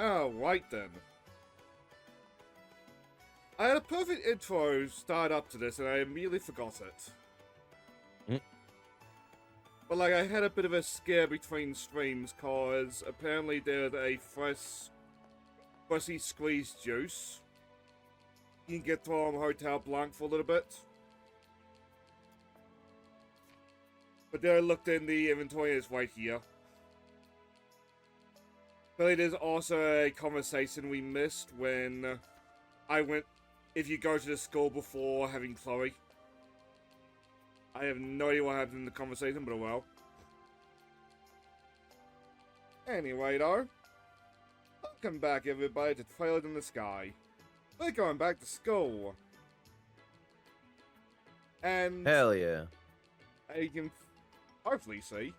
Oh, right then. I had a perfect intro start up to this, and I immediately forgot it. Mm. But, like, I had a bit of a scare between streams, cause apparently there's a freshly squeezed juice you can get from Hotel Blanc for a little bit. But then I looked in the inventory and it's right here. But there's also a conversation we missed when I went, if you go to the school before having Chloe. I have no idea what happened in the conversation, but oh well. Anyway though, welcome back everybody to Twilight in the Sky. We're going back to school. And Hell yeah. you can hopefully see,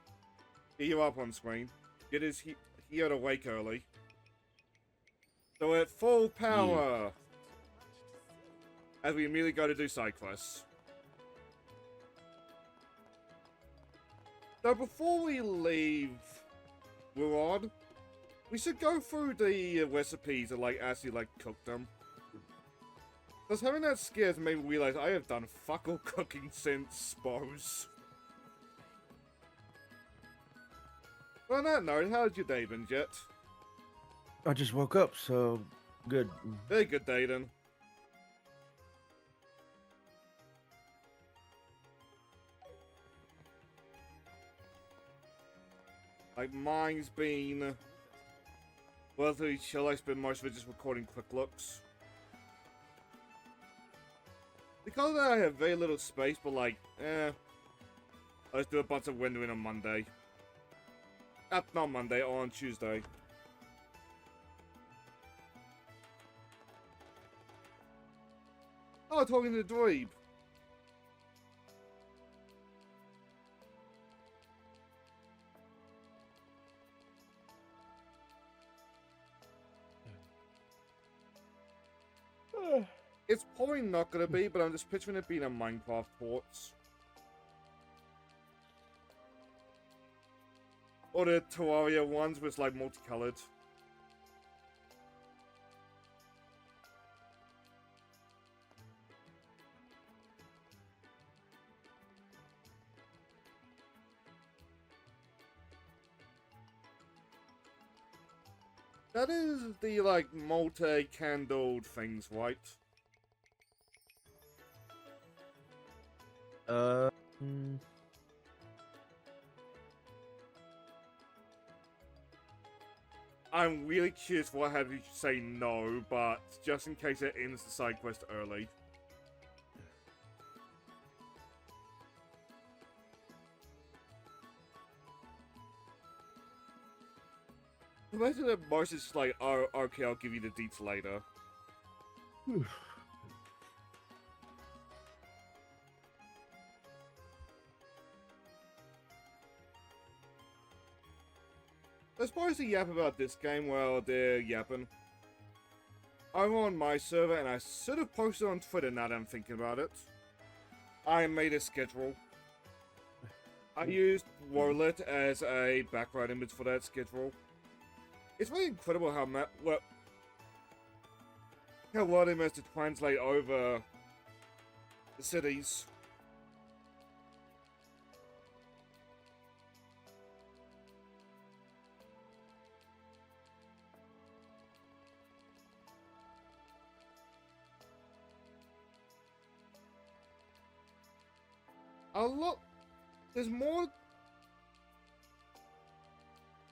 here up on screen, it is here to wake early. So at full power, as we immediately go to do side quests. So before we leave Wuon, we should go through the recipes and actually cook them. Because having that scares made me realize I have done fuck all cooking since Spose. Well, on that note, how's your day been, Jet? I just woke up, so good. Very good day then. Like, mine's been relatively chill. I spend most of it just recording quick looks. Because I have very little space, but I just do a bunch of windowing on Monday. Not Monday, on Tuesday. Oh, talking to the dweeb. It's probably not gonna be, but I'm just picturing it being a Minecraft ports. Or the Terraria ones with multicolored. That is the multi-candled things, right? Mm. I'm really curious what have you say no, but just in case it ends the side quest early. Imagine that Mars is just like, oh, okay, I'll give you the deets later. As far as the yap about this game, well, they're yapping. I'm on my server, and I should have posted on Twitter now that I'm thinking about it. I made a schedule. I used Wallet as a background image for that schedule. It's really incredible how well they managed to translate over the cities.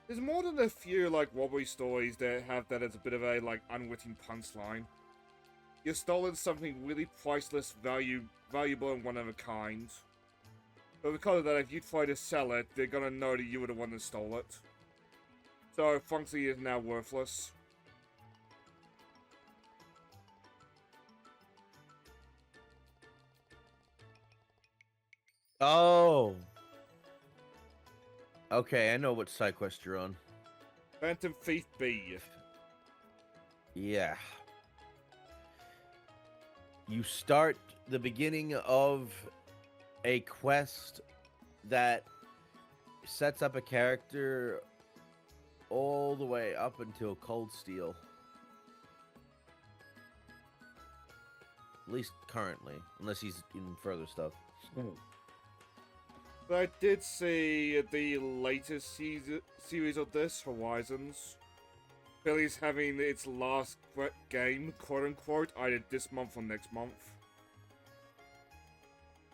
There's more than a few wobbly stories that have that as a bit of a unwitting punchline. You've stolen something really priceless, valuable and one of a kind. But because of that, if you try to sell it, they're gonna know that you were the one that stole it. So functionally is now worthless. Oh. Okay, I know what side quest you're on. Phantom Thief B. Yeah. You start the beginning of a quest that sets up a character all the way up until Cold Steel. At least currently, unless he's in further stuff. But I did see the latest series of this, Horizons. Billy's having its last game, quote-unquote, either this month or next month.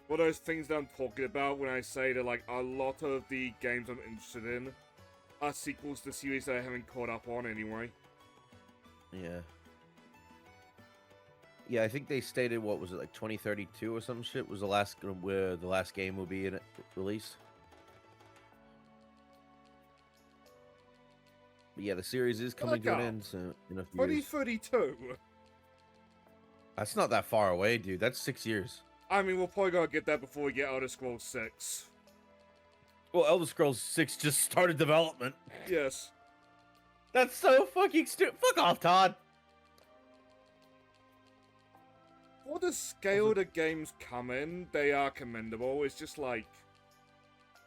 One of those things that I'm talking about when I say that, like, a lot of the games I'm interested in are sequels to series that I haven't caught up on anyway. Yeah. Yeah, I think they stated, what was it, like 2032 or some shit was the last where the last game will be in release. But yeah, the series is coming to an end soon, in a few years. 2032? That's not that far away, dude. That's 6 years. I mean, we'll probably gotta get that before we get Elder Scrolls 6. Well, Elder Scrolls 6 just started development. Yes. That's so fucking stupid. Fuck off, Todd. For the scale the games come in, they are commendable. It's just like,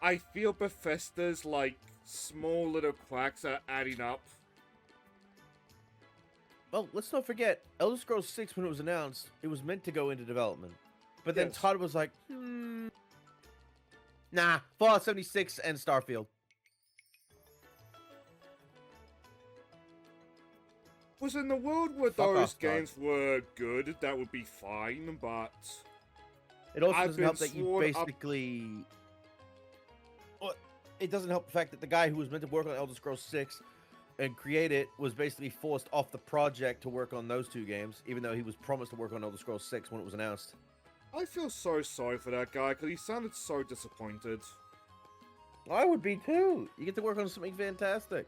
I feel Bethesda's, like, small little quacks are adding up. Well, let's not forget, Elder Scrolls 6, when it was announced, it was meant to go into development. But then Yes. Todd was like, nah, Fallout 76 and Starfield. Was in the world where Fuck those off, Todd. games were good, that would be fine, but... It also I've doesn't help been that you sworn up- basically... Well, it doesn't help the fact that the guy who was meant to work on Elder Scrolls 6 and create it was basically forced off the project to work on those two games, even though he was promised to work on Elder Scrolls 6 when it was announced. I feel so sorry for that guy, because he sounded so disappointed. I would be too. You get to work on something fantastic.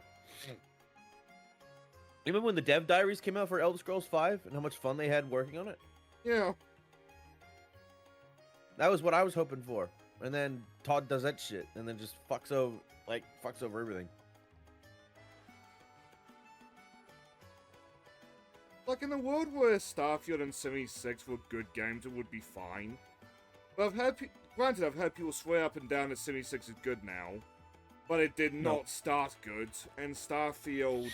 You remember when the dev diaries came out for Elder Scrolls 5 and how much fun they had working on it? Yeah. That was what I was hoping for. And then Todd does that shit and then just fucks over everything. Like, in the world where Starfield and 76 were good games, it would be fine. But I've had people swear up and down that 76 is good now. But it did not start good, and Starfield...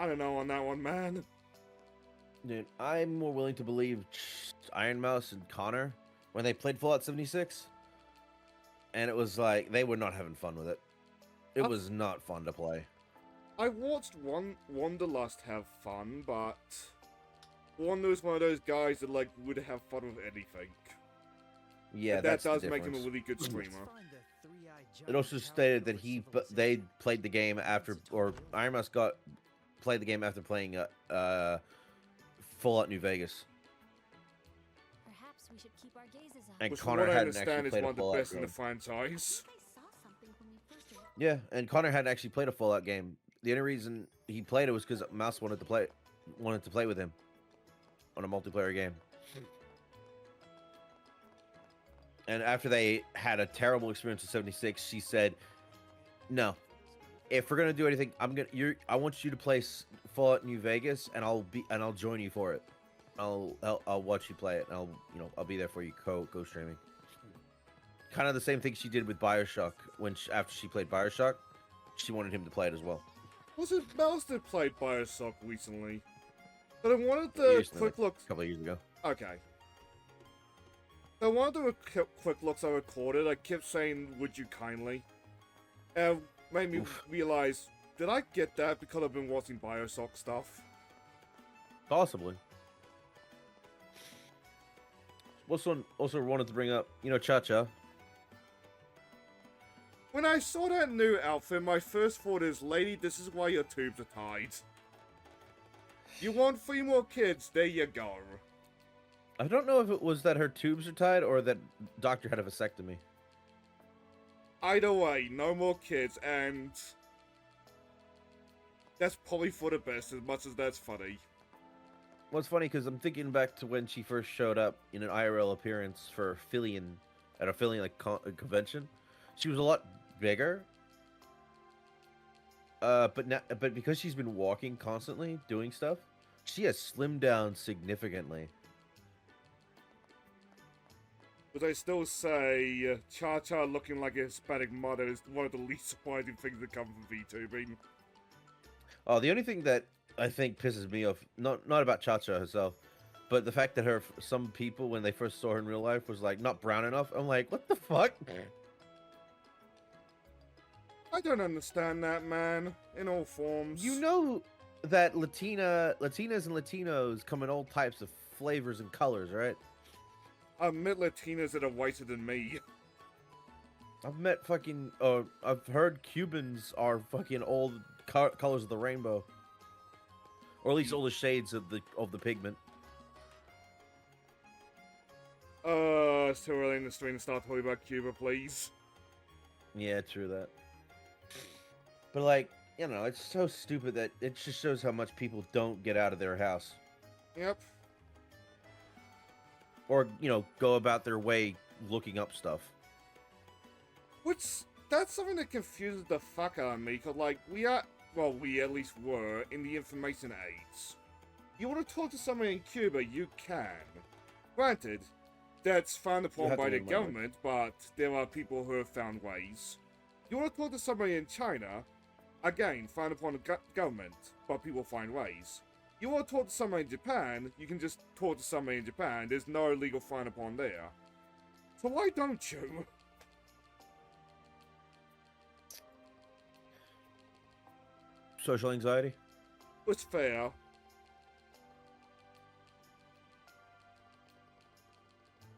I don't know on that one, man. Dude, I'm more willing to believe Iron Mouse and Connor when they played Fallout 76. And it was like, they were not having fun with it. It was not fun to play. I watched Wanderlust have fun, but Wander's one of those guys that, like, would have fun with anything. Yeah, But that's that does the make him a difference. really good streamer. It also stated that they played the game after, or Iron Mouse played the game after playing Fallout New Vegas. Perhaps we should keep our gazes up. And Which, Connor from what I hadn't actually understand, is played one a of the Fallout best in the game. franchise. I saw something when we first arrived. Yeah, and Connor hadn't actually played a Fallout game. The only reason he played it was because Mouse wanted to play with him on a multiplayer game. And after they had a terrible experience with 76, she said, "No, if we're gonna do anything, I want you to play Fallout New Vegas, and I'll join you for it. I'll watch you play it, and I'll be there for you co streaming." Kind of the same thing she did with BioShock after she played BioShock, she wanted him to play it as well. Was it Mouse that played Bioshock recently? But in one of the Years ago, quick looks... a couple of years ago. Okay. So one of the quick looks I recorded, I kept saying, "Would you kindly?" And made me realize, did I get that because I've been watching Bioshock stuff? Possibly. Also wanted to bring up, Cha-Cha. When I saw that new outfit, my first thought is, lady, this is why your tubes are tied. You want 3 more kids, there you go. I don't know if it was that her tubes are tied or that doctor had a vasectomy. Either way, no more kids, and that's probably for the best, as much as that's funny. Well, it's funny because I'm thinking back to when she first showed up in an IRL appearance for at a Fillion convention. She was a lot bigger, but because she's been walking constantly, doing stuff, she has slimmed down significantly. But I still say Cha-Cha looking like a Hispanic mother is one of the least surprising things that come from VTubing. Oh, the only thing that I think pisses me off, not about Cha-Cha herself, but the fact that some people, when they first saw her in real life, was like, not brown enough. I'm like, what the fuck? I don't understand that, man. In all forms. You know that Latinas and Latinos come in all types of flavors and colors, right? I've met Latinas that are whiter than me. I've heard Cubans are fucking all colors of the rainbow, or at least all the shades of the pigment. It's too early in the stream to start talking about Cuba, please. Yeah, true that. But like, you know, it's so stupid that it just shows how much people don't get out of their house. Yep. Or, you know, go about their way looking up stuff. That's something that confuses the fuck out of me, because, like, we at least were, in the information age. You want to talk to someone in Cuba, you can. Granted, that's frowned upon by the government, but there are people who have found ways. You want to talk to somebody in China, again, frowned upon the government, but people find ways. You want to talk to somebody in Japan, you can just talk to somebody in Japan, there's no legal frown upon there. So why don't you? Social anxiety? It's fair.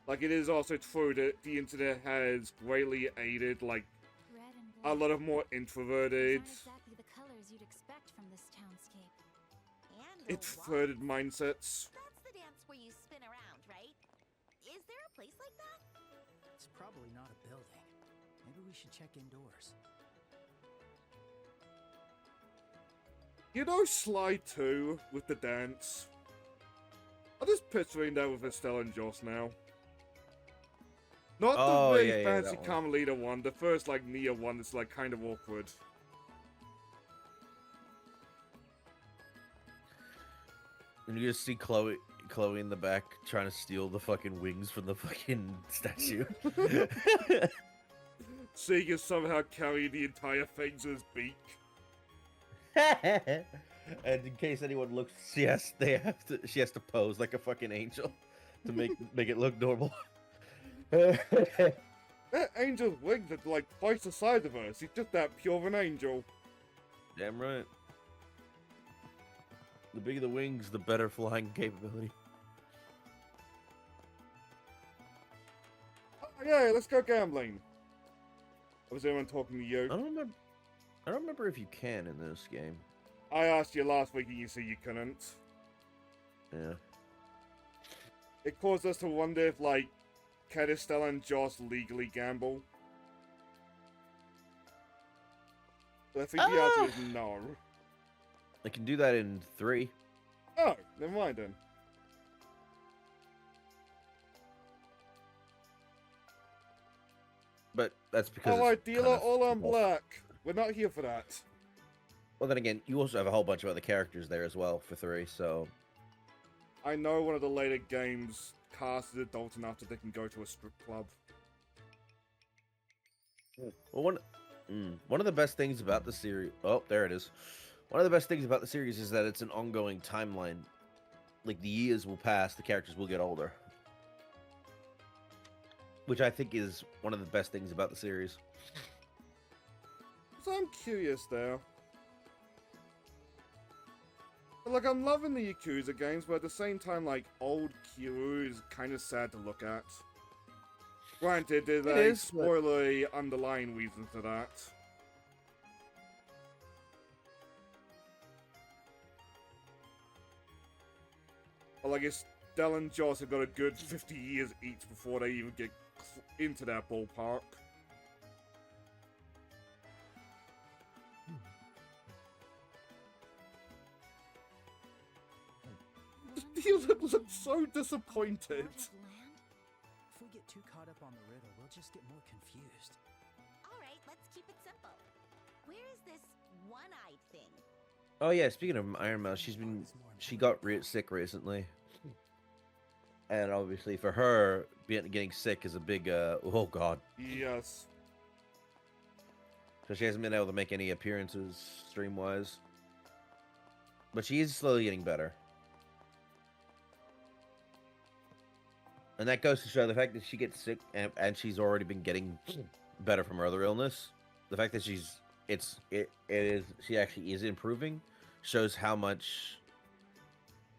Like, it is also true that the internet has greatly aided, like, Red and a black. lot of more introverted, These aren't exactly the colors you'd expect from this townscape. And a introverted waltz. mindsets. That's the dance where you spin around, right? Is there a place like that? It's probably not a building. Maybe we should check indoors. You know Sly 2 with the dance? I'm just picturing that with Estelle and Joss now. Not Oh, the really yeah, fancy that one. Carmelita one, the first, like, Nia one that's, like, kind of awkward. And you just see Chloe in the back trying to steal the fucking wings from the fucking statue. So he can somehow carry the entire thing to his beak. And in case anyone looks, she has to pose like a fucking angel to make it look normal. That angel's wings are, like, twice the size of hers. He's just that pure of an angel. Damn right. The bigger the wings, the better flying capability. Oh, yeah, let's go gambling. Was anyone talking to you? I don't remember if you can in this game. I asked you last week and you said you couldn't. Yeah. It caused us to wonder if, like, can Estella and Joss legally gamble? But I think the answer is no. I can do that in 3. Oh, never mind then. But that's because Alright, it's dealer, kind of all on small. black. We're not here for that. Well, then again, you also have a whole bunch of other characters there as well for 3, so... I know one of the later games casts is adult enough that they can go to a strip club. Well, one of the best things about the series... Oh, there it is. One of the best things about the series is that it's an ongoing timeline. Like, the years will pass, the characters will get older. Which I think is one of the best things about the series. So I'm curious there. Like, I'm loving the Yakuza games, but at the same time, like, old Kiryu is kind of sad to look at. Granted, there's It a is, but- spoilery underlying reason for that. Well, I guess Del and Joss have got a good 50 years each before they even get into that ballpark. You look so disappointed. If we get too caught up on the riddle, we'll just get more confused. Alright, let's keep it simple. Where is this one-eyed thing? Oh yeah, speaking of Iron Mouse, she got sick recently. And obviously for her, getting sick is a big, oh god. Yes. So she hasn't been able to make any appearances stream-wise. But she is slowly getting better. And that goes to show the fact that she gets sick and she's already been getting better from her other illness. The fact that she actually is improving shows how much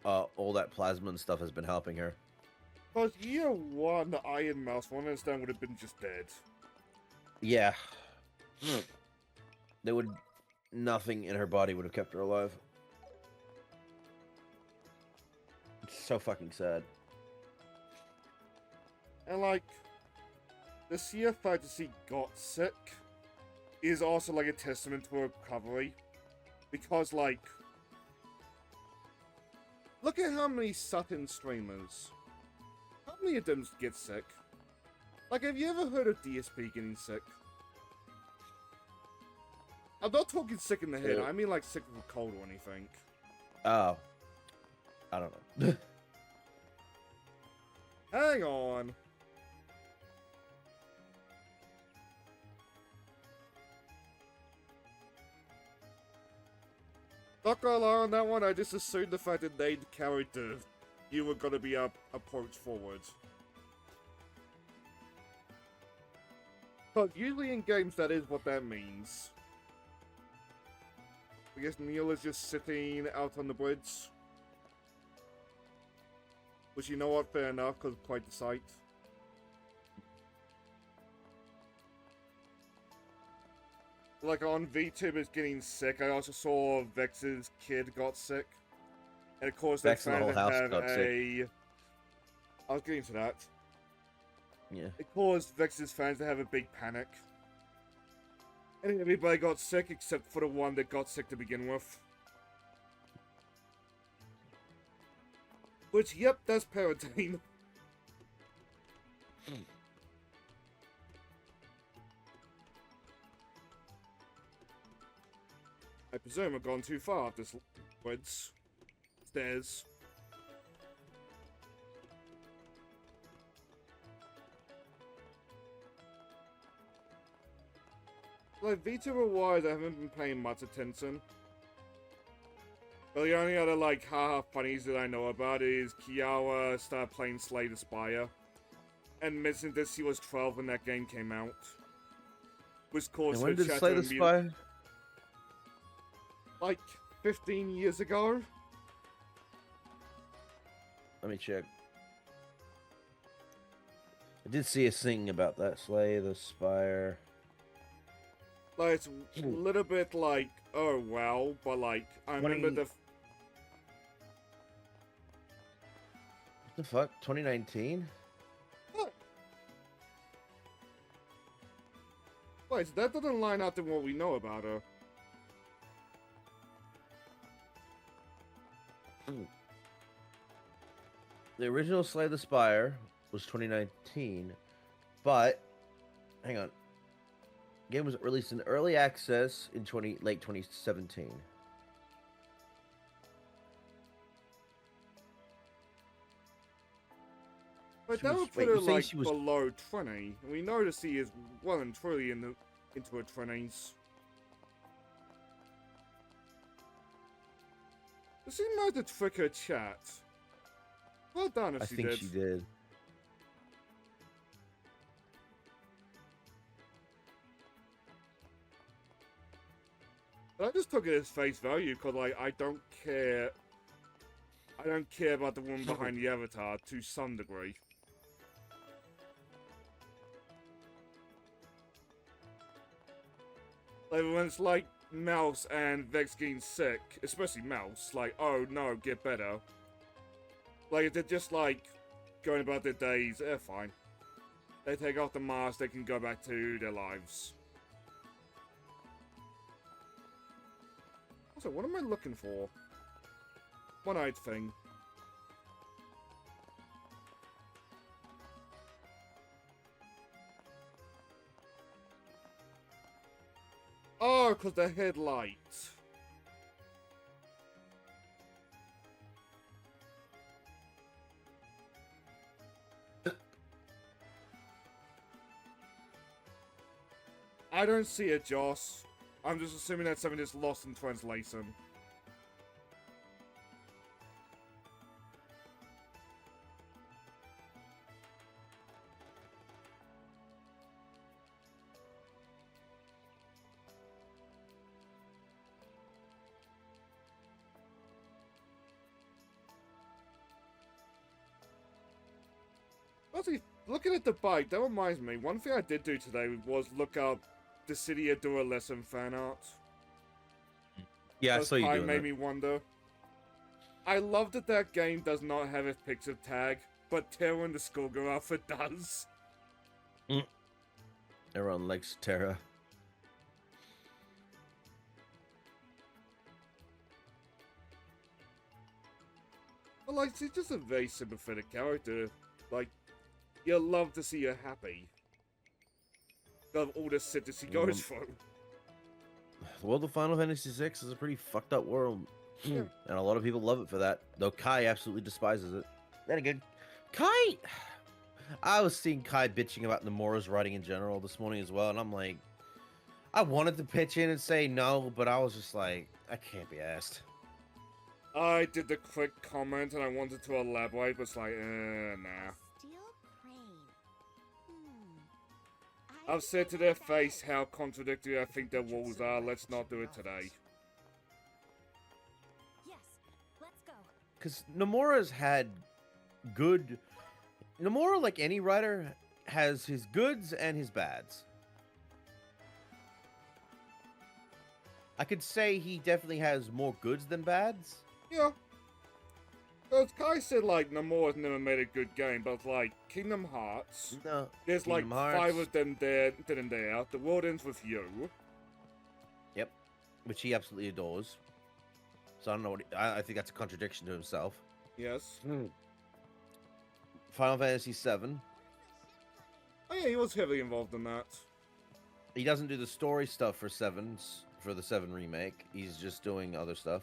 all that plasma and stuff has been helping her. Because year one, the Iron Mouse, one understand, would have been just dead. Yeah. Nothing in her body would have kept her alive. It's so fucking sad. And like, the sheer fact that she got sick is also like a testament to her recovery. Because like, look at how many Sutton streamers. How many of them get sick? Like, have you ever heard of DSP getting sick? I'm not talking sick in the head, I mean like sick with a cold or anything. Oh. I don't know. Hang on. Not gonna lie on that one, I just assumed the fact that they'd carried the you were gonna be approached forward. But usually in games that is what that means. I guess Neil is just sitting out on the bridge. Which, you know what, fair enough, because quite the sight. Like on VTube is getting sick, I also saw Vex's kid got sick. And of course they Vex and the found whole to house have got sick. I was getting to that. Yeah. It caused Vex's fans to have a big panic. And everybody got sick except for the one that got sick to begin with. Which, yep, that's Paratine. I presume I've gone too far up this woods. Stairs. Like, VTuber-wise, I haven't been paying much attention. But the only other, like, haha funnies that I know about is Kiawa started playing Slay the Spire. And mentioned that she was 12 when that game came out. Which caused And when her did chat Slay to the immediately- Spy? Like, 15 years ago? Let me check. I did see a thing about that. Slay the Spire. Like, it's a little bit like, oh well, but like, I remember 20 the... What the fuck? 2019? Wait, so that doesn't line up to what we know about her. The original Slay the Spire was 2019, but hang on. Game was released in early access in late 2017. But She that was- would wait, put her you say like she was- below 20. We know that she is well and truly into her 20s. Does she know to trick her chat? Well done if I she think did. she did. But I just took it as face value because like I don't care. I don't care about the woman behind the avatar to some degree. Like when it's like Mouse and Vex getting sick, especially Mouse, like, oh no, get better. Like if they're just like going about their days, they're fine. They take off the mask, they can go back to their lives. Also, what am I looking for? One-eyed thing. Oh, because the headlights. I don't see it, Joss. I'm just assuming that's something that's lost in translation. Actually, looking at the bike, that reminds me, one thing I did do today was look up the City of Lesson fan art. Yeah, I Those saw you kind doing made that. me wonder. I love that that game does not have a picture tag, but Terra and the Skullgrapher does. Everyone likes Terra. But like, she's just a very sympathetic character. Like, you love to see her happy. Of all the shit that she goes through. The world of Final Fantasy VI is a pretty fucked up world. Yeah. And a lot of people love it for that. Though Kai absolutely despises it. Then again, Kai... I was seeing Kai bitching about Nomura's writing in general this morning as well, and I'm like... I wanted to pitch in and say no, but I was just like, I can't be asked. I did the quick comment and I wanted to elaborate, but it's like, nah. Steel crane. I I've said to their face how contradictory I think their rules are. Let's not do it today. Yes, let's go. Because Nomura's had good... Nomura, like any writer, has his goods and his bads. I could say he definitely has more goods than bads. Yeah. As Kai said, like, Nomura's never made a good game, but like, Kingdom Hearts, No. there's like Kingdom Hearts. 5 of them there, in there. The world ends with you. Yep. Which he absolutely adores. So I don't know what... I think that's a contradiction to himself. Yes. Final Fantasy VII. Oh yeah, he was heavily involved in that. He doesn't do the story stuff for Sevens, for the 7 remake. He's just doing other stuff.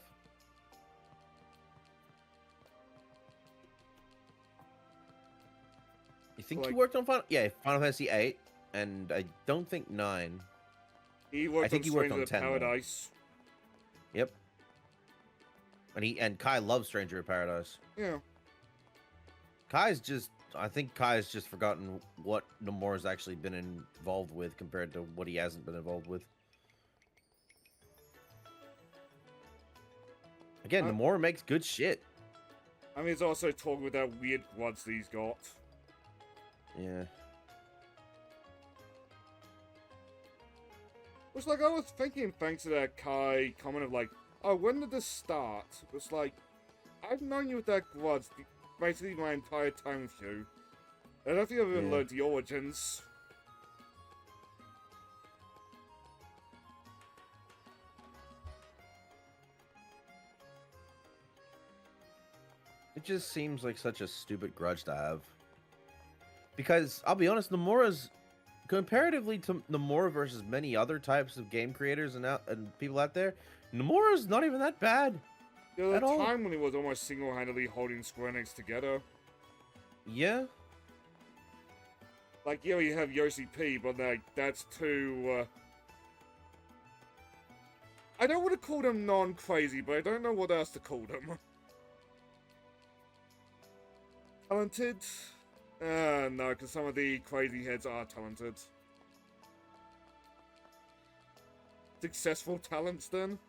You think he Like- worked on Final... Yeah, Final Fantasy 8, and I don't think 9. He worked I think on he worked Stranger on of 10 though. Paradise. Yep. And Kai loves Stranger of Paradise. Yeah. I think Kai's just forgotten what Nomura's actually been involved with compared to what he hasn't been involved with. Again, Nomura makes good shit. I mean, he's also talking with that weird quads that he's got. Yeah. Which, like, I was thinking, thanks to that Kai comment of like, oh, when did this start? It's like, I've known you with that quads basically my entire time with you. I don't think I've even Yeah. learned the origins. It just seems like such a stupid grudge to have. Because, I'll be honest, Nomura's... Comparatively to Nomura versus many other types of game creators and people out there, Nomura's not even that bad. There was At a all. time when he was almost single-handedly holding Square Enix together. Yeah. Like, yeah, you have Yoshi P, but like, that's too, I don't want to call them non-crazy, but I don't know what else to call them. Talented? No, because some of the crazy heads are talented. Successful talents, then?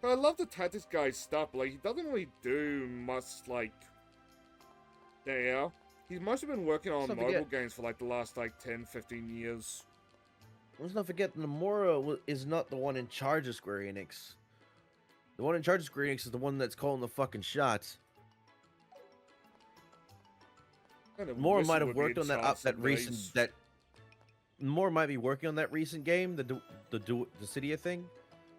But I love the tactics guy's stuff, but, like, he doesn't really do much, like, there. He's mostly been working on Let's not mobile forget- games for, like, the last, like, 10, 15 years. Let's not forget, Nomura is not the one in charge of Square Enix. The one in charge of Square Enix is the one that's calling the fucking shots. Kind of Nomura wish might he have would be worked in on that charge that some recent days. that. Nomura might be working on that recent game, the Cydia thing,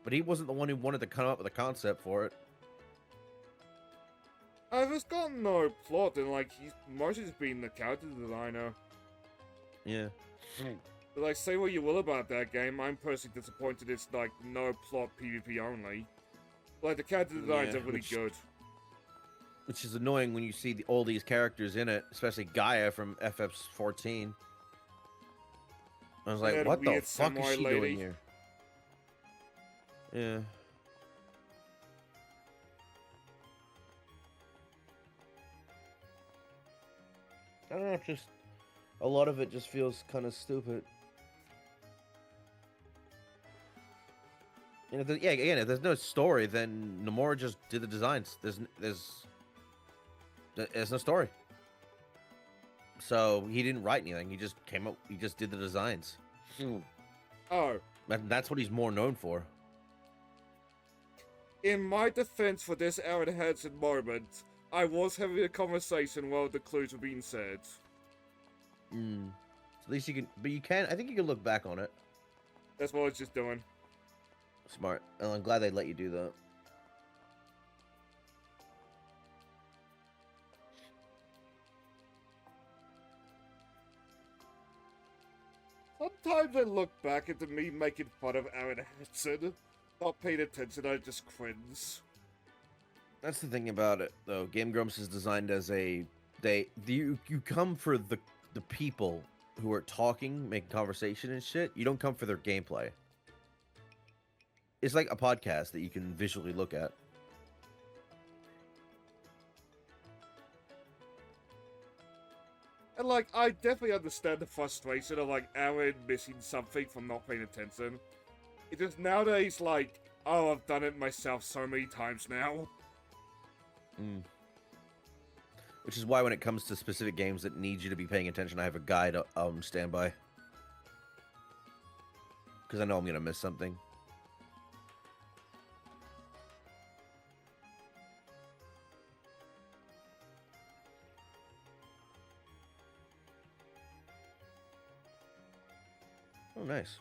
but he wasn't the one who wanted to come up with a concept for it. If it's got no plot, then, like, he's mostly just been the character designer. Yeah. But, like, say what you will about that game, I'm personally disappointed it's, like, no plot PvP only. Like, the character designs Yeah, are really which- good. which is annoying when you see all these characters in it, especially Gaia from FF14. I was like, That what the weird fuck is samurai she lady. doing here? Yeah. I don't know, just a lot of it just feels kind of stupid. And yeah, again, if there's no story, then Nomura just did the designs. There's no story. So he didn't write anything. He just came up. He just did the designs. Oh, That's what he's more known for. in my defense for this Aaron Hansen moment, I was having a conversation while the clues were being said. So at least you can, but you can. I think you can look back on it. That's what I was just doing. Smart. And I'm glad they let you do that. Sometimes I look back at me making fun of Aaron Hansen, not paying attention, I just cringe. That's the thing about it, though. Game Grumps is designed as you come for the people who are talking, making conversation and shit. You don't come for their gameplay. It's like a podcast that you can visually look at. And like, I definitely understand the frustration of like Aaron missing something from not paying attention. It's just nowadays like, oh, I've done it myself so many times now. Which is why when it comes to specific games that need you to be paying attention, I have a guide standby. Because I know I'm going to miss something. Oh, nice.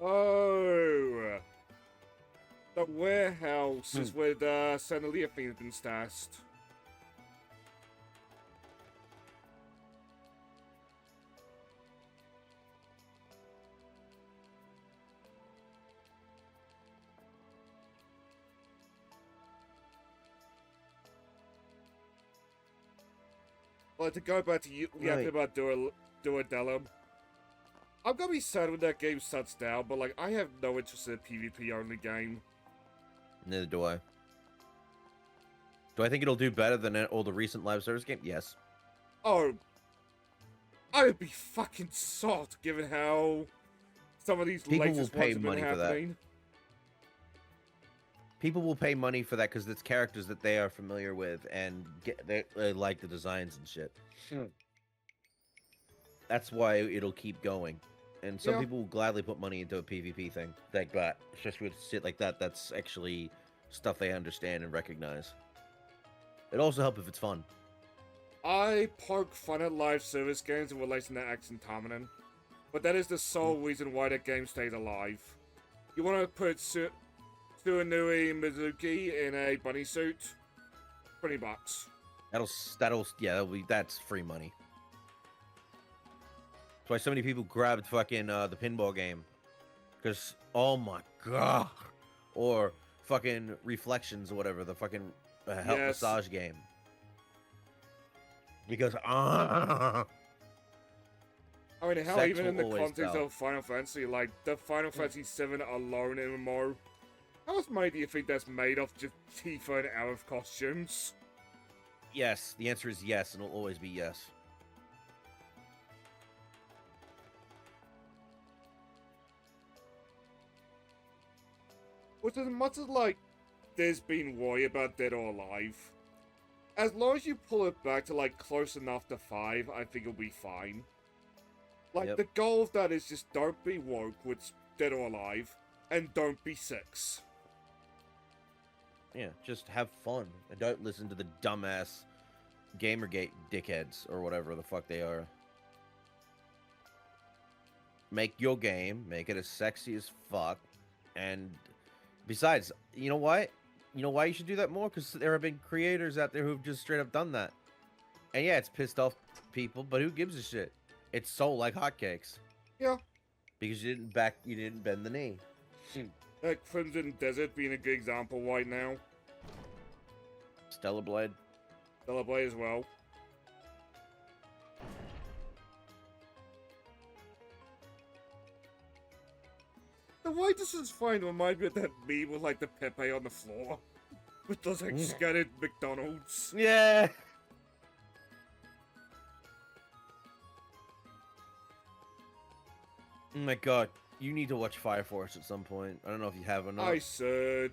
Oh, the warehouse is where the Sandalia thing has been stashed. Like, to go back to you, Right. about Duodelum. I'm gonna be sad when that game shuts down, but like, I have no interest in a PvP only game. Neither do I. Do I think it'll do better than all the recent live service games? Yes. Oh, I would be fucking soft given how some of these People will latest pay ones have been money for that. happening. People will pay money for that because it's characters that they are familiar with and they like the designs and shit. That's why it'll keep going. And some Yeah. people will gladly put money into a PvP thing like that. Especially with shit like that, that's actually stuff they understand and recognize. It'll also help if it's fun. I poke fun at live service games in relation to Axe and Tamanin, but that is the sole reason why that game stays alive. You want to put Suanui Mizuki in a bunny suit? $20. That's free money. That's why so many people grabbed fucking the pinball game. Because, oh my god. Or fucking Reflections or whatever, the fucking help Yes. massage game. Because, I mean, hell, Sex even in will the always context sell. of Final Fantasy, like the Final Fantasy VII alone MMO, how much money do you think that's made off just Tifa and Aerith costumes? yes, the answer is yes, and it'll always be yes. Which, as much as like there's been worry about Dead or Alive, as long as you pull it back to like close enough to 5, I think it'll be fine. Like, Yep. the goal of that is just don't be woke with Dead or Alive, and don't be 6. Yeah, just have fun and don't listen to the dumbass Gamergate dickheads or whatever the fuck they are. Make your game, make it as sexy as fuck, and besides, you know what? You know why you should do that more? Because there have been creators out there who've just straight up done that. And yeah, it's pissed off people, but who gives a shit? It's sold like hotcakes Yeah. because you didn't bend the knee. Crimson Desert being a good example right now. Stellar Blade. Stellar Blade as well. The way this is fine reminds me of that meme with like the Pepe on the floor. With those like scattered McDonald's. Yeah. Oh my god, you need to watch Fire Force at some point. I don't know if you have or not. I said.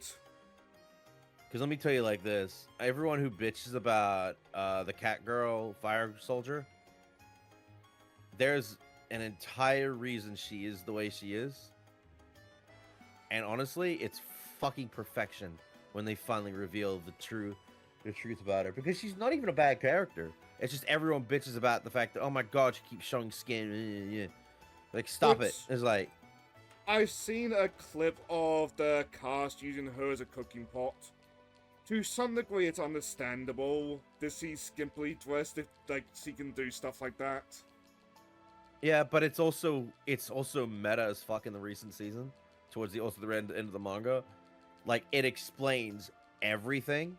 Because let me tell you like this. Everyone who bitches about the cat girl fire soldier, there's an entire reason she is the way she is. And honestly, it's fucking perfection when they finally reveal the truth about her. Because she's not even a bad character. It's just everyone bitches about the fact that, oh my god, she keeps showing skin. Yeah. Like, stop it. It's like... I've seen a clip of the cast using her as a cooking pot. To some degree, it's understandable that she's skimpily dressed if, like, she can do stuff like that. Yeah, but it's also meta as fuck in the recent season. Towards the end of the manga. Like, it explains everything.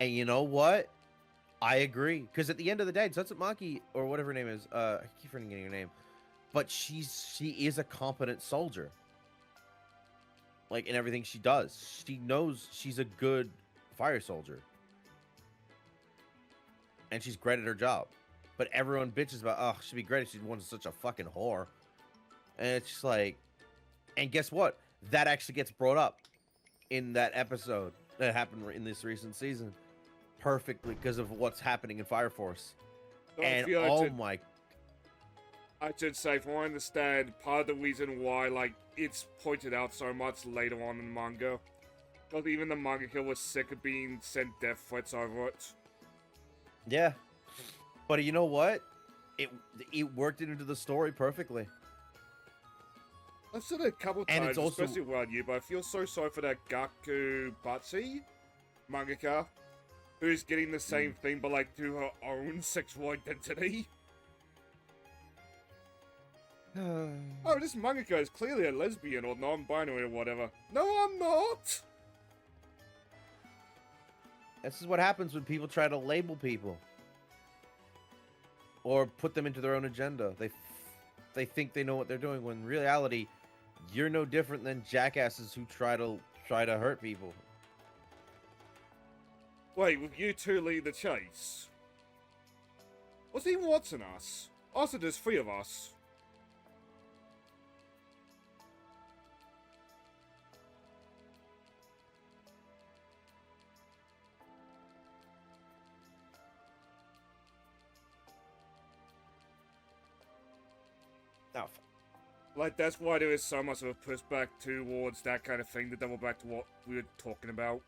And you know what? I agree. Because at the end of the day, Tsutsumaki, or whatever her name is, I keep forgetting her name. But she is a competent soldier. Like, in everything she does. She knows she's a good fire soldier. And she's great at her job. But everyone bitches about, oh, she'd be great if she wasn't such a fucking whore. And it's just like... And guess what? That actually gets brought up in that episode that happened in this recent season. Perfectly, because of what's happening in Fire Force. So And, I should say, from what I understand, part of the reason why, like, it's pointed out so much later on in the manga, because even the mangaka was sick of being sent death threats over it. Yeah. But you know what? It worked into the story perfectly. I've said it a couple And times, it's also... especially around you, but I feel so sorry for that Gaku Batsi mangaka, who's getting the same thing, but, like, through her own sexual identity. Oh, this mangaka is clearly a lesbian or non-binary or whatever. No, I'm not! This is what happens when people try to label people. Or put them into their own agenda. They think they know what they're doing, when in reality, you're no different than jackasses who try to hurt people. Wait, will you two lead the chase? What's even watching us? Also, there's 3 of us. Oh, Like, that's why there is so much of a pushback towards that kind of thing, to double back to what we were talking about.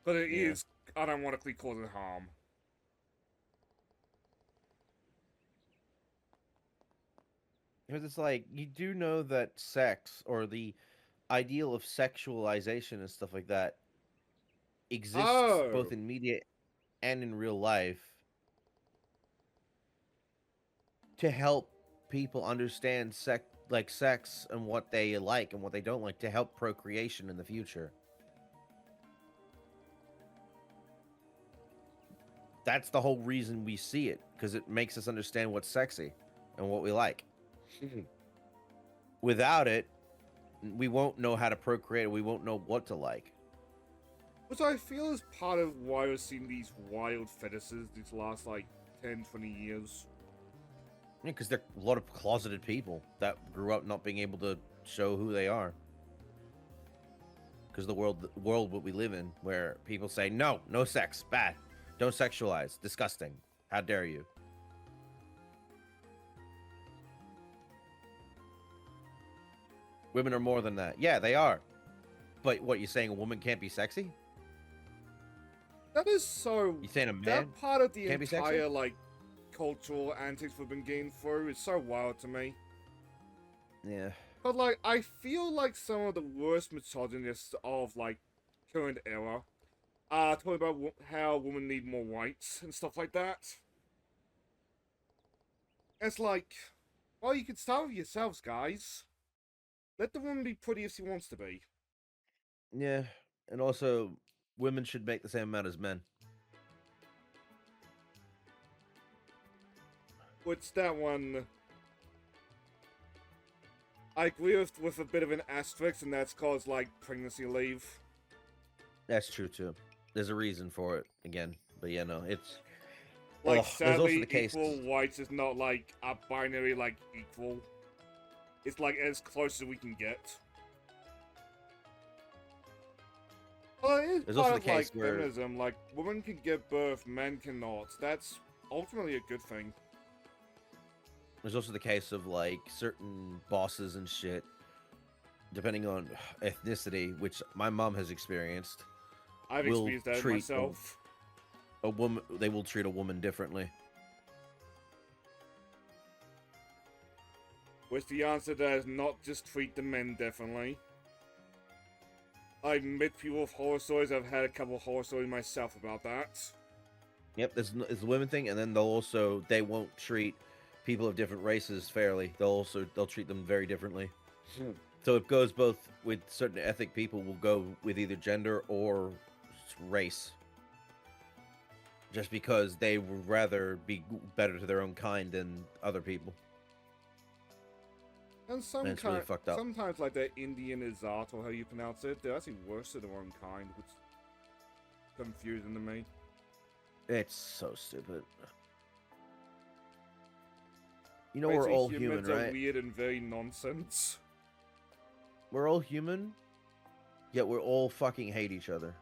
But it is unironically causing harm. because it's like, you do know that sex, or the ideal of sexualization and stuff like that, exists both in media and in real life to help people understand sex and what they like and what they don't like, to help procreation in the future. That's the whole reason we see it, because it makes us understand what's sexy and what we like. Without it, we won't know how to procreate. We won't know what to like. Which I feel is part of why we're seeing these wild fetishes these last, like, 10, 20 years. Yeah, because they're a lot of closeted people that grew up not being able to show who they are. Because the world that we live in, where people say, no sex, bad. Don't sexualize, disgusting. How dare you? Women are more than that. Yeah, they are. But what, you saying a woman can't be sexy? That is so... You saying a man that part of the can't be sexy? entire, like, cultural antics we've been getting through is so wild to me. Yeah. But, like, I feel like some of the worst misogynists of, like, current era are talking about how women need more rights and stuff like that. It's like, well, you could start with yourselves, guys. Let the woman be pretty if she wants to be. Yeah, and also women should make the same amount as men. Which that one, I agree with a bit of an asterisk, and that's cause like pregnancy leave. That's true too. There's a reason for it again, but yeah, no, it's Like, ugh, there's also sadly, the case. equal whites is not like a binary like equal. It's like as close as we can get. Well, it is There's part also of the case like where feminism. Like, women can give birth, men cannot. That's ultimately a good thing. there's also the case of like certain bosses and shit, depending on ethnicity, which my mom has experienced. I've Will experienced that treat myself. A woman, they will treat a woman differently. Which the answer there is not just treat the men differently. I've met people with horror stories. I've had a couple of horror stories myself about that. Yep, there's the women thing, and then they won't treat people of different races fairly. They'll treat them very differently. So it goes both with certain ethnic people will go with either gender or race. Just because they would rather be better to their own kind than other people. And it's really fucked up. sometimes, like the Indian Izat, or how you pronounce it, they're actually worse to their own kind, which is confusing to me. It's so stupid. You know, we're Basically, all human, humans are right? weird and very nonsense. We're all human, yet we're all fucking hate each other.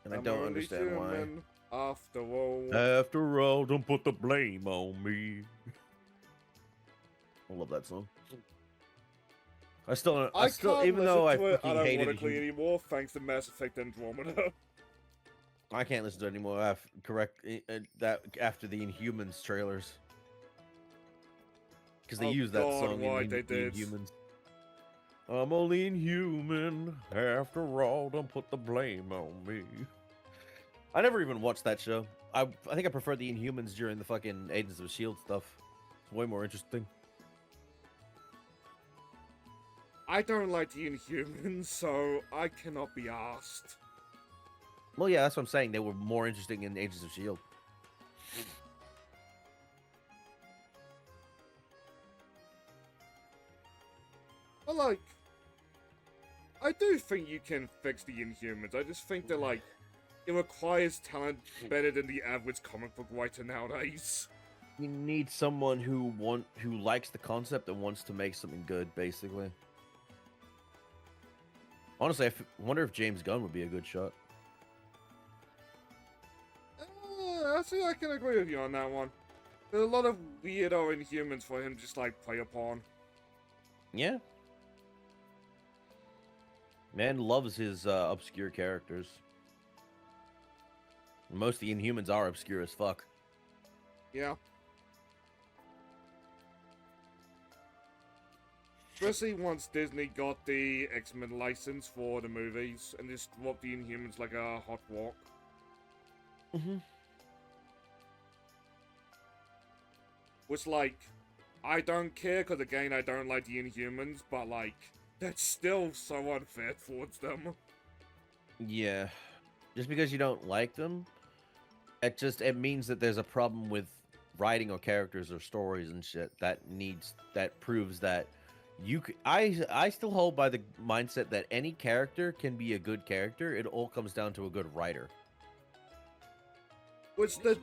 And I I'm don't only understand why. human, after all. After all, don't put the blame on me. I love that song. I still, can't even though I listen to it fucking hated unironically it, anymore, thanks to Mass Effect Andromeda. I can't listen to it anymore. That after the Inhumans trailers, because they Oh used that God, song why in they the did. Inhumans. I'm only inhuman. After all, don't put the blame on me. I never even watched that show. I think I prefer the Inhumans during the fucking Agents of Shield stuff. It's way more interesting. I don't like the Inhumans, so I cannot be asked. Well, yeah, that's what I'm saying. They were more interesting in Agents of Shield. But like, I do think you can fix the Inhumans. I just think that like, it requires talent better than the average comic book writer nowadays. You need someone who likes the concept and wants to make something good, basically. Honestly, I wonder if James Gunn would be a good shot. Actually, I can agree with you on that one. There's a lot of weirdo Inhumans for him to just like play upon. Yeah. Man loves his obscure characters. Most of the Inhumans are obscure as fuck. Yeah. Especially once Disney got the X-Men license for the movies and just swapped the Inhumans like a hot walk. Mm-hmm. Which, like, I don't care because, again, I don't like the Inhumans, but, like, that's still so unfair towards them. Yeah. Just because you don't like them, it means that there's a problem with writing or characters or stories and shit that proves that I still hold by the mindset that any character can be a good character. It all comes down to a good writer. Which the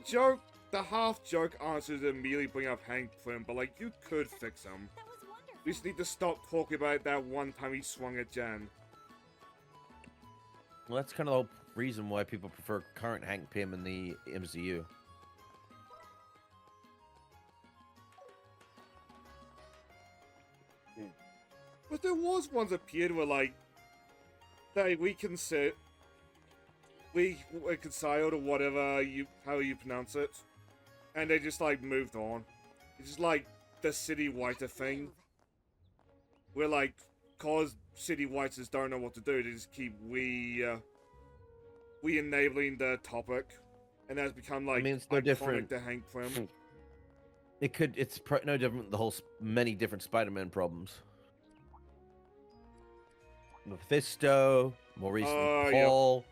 half joke answers immediately bring up Hank Pym, but like, you could fix him. That was wonderful. We just need to stop talking about that one time he swung at Jen. Well, that's kind of the whole reason why people prefer current Hank Pym in the MCU. But there was ones appeared where like, they reconciled or whatever how you pronounce it, and they just like moved on. It's just like the city whiter thing, where like, cause city whiters don't know what to do, they just keep re-enabling the topic. and that's become like mean, it's no iconic different. to Hank Pym. It's no different than many different Spider-Man problems. Mephisto, more recently Yep. Paul,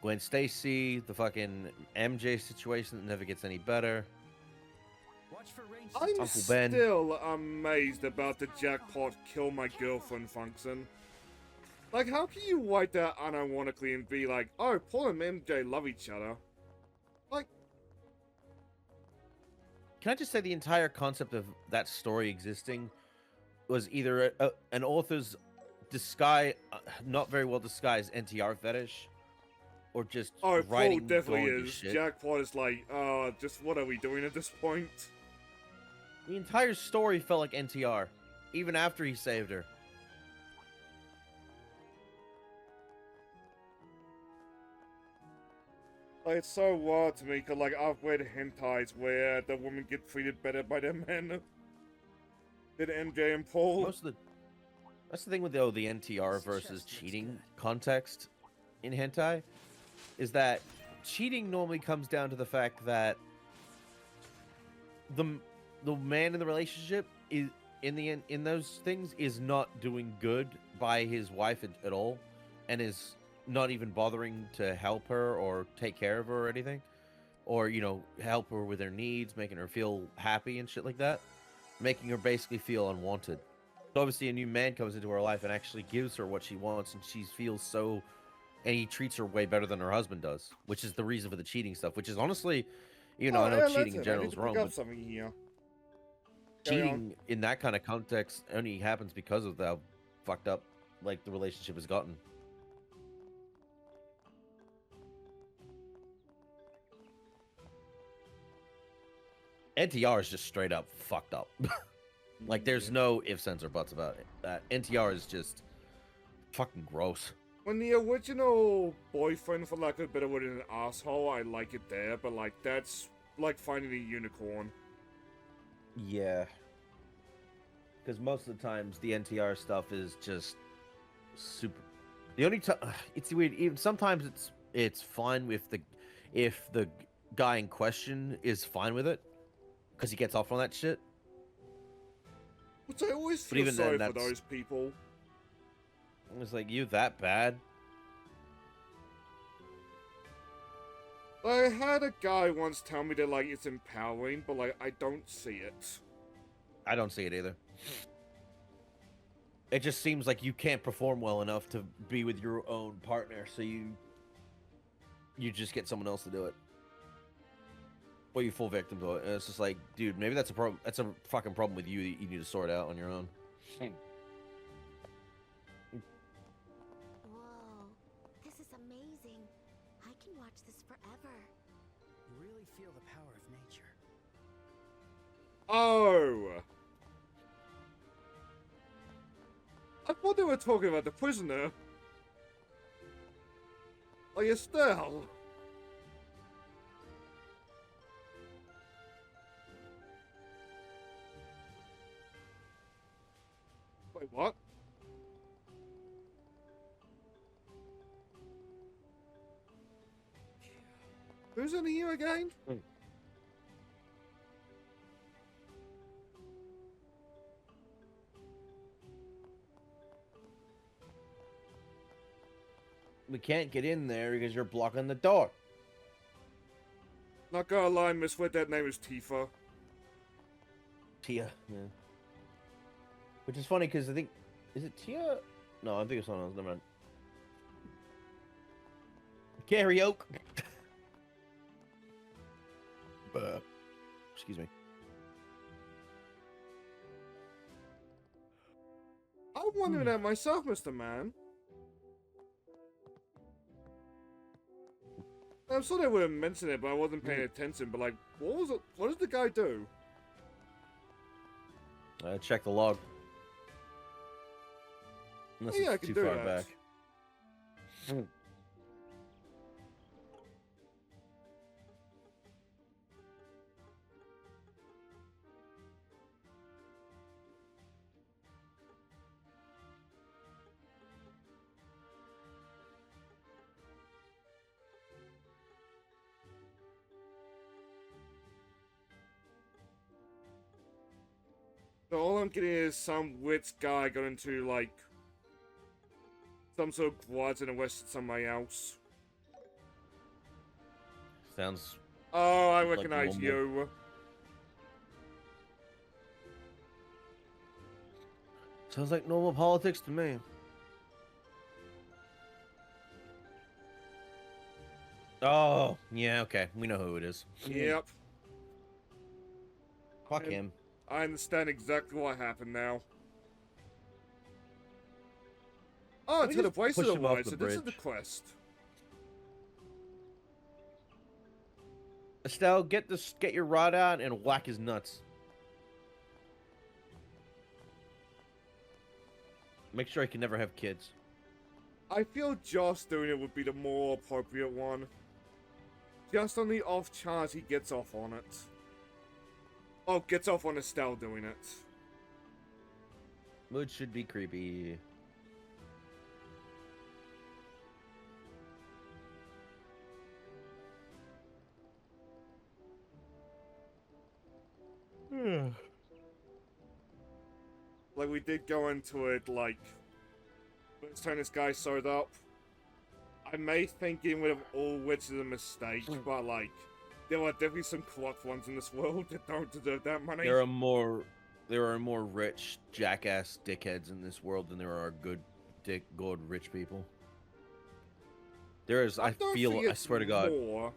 Gwen Stacy, the fucking MJ situation that never gets any better. Watch for range I'm Uncle Ben. still amazed about the jackpot kill my girlfriend function. Like, how can you write that unironically and be like, oh, Paul and MJ love each other? Like, Can I just say the entire concept of that story existing was either an author's not very well disguised NTR fetish, or just oh, Paul writing definitely going to is. shit. Jackpot is like, just what are we doing at this point? The entire story felt like NTR, even after he saved her. Like, it's so wild to me, cause like, I've read hentais where the women get treated better by their men than MJ and Paul. That's the thing with the NTR versus cheating context in hentai, is that cheating normally comes down to the fact that the man in the relationship is in those things is not doing good by his wife at all, and is not even bothering to help her or take care of her or anything, or help her with her needs, making her feel happy and shit like that, making her basically feel unwanted. So obviously a new man comes into her life and actually gives her what she wants, and she feels so, and he treats her way better than her husband does, which is the reason for the cheating stuff, which is honestly, I know yeah, cheating in I general need is to pick wrong, up but something here. Carry on. cheating in that kind of context only happens because of how fucked up like the relationship has gotten. NTR is just straight up fucked up. Like, there's no ifs, ands, or buts about it. NTR is just fucking gross. When the original boyfriend, for lack of a better word, is an asshole, I like it there, but like, that's like finding a unicorn. Yeah. Because most of the times the NTR stuff is just super. The only time it's weird. Even sometimes it's fine if the guy in question is fine with it, because he gets off on that shit. Which I always But feel even then, sorry for that's- those people. It's like, you that bad? I had a guy once tell me that like it's empowering, but like I don't see it. I don't see it either. It just seems like you can't perform well enough to be with your own partner, so you just get someone else to do it. Or you fall victim to it. And it's just like, dude, maybe that's a problem. That's a fucking problem with you that you need to sort out on your own. Whoa. This is amazing. I can watch this forever. You really feel the power of nature. Oh! I thought they were talking about the prisoner. Like Estelle. Wait, what? Who's in here again? We can't get in there because you're blocking the door. Not gonna lie, Miss Red, that name is Tifa. Tia. Yeah. Which is funny because I think, is it Tia? No, I think it's someone else. Never mind. Karaoke. Excuse me. I'm wondering that myself, Mr. Man. I'm sure they would have mentioned it, but I wasn't paying attention. But like, what was it? What does the guy do? Check the log. Unless Yeah, I it's can too do far that. back. So all I'm getting is some witch guy got into, like, some sort of quads and arrested somebody else. Sounds Oh, I like recognize normal. you. Sounds like normal politics to me. Oh, yeah, okay. We know who it is. Yep. Fuck And him. I understand exactly what happened now. Oh, Let me to the just place of push the him off wise, the so this is the bridge. quest. Estelle, get your rod out and whack his nuts. Make sure he can never have kids. I feel Josh doing it would be the more appropriate one. Just on the off chance he gets off on it. Oh, gets off on Estelle doing it. Which should be creepy. Like, we did go into it, like, first time this guy showed up. I may think getting rid of all witches is a mistake, but, like, there are definitely some corrupt ones in this world that don't deserve that money. There are more rich jackass dickheads in this world than there are good rich people. There is, I don't feel, think I it's swear to God. more.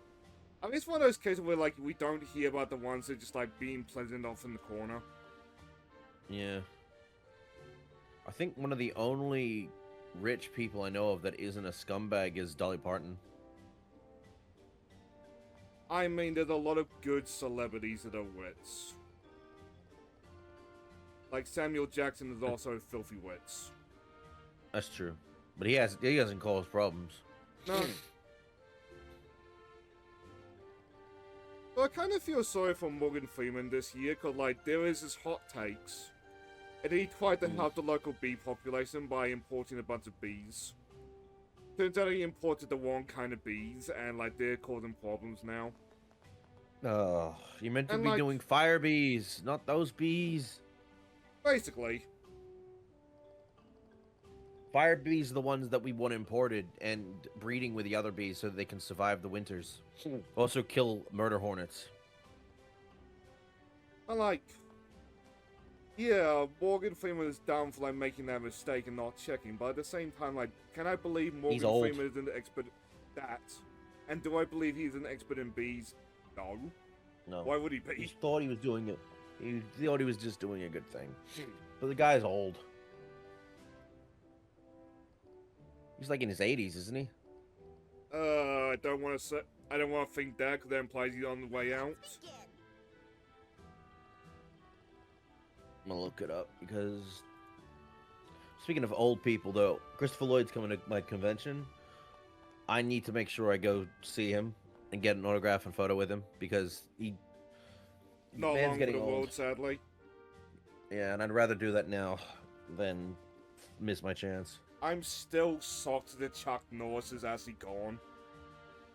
I mean, it's one of those cases where, like, we don't hear about the ones that just, like, being pleasant off in the corner. Yeah. I think one of the only rich people I know of that isn't a scumbag is Dolly Parton. I mean, there's a lot of good celebrities that are wits. Like, Samuel Jackson is also a filthy wits. That's true. But he hasn't caused problems. No. So I kind of feel sorry for Morgan Freeman this year, because, like, there is his hot takes. And he tried to help the local bee population by importing a bunch of bees. Turns out he imported the wrong kind of bees, and, like, they're causing problems now. Oh, you meant to And, be like- doing fire bees, not those bees. Basically. Fire bees are the ones that we want imported and breeding with the other bees so that they can survive the winters. Also kill murder hornets. And, like... Yeah, Morgan Freeman is down for, like, making that mistake and not checking, but at the same time, like, can I believe He's Morgan old. Freeman is an expert at that? And do I believe he's an expert in bees? No. No. Why would he He be? thought he was doing it. He thought he was just doing a good thing. But the guy's old. He's like in his 80s, isn't he? I don't want to say... I don't want to think that, because that implies he's on the way out. Again. I'm gonna look it up because... Speaking of old people, though, Christopher Lloyd's coming to my convention. I need to make sure I go see him and get an autograph and photo with him because Not man's long for getting the old. world, sadly. Yeah, and I'd rather do that now than miss my chance. I'm still shocked that Chuck Norris is actually gone.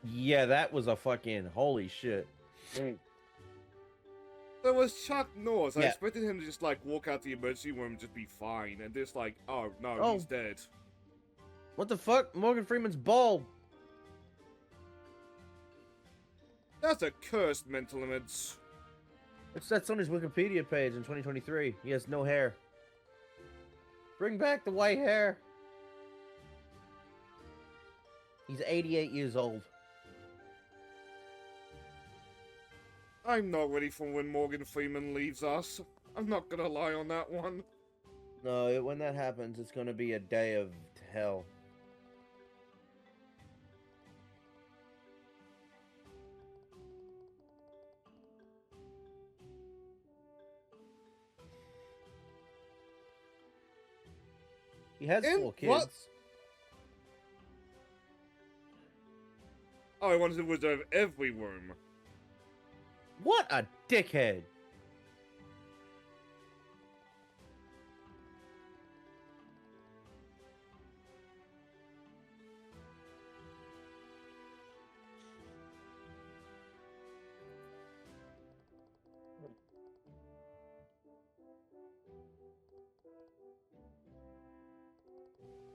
Yeah, that was a fucking holy shit. There was Chuck Norris. I Yeah. expected him to just, like, walk out the emergency room and just be fine. And just like, oh, no, Oh. he's dead. What the fuck? Morgan Freeman's bald. That's a cursed mental image. That's on his Wikipedia page in 2023. He has no hair. Bring back the white hair. He's 88 years old. I'm not ready for when Morgan Freeman leaves us. I'm not gonna lie on that one. No, when that happens, it's gonna be a day of hell. He has In 4 kids. what? Oh, I wanted to reserve every room. What a dickhead!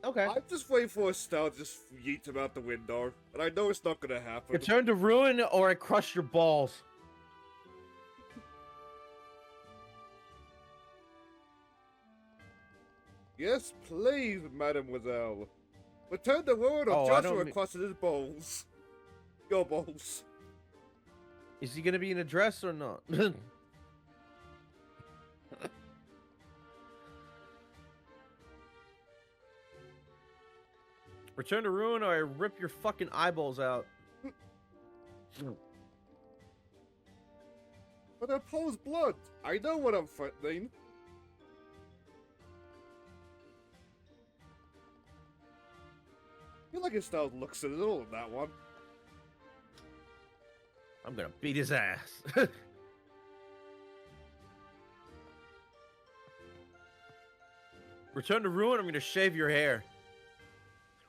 Okay. I'm just waiting for Estelle to just yeet him out the window, and I know it's not gonna happen. Return to ruin, or I crush your balls. Yes, please, mademoiselle. Return the word, or Oh, I Joshua don't crosses his balls. Your balls. Is he gonna be in a dress or not? Return to ruin, or I rip your fucking eyeballs out. But I pulls blood. I know what I'm threatening. I feel like Estelle looks a little in that one. I'm gonna beat his ass. Return to ruin, I'm gonna shave your hair.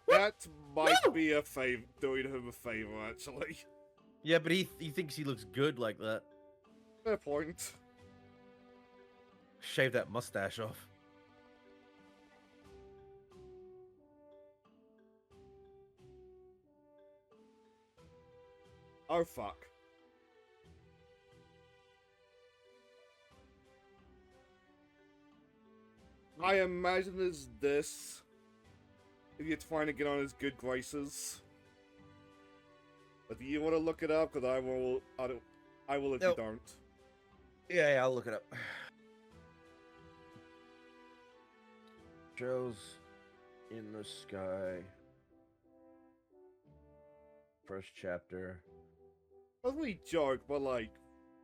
That might be a favor, doing him a favor, actually. Yeah, but he thinks he looks good like that. Fair point. Shave that mustache off. Oh, fuck. I imagine it's this. If you're trying to get on his good graces. But do you want to look it up? Because I will if Nope. you don't. Yeah, I'll look it up. Joe's in the sky. First chapter. I was really joke, but like,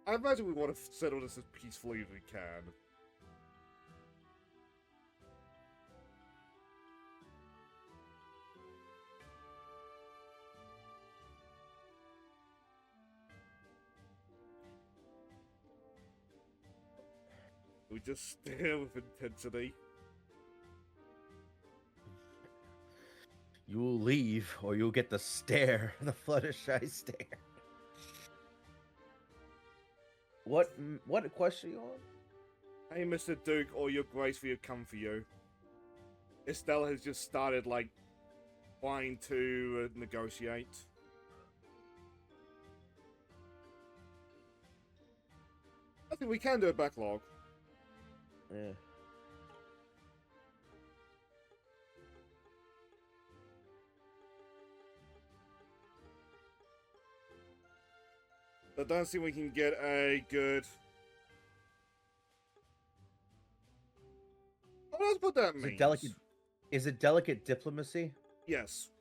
I imagine we want to settle this as peacefully as we can. We just stare with intensity. You will leave, or you'll get the stare, the Fluttershy stare. What question are you on? Hey, Mr. Duke, or your grace, we have come for you. Estelle has just started, like, trying to negotiate. I think we can do a backlog. Yeah. I don't think we can get a good... What else would that mean? Is it delicate diplomacy? Yes.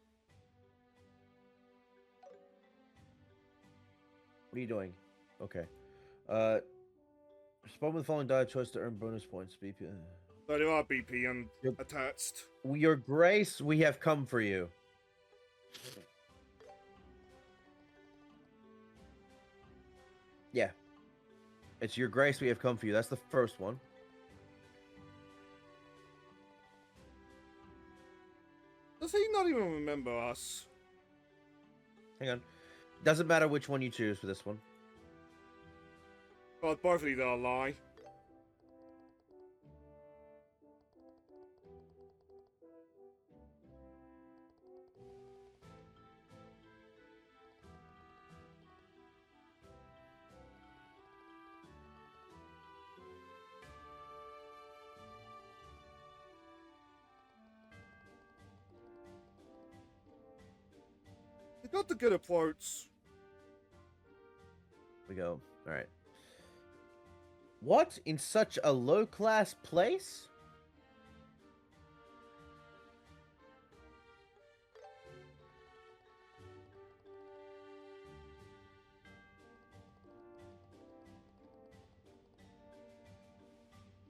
What are you doing? Okay. Respond with the following die choice to earn bonus points. BP. So there are BP Yep. attached. Your grace, we have come for you. Yeah. It's your grace, we have come for you. That's the first one. Does he not even remember us? Hang on. Doesn't matter which one you choose for this one. God, both of these are a lie. He got the good approach. We go. All right. What? In such a low-class place?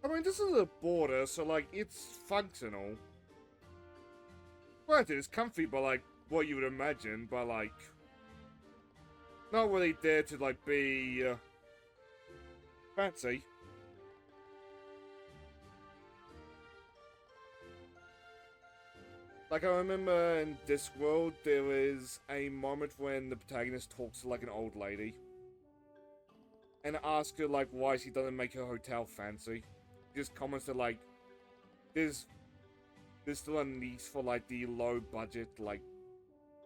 I mean, this is a border, so, like, it's functional. Granted, it's comfy, but, like, what you would imagine, but, like... Not really there to, like, be, fancy. Like, I remember in this world, there is a moment when the protagonist talks to, like, an old lady. And asks her, like, why she doesn't make her hotel fancy. Just comments that, like, there's there's still a niche for like the low budget, like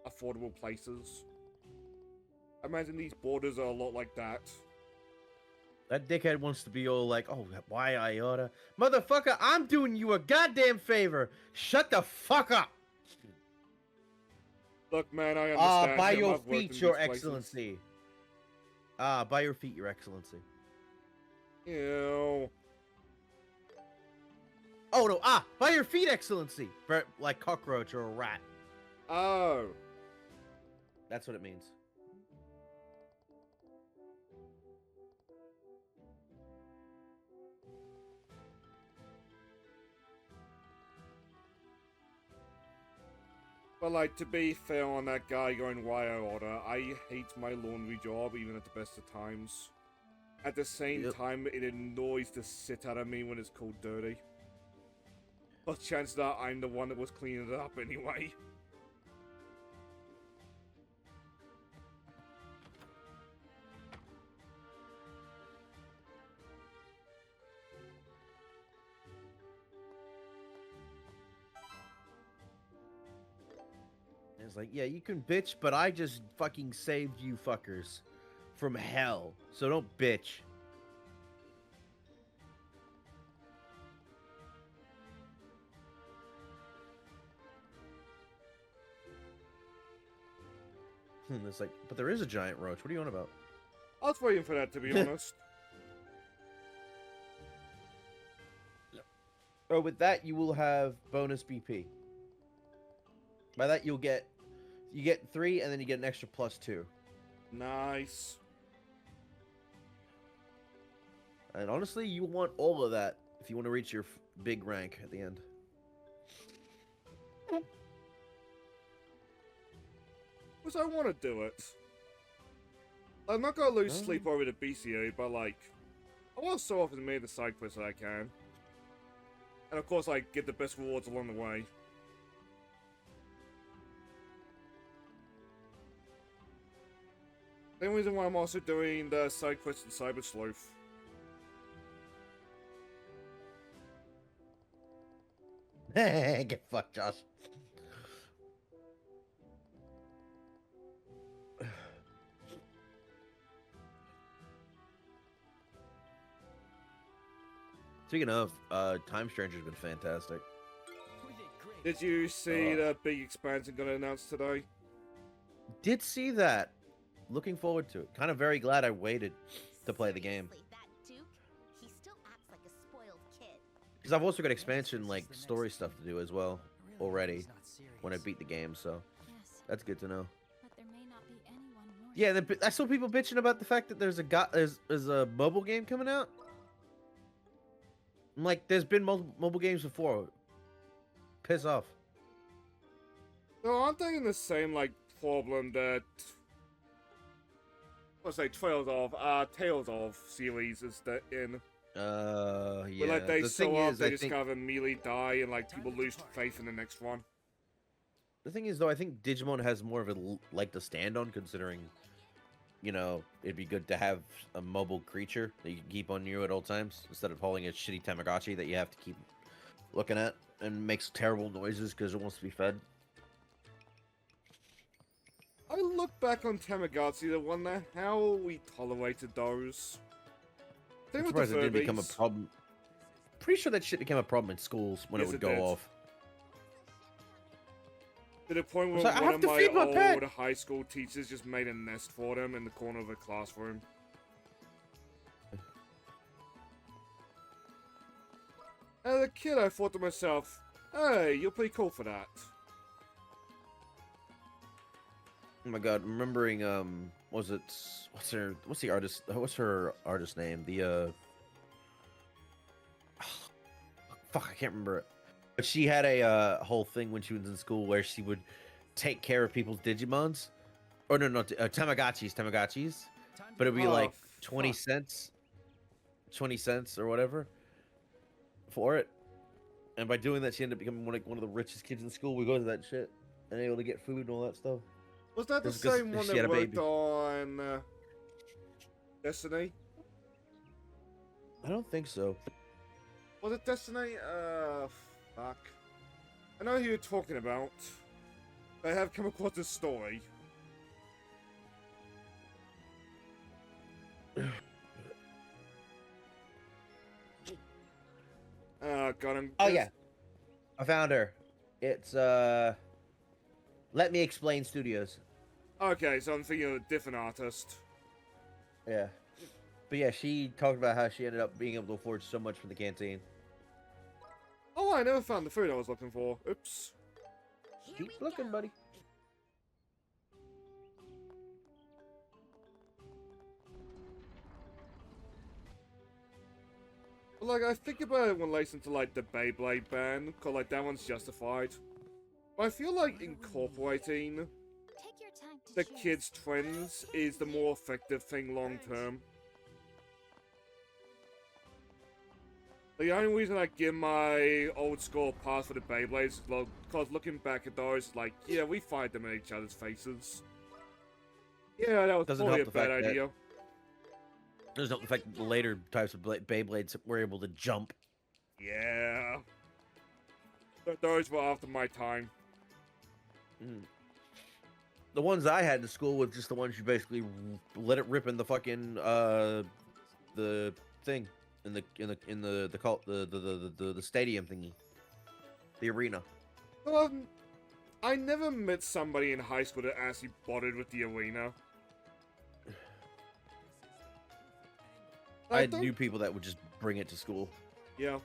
affordable places. I imagine these borders are a lot like that. That dickhead wants to be all like, oh, why IOTA? Motherfucker, I'm doing you a goddamn favor. Shut the fuck up. Look, man, I understand. By him. your I've worked feet, in your these places. excellency. By your feet, your excellency. Ew. Oh, no, by your feet, excellency. Like cockroach or a rat. Oh. That's what it means. But like, to be fair on that guy going YO order, I hate my laundry job even at the best of times. At the same time, it annoys the shit out of me when it's called dirty. But chances are I'm the one that was cleaning it up anyway. It's like, yeah, you can bitch, but I just fucking saved you fuckers from hell. So don't bitch. It's like, but there is a giant roach. What are you on about? I was waiting for that, to be honest. Oh, with that, you will have bonus BP. By that, you get 3, and then you get an extra +2. Nice. And honestly, you want all of that if you want to reach your big rank at the end. Because I want to do it. I'm not going to lose sleep over the BCA, but like, I want to so often make the side quests that I can. And of course, like, get the best rewards along the way. Same reason why I'm also doing the side quests in Cyber Sleuth. Get fucked, Josh. Speaking of, Time Stranger's been fantastic. Did you see the big expansion got announced today? Did see that. Looking forward to it. Kind of very glad I waited to play the game. Seriously, that Duke, he still acts like a spoiled kid. Because I've also got expansion, like, story stuff to do as well, already, when I beat the game, so Yes, that's good to know. but there may not be anyone more. Yeah, I saw people bitching about the fact that there's a mobile game coming out. I'm like, there's been mobile games before. Piss off. No, aren't they in the same, like, problem that... Let's say Tales of series is that in... Yeah. Where, like, they the so thing up, is, they I just think, kind of immediately die, and, like, people lose faith in the next one. the thing is, though, I think Digimon has more of a leg to stand on, considering, you know, it'd be good to have a mobile creature that you can keep on you at all times, instead of holding a shitty Tamagotchi that you have to keep looking at, and makes terrible noises because it wants to be fed. I look back on Tamagotchi to wonder how we tolerated those. Same I'm with the surprised it didn't become a Furbies. problem. Pretty sure that shit became a problem in schools when Yes, it would it go did. off. To the point where It's like, I one have of to my feed my pet. old high school teachers just made a nest for them in the corner of a classroom. As a kid, I thought to myself, hey, you're pretty cool for that. Oh my god, remembering what's her artist name? Fuck, I can't remember it. But she had a whole thing when she was in school where she would take care of people's Digimons. Or no, Tamagotchis. But it'd be Oh, like 20 fuck. cents. 20 cents or whatever for it. And by doing that, she ended up becoming one of the richest kids in school. We go to that shit and able to get food and all that stuff. Was that the Just 'cause same one she that had a worked baby. on Destiny? I don't think so. Was it Destiny? Fuck. I know who you're talking about. I have come across this story. Got him. Oh yeah, I found her. It's Let Me Explain Studios. Okay, so I'm thinking of a different artist. Yeah, but yeah, she talked about how she ended up being able to afford so much from the canteen. Oh, I never found the food I was looking for. Oops. Here Keep we looking, go. buddy. But, like, I think about it when listening to, like, the Beyblade ban, cause, like, that one's justified. But I feel like incorporating Take your time to the choose. kids' trends is the more effective thing long term. The only reason I give my old school pass for the Beyblades is because looking back at those, like, yeah, we fight them in each other's faces. Yeah, that was Doesn't probably a help the bad fact that- idea. There's no the fact that the later types of Beyblades were able to jump. Yeah. But those were after my time. The ones I had in school were just the ones you basically let it rip in the fucking the thing in the stadium thingy, the arena. I never met somebody in high school that actually bothered with the arena. I don't- knew people that would just bring it to school. Yeah.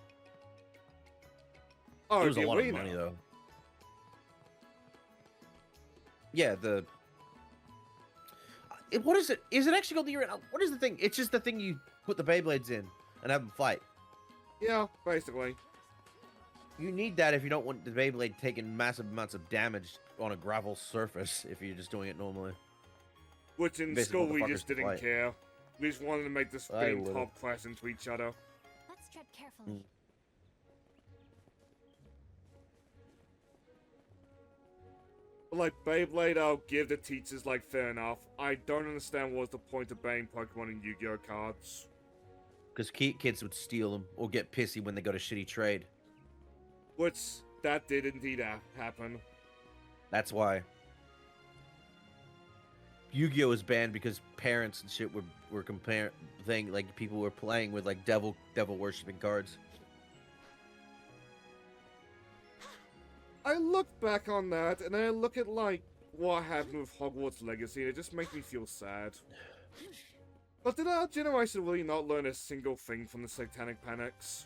Oh, It was the a lot arena. of money though. Yeah, what is it? Is it actually called the arena? What is the thing? It's just the thing you put the Beyblades in and have them fight. Yeah, basically. You need that if you don't want the Beyblade taking massive amounts of damage on a gravel surface if you're just doing it normally. Which in Basically, school we motherfuckers just didn't fight. care. We just wanted to make the I spinning would've. top crash into each other. Let's tread carefully. But like Beyblade, I'll give the teachers like fair enough. I don't understand what's the point of banning Pokemon and Yu-Gi-Oh cards. Because kids would steal them or get pissy when they got a shitty trade. Which, that did indeed happen. That's why. Yu-Gi-Oh was banned because parents and shit were comparing like people were playing with like devil worshipping cards. I look back on that and I look at like what happened with Hogwarts Legacy and it just makes me feel sad. But did our generation really not learn a single thing from the Satanic Panics?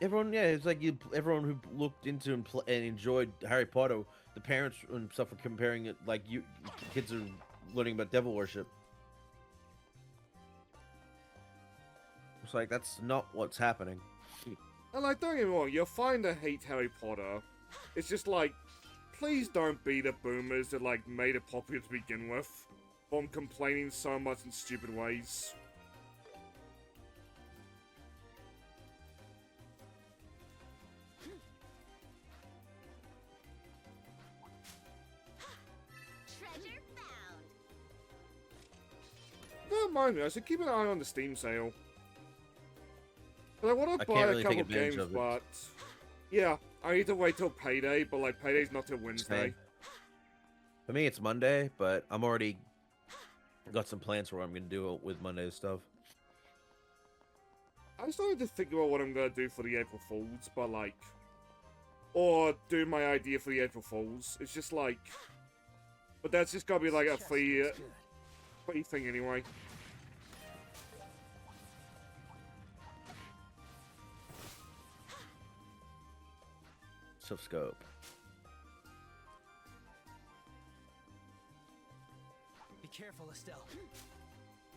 Everyone, yeah, it's like everyone who looked into and enjoyed Harry Potter, the parents and stuff were comparing it like kids are learning about devil worship. It's like that's not what's happening. And like, don't get me wrong, you'll find to hate Harry Potter. It's just like, please don't be the boomers that like made it popular to begin with, from complaining so much in stupid ways. Treasure found. Don't mind me, I should keep an eye on the Steam sale. But I want I to can't buy really a take couple advantage games, of it. but yeah, I need to wait till payday. But like, payday's not till Wednesday. Same. For me, it's Monday, but I'm already got some plans for what I'm gonna do with Monday's stuff. I started to think about what I'm gonna do for the April Fools, but like, or do my idea for the April Fools. It's just like, but that's just gotta be like a free thing anyway. Scope. Be careful, Estelle.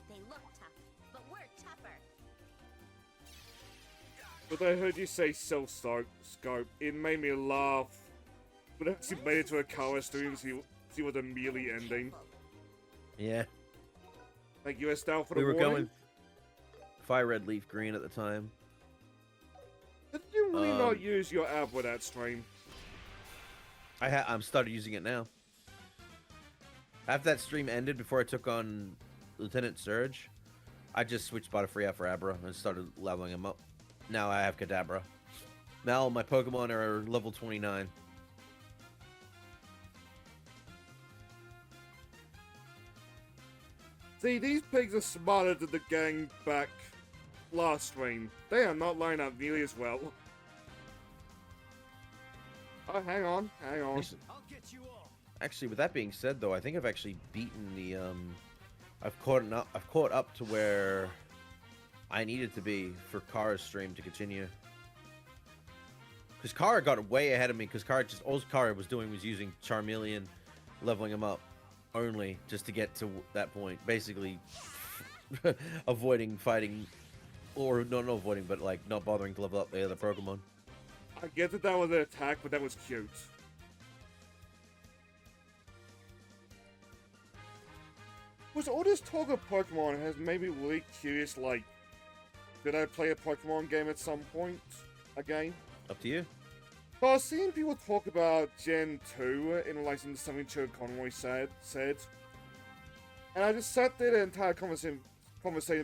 They look tough, but we're tougher. But I heard you say self-scope. It made me laugh. But actually made it to a color stream, see what the melee ending. Yeah, Thank you, Estelle, for the we were warning. going fire red, leaf green at the time. Did you really not use your app with that stream? I'm started using it now. After that stream ended, before I took on Lieutenant Surge, I just switched bought a free app for Abra and started leveling him up. Now I have Kadabra. Now my Pokemon are level 29. See, these pigs are smarter than the gang back last stream. They are not lining up nearly as well. Oh, hang on. I'll get you all. Actually, with that being said, though, I think I've actually beaten the I've caught up to where I needed to be for Kara's stream to continue. Because Kara got way ahead of me. Because all Kara was doing was using Charmeleon, leveling him up only just to get to that point. Basically, avoiding fighting, or not avoiding, but like not bothering to level up the other Pokemon. I get that that was an attack, but that was cute. Was all this talk of Pokemon has made me really curious, like, did I play a Pokemon game at some point again? Up to you. But I was seeing people talk about Gen 2 in relation to something Joe Conroy said. And I just sat there the entire conversation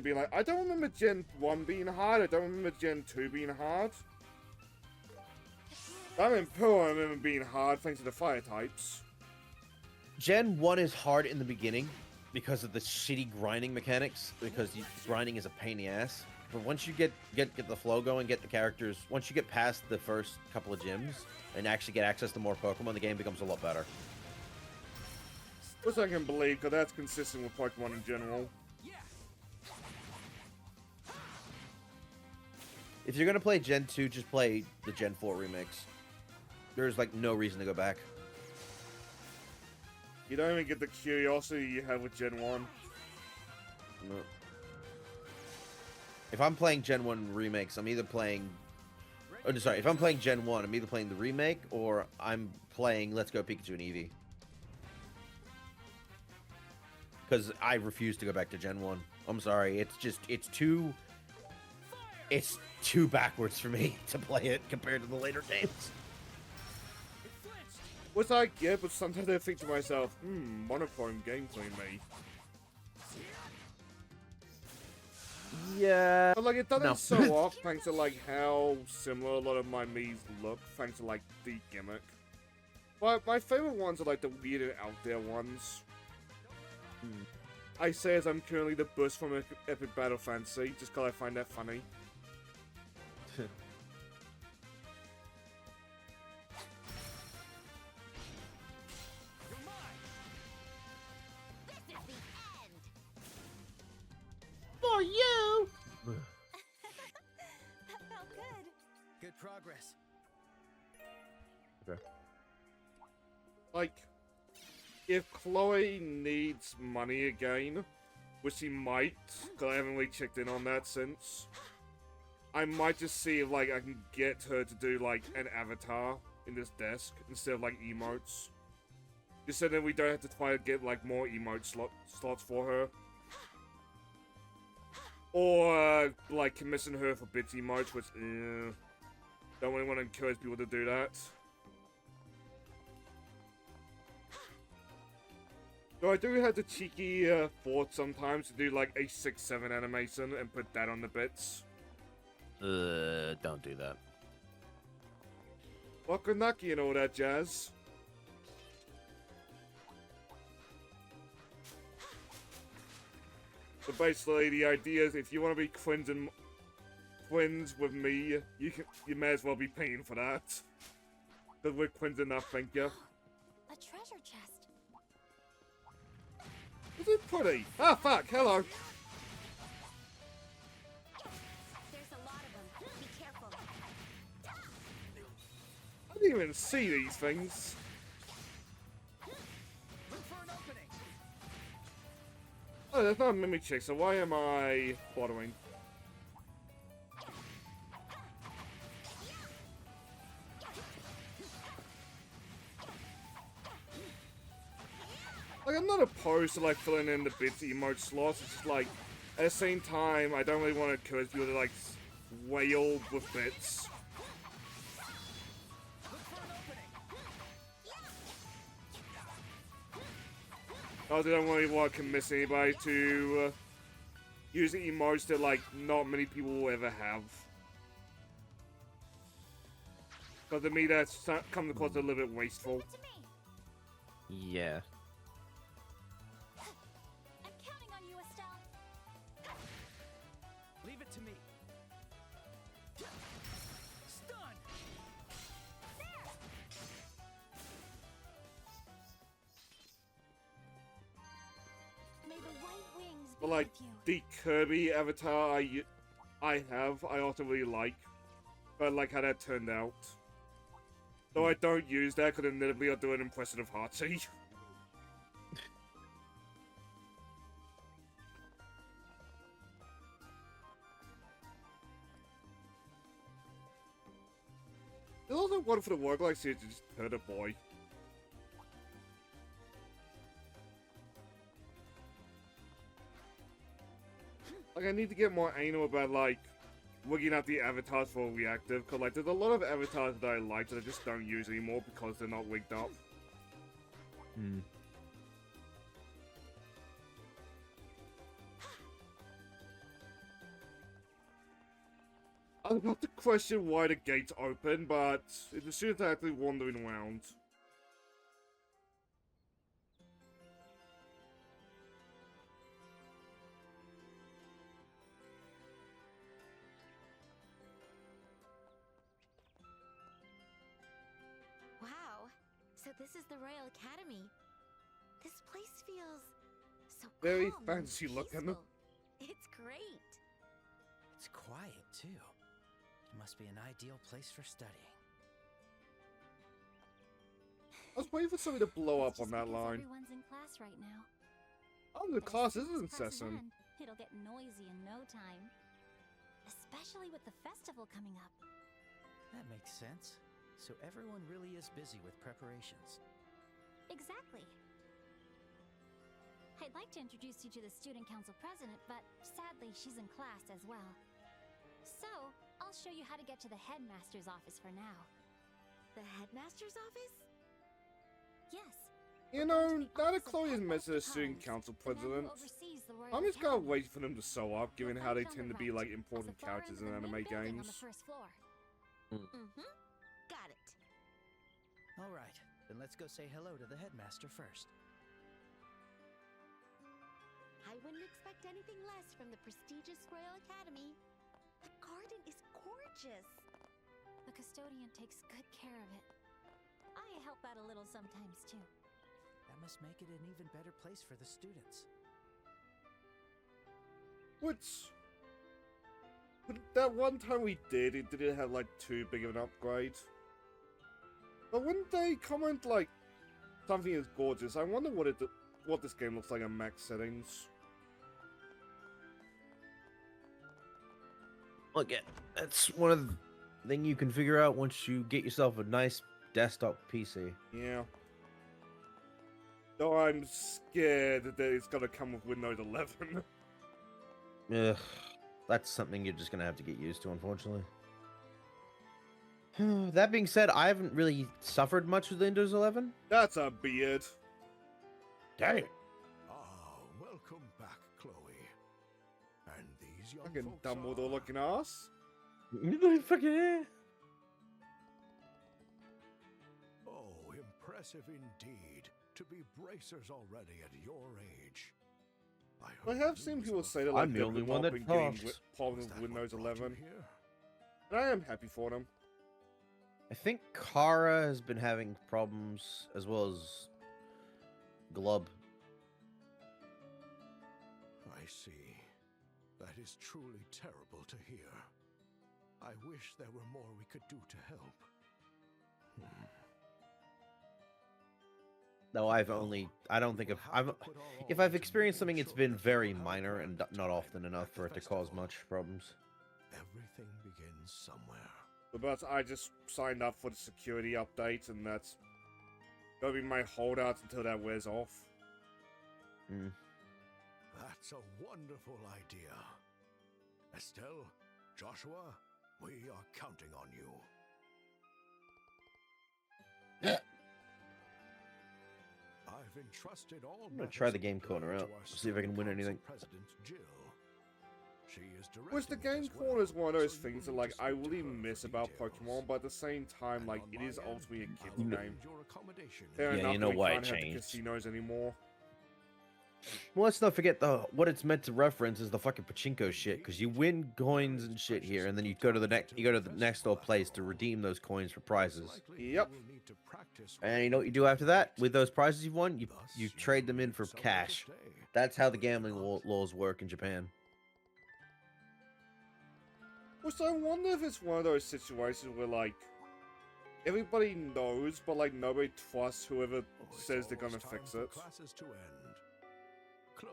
being like, I don't remember Gen 1 being hard, I don't remember Gen 2 being hard. I mean, Pearl I remember being hard thanks to the fire types. Gen 1 is hard in the beginning because of the shitty grinding mechanics, because grinding is a pain in the ass. But once you get the flow going, get the characters, once you get past the first couple of gyms and actually get access to more Pokemon, the game becomes a lot better. Which I can believe, because that's consistent with Pokemon in general. If you're gonna play Gen 2, just play the Gen 4 remakes. There's like no reason to go back. You don't even get the curiosity you have with Gen 1. No. If I'm playing Gen 1 remakes, I'm either playing... Oh, sorry, if I'm playing Gen 1, I'm either playing the remake or I'm playing Let's Go Pikachu and Eevee. Because I refuse to go back to Gen 1. I'm sorry, it's too backwards for me to play it compared to the later games. Which I get, but sometimes I think to myself, monochrome gameplay, mate. Yeah. But like, it doesn't No. show off thanks to like how similar a lot of my Miis look, thanks to like the gimmick. But my favorite ones are like the weird and out there ones. I say as I'm currently the bus from Epic Battle Fantasy, just cause I find that funny. For you! That felt good. Good progress. Okay. Like, if Chloe needs money again, which she might, because I haven't really checked in on that since, I might just see if, like, I can get her to do, like, an avatar in this desk instead of, like, emotes. Just so that we don't have to try to get, like, more emote slots for her. Or, like, commission her for bits emotes, which, don't really want to encourage people to do that. So I do have the cheeky thought sometimes to do, like, a 6-7 animation and put that on the bits. Don't do that. Wakanaki and all that jazz. So basically, the idea is if you want to be twins with me, you may as well be paying for that. Because we're twins enough, thank you. A treasure chest. Is it pretty? Ah, fuck, hello. There's a lot of them. Be careful. I didn't even see these things. Look for an opening. Oh, there's not a Mimichick, so why am I following? Like, I'm not opposed to, like, filling in the bits emote slots. It's just, like, at the same time, I don't really want to encourage people to, like, wail with bits. I also don't really want to commit anybody to use emotes that, like, not many people will ever have. Because to me, that's comes across a little bit wasteful. Leave it to me. Yeah. I'm counting on you, Estelle. Leave it to me. Stun! May the white wings be But like with you. the Kirby avatar I also really like. But I like how that turned out. Though I don't use that because inevitably I'll do an impression of Hachi. There's also one for the work like series to just hurt a boy. Like I need to get more anal about like looking at the avatars for reactive, because like there's a lot of avatars that I like that I just don't use anymore because they're not wigged up. Hmm. I was about to question why the gates open, but it was just actually wandering around. Wow. So this is the Royal Academy. This place feels so Very calm and fancy looking. peaceful. It's great. It's quiet, too. It must be an ideal place for studying. I was waiting for something to blow It's up on just that because line. Everyone's in class right now. Oh, the But as class soon is as class incessant. ends, it'll get noisy in no time. Especially with the festival coming up. That makes sense. So everyone really is busy with preparations. Exactly. I'd like to introduce you to the student council president, but sadly she's in class as well. So, I'll show you how to get to the headmaster's office for now. The headmaster's office? Yes. You we're going know, to the now that office of Chloe is Head mentioned as Master student Hines, council the man who president, oversees the Royal I'm just gonna Academy. wait for them to show up, given You'll how they find it on tend to the be right, like as important the far end characters of in the anime main building on games. the first floor. Mm-hmm. Got it. All right, then let's go say hello to the headmaster first. I wouldn't expect anything less from the prestigious Royal Academy. The garden is gorgeous. The custodian takes good care of it. I help out a little sometimes too. That must make it an even better place for the students. Which, but that one time we did, it didn't have like too big of an upgrade. But wouldn't they comment like something is gorgeous? I wonder what this game looks like on max settings. Look, that's one of the thing you can figure out once you get yourself a nice desktop PC. Yeah. Though I'm scared that it's gonna come with Windows 11. Ugh, that's something you're just gonna have to get used to, unfortunately. That being said, I haven't really suffered much with Windows 11. That's a beard. Dang it. Ah, welcome back, Chloe. And these young Fucking folks Dumbledore are... looking ass. Fucking yeah. Oh, impressive indeed. To be bracers already at your age. I have seen people say that I'm like the they've only been one that getting problems passed. with Windows 11, and I am happy for them. I think Kara has been having problems as well as Glub. I see. That is truly terrible to hear. I wish there were more we could do to help. No, I don't think if I've experienced something, it's been very minor and not often enough for it to cause much problems. Everything begins somewhere. But I just signed up for the security update, and that's gonna be my holdout until that wears off. That's a wonderful idea. Estelle, Joshua, we are counting on you. I've entrusted all I'm gonna try the game corner out, see if I can win anything. President Jill. She is Which the directing it game as well, corner is one of those so you things will that, need like, to I speak to really her miss for about details. Pokemon, but at the same time, And like, on it my is end, ultimately a I'll kid's arrange game. your accommodation. Fair Yeah, enough you that know we why can't it have the changed. casinos anymore. Well, let's not forget what it's meant to reference is the fucking pachinko shit, because you win coins and shit here, and then you go to the next door place to redeem those coins for prizes. Yep. And you know what you do after that? With those prizes you've won, you trade them in for cash. That's how the gambling laws work in Japan. Which I wonder if it's one of those situations where, like, everybody knows, but, like, nobody trusts whoever says they're gonna fix it. Classes to end. Chloe,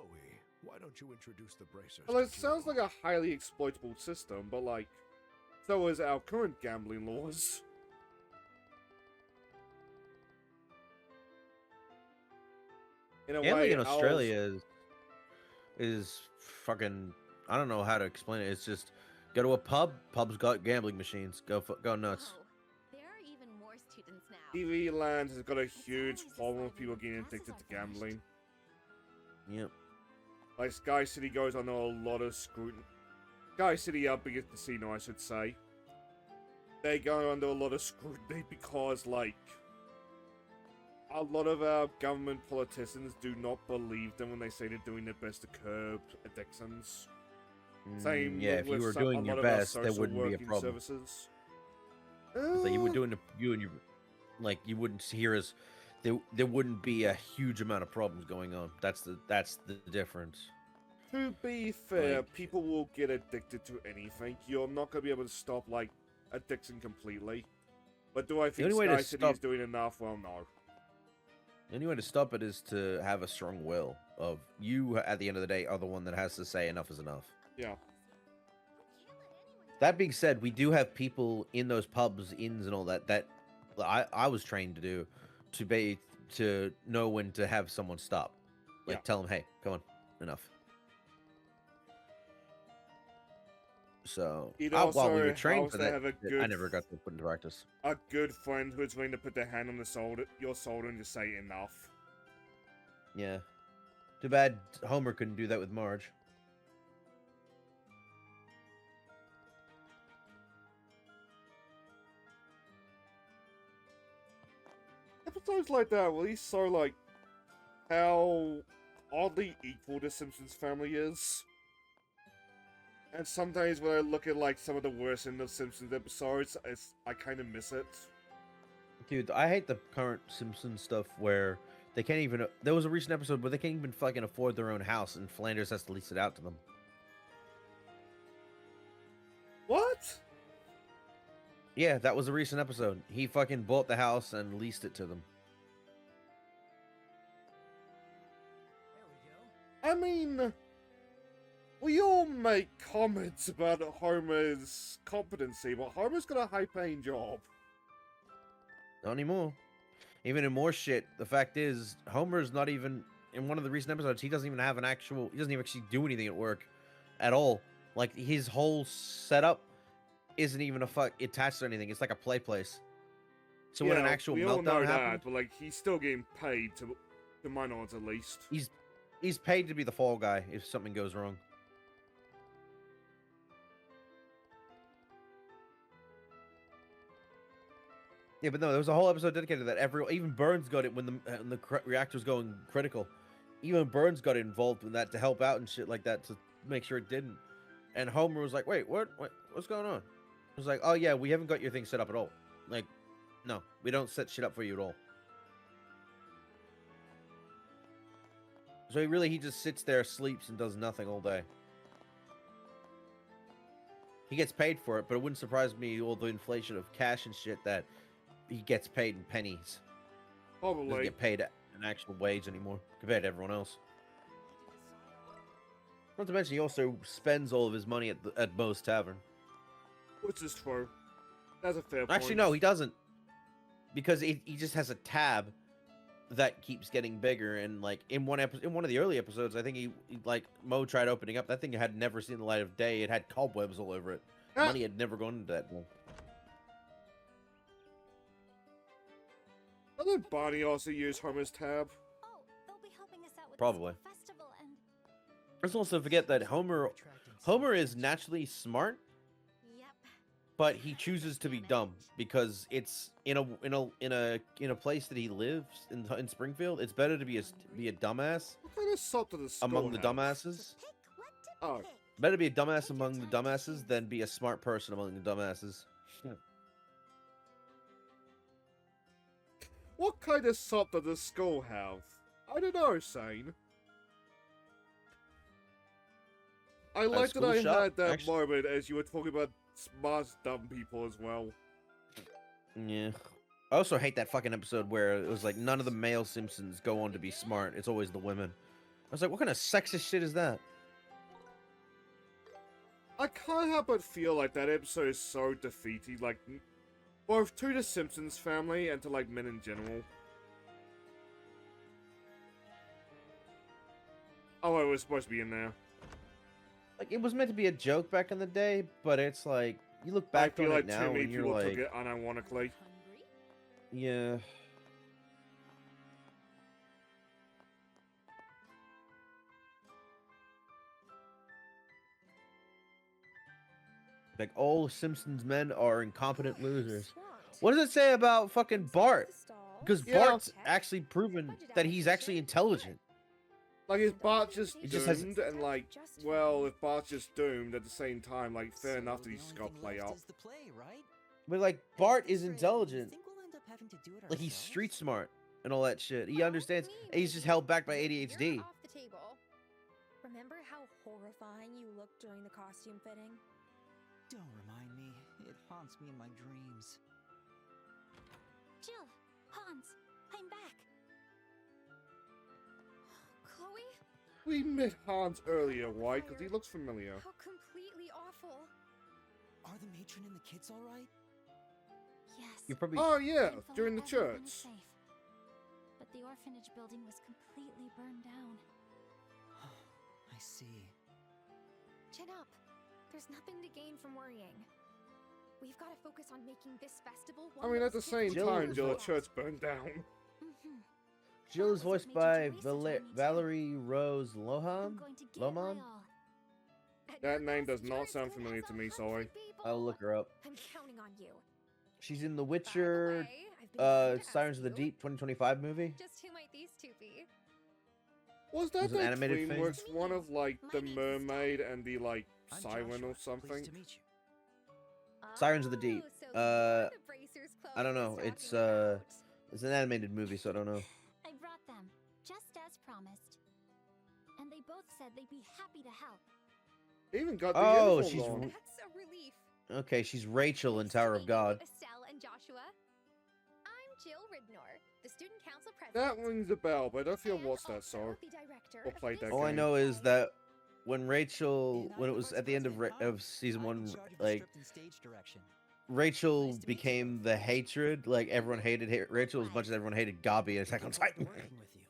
why don't you introduce the bracers? Well, it sounds like a highly exploitable system, but, like, so is our current gambling laws. In a Gambling way, in ours- Australia is fucking. I don't know how to explain it. It's just go to a pub. Pub's got gambling machines. Go nuts. Whoa, there are even more students now. TV land has got a huge always problem with deciding people when getting classes addicted are to finished. gambling. Yep. Like, Sky City goes under a lot of scrutiny. Sky City, our biggest casino, I should say. They go under a lot of scrutiny because, like, a lot of our government politicians do not believe them when they say they're doing their best to curb addictions. Same Yeah, if you with were some- doing a your lot of our best, there social wouldn't be a working problem. Services. So you were doing you and your, like you wouldn't hear as there wouldn't be a huge amount of problems going on. That's the difference. To be fair, Like- people will get addicted to anything. You're not going to be able to stop, like, addiction completely. But do I think only way to Sky City is stop- doing enough? Well, no. The only way to stop it is to have a strong will of you. At the end of the day, are the one that has to say enough is enough. Yeah. That being said, we do have people in those pubs, inns, and all that I was trained to do, to know when to have someone stop, like Yeah. tell them, hey, come on, enough. So It while also we were trained helps for to that, have a I good never got to put into practice. A good friend who's willing to put their hand on your shoulder and just say enough. Yeah, too bad Homer couldn't do that with Marge. Episodes like that really show, like, how oddly equal the Simpsons family is. And sometimes when I look at, like, some of the worst in the Simpsons episodes, I kind of miss it. Dude, I hate the current Simpsons stuff where they can't even. There was a recent episode where they can't even fucking afford their own house, and Flanders has to lease it out to them. What? Yeah, that was a recent episode. He fucking bought the house and leased it to them. There we go. I mean, we all make comments about Homer's competency, but Homer's got a high-paying job. Not anymore. Even in more shit, the fact is, Homer's not even in one of the recent episodes. He doesn't even have an actual. He doesn't even actually do anything at work, at all. Like his whole setup isn't even attached to anything. It's like a play place. So when an actual we all know meltdown that, happens, but like he's still getting paid to my knowledge at least. he's paid to be the fall guy if something goes wrong. Yeah, but no, there was a whole episode dedicated to that. Even Burns got it when the reactor's going critical. Even Burns got involved in that to help out and shit like that to make sure it didn't. And Homer was like, "Wait, what's going on?" I was like, "Oh yeah, we haven't got your thing set up at all. Like, no, we don't set shit up for you at all." So he just sits there, sleeps, and does nothing all day. He gets paid for it, but it wouldn't surprise me all the inflation of cash and shit that he gets paid in pennies. Doesn't Probably. get paid an actual wage anymore compared to everyone else. Not to mention, he also spends all of his money at Moe's Tavern. Which is true. That's a fair point. Actually, no, he doesn't, because he just has a tab that keeps getting bigger. And like in one of the early episodes, I think he like Moe tried opening up. That thing had never seen the light of day. It had cobwebs all over it. Ah. Money had never gone into that thing. Doesn't Barney also use Homer's tab? Oh, they'll be helping us out with Probably. the school festival and Let's also forget that Homer is naturally smart, Yep. but he chooses to be dumb because it's in a place that he lives in Springfield. It's better to be a dumbass What kind of salt did the skull among the have? dumbasses. Pick what to Oh. pick. Better be a dumbass among the dumbasses than be a smart person among the dumbasses. What kind of salt did the skull have? I don't know, Sane. I like that school I shop, had that actually. moment as you were talking about smart, dumb people as well. Yeah. I also hate that fucking episode where it was like none of the male Simpsons go on to be smart. It's always the women. I was like, what kind of sexist shit is that? I can't help but feel like that episode is so defeating, like, both to the Simpsons family and to, like, men in general. Oh, it was supposed to be in there. Like, it was meant to be a joke back in the day, but it's like, you look I back feel on like it too now many and you're people like, took it unironically. Hungry? yeah. Like, all Simpsons men are incompetent losers. What does it say about fucking Bart? Because Yeah. Bart's actually proven that he's actually intelligent. Like, is Bart just It just has- doomed? And, like, well, if Bart's just doomed at the same time, like, fair enough that he's just gotta play up. Is the play, right? But, like, Bart is intelligent. Think we'll end up having to do it Like, he's ourselves? street smart and all that shit. He understands. And he's just held back by ADHD. You're off the table. Remember how horrifying you looked during the costume fitting? Don't remind me. It haunts me in my dreams. Jill, Hans, I'm back. Chloe? We met Hans earlier, right? Because he looks familiar. How completely awful. Are the matron and the kids all right? Yes. You're probably. Oh, yeah, Thankfully, during the everyone is church. safe. But the orphanage building was completely burned down. I see. Chin up. There's nothing to gain from worrying. We've got to focus on making this festival I one mean, of at the those same Jill time, is Jill, the what- church burned down. Mm-hmm. Jill is That was voiced what by Major Teresa told me too. Valerie Rose I'm Lohan. going to give it my Lomon? all. At That your name best, does not you're as sound good familiar as to 100 me, sorry. people. I'll look her up. I'm counting on you. She's in The By the Witcher, way, I've been meaning to Sirens ask of the you, Deep 2025 movie. Just who might these two be? Was that Was it the animated thing? DreamWorks one of, like, My the name's mermaid and the, like, I'm siren Joshua. or something? Pleased to meet you. Sirens of the Deep. Oh, so you're the bracers I don't Chloe know. was It's talking about. it's an animated movie, so I don't know. I brought them, just as promised. And they both said they'd be happy to help. Even got the Oh, uniform she's on. That's a relief. Okay, she's Rachel in Nice Tower to of meet God. you, Estelle and Joshua. I'm Jill Ridnor, the student council That president. rings a bell, but I don't feel and what's that also song. the director Or of played this that All I game. know is play. that when Rachel, And I'm when it the was vice at the end of president. of season I'm in one, charge of the like script and stage direction. Rachel Nice to meet you became both. the hatred. Like everyone hated Rachel as much as everyone hated Gabi in Attack on Look forward to Titan. working with you.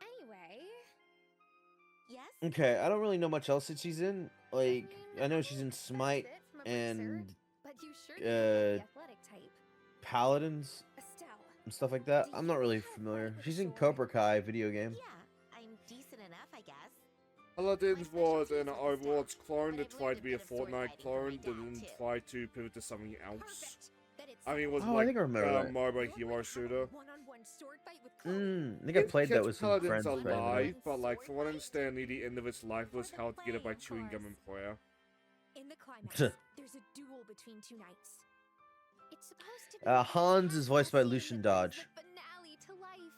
Anyway, Yes? Okay, I don't really know much else that she's in. Like, I know she's in that's Smite it from a bracer, and but you sure do look the athletic type. Paladins Estelle. and stuff like that. Do I'm you not really have familiar. one with a She's in sword? Cobra Kai video game. Yeah, I'm decent enough, I guess. Paladins My was specialty an is with the Overwatch staff, clone but that I've tried learned to a be a bit of sword Fortnite fighting from clone my that dad, then too. tried to pivot to something else. Perfect. Then it's I mean, it was Oh, I like think I remember that. MOBA You hero would have a shooter. one-on-one sword fight with Chloe. I think I It played that kept with some Paladins friends. back in the day. alive, but like from what I understand, near the end of its life was how to get it by Of chewing gum course. and prayer. In the climax, there's a duel between two knights. It's supposed to be Hans is voiced by fantasy, Lucian but Dodge. brings the finale to life.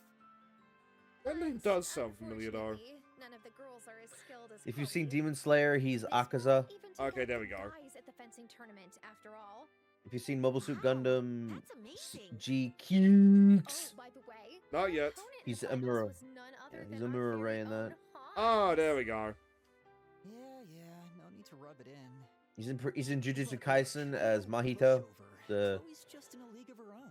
That name But does sound familiar though. unfortunately, none of the girls are as skilled as If you've seen Chloe. Demon Slayer, he's They Akaza. fought even to Okay, get there the we go. prize at the fencing tournament, after all. If you've seen Mobile Suit Wow, Gundam, that's amazing. GQs. Oh, by the way, Not our yet. opponent in He's the finals Amuro. was none other Yeah, than he's our Amuro very Ray in own that. Oh, Hans. there we go. Yeah, no need to rub it in. He's in Jujutsu Look, Kaisen as Chloe Mahito, pushover. the Chloe's just in a league of her own.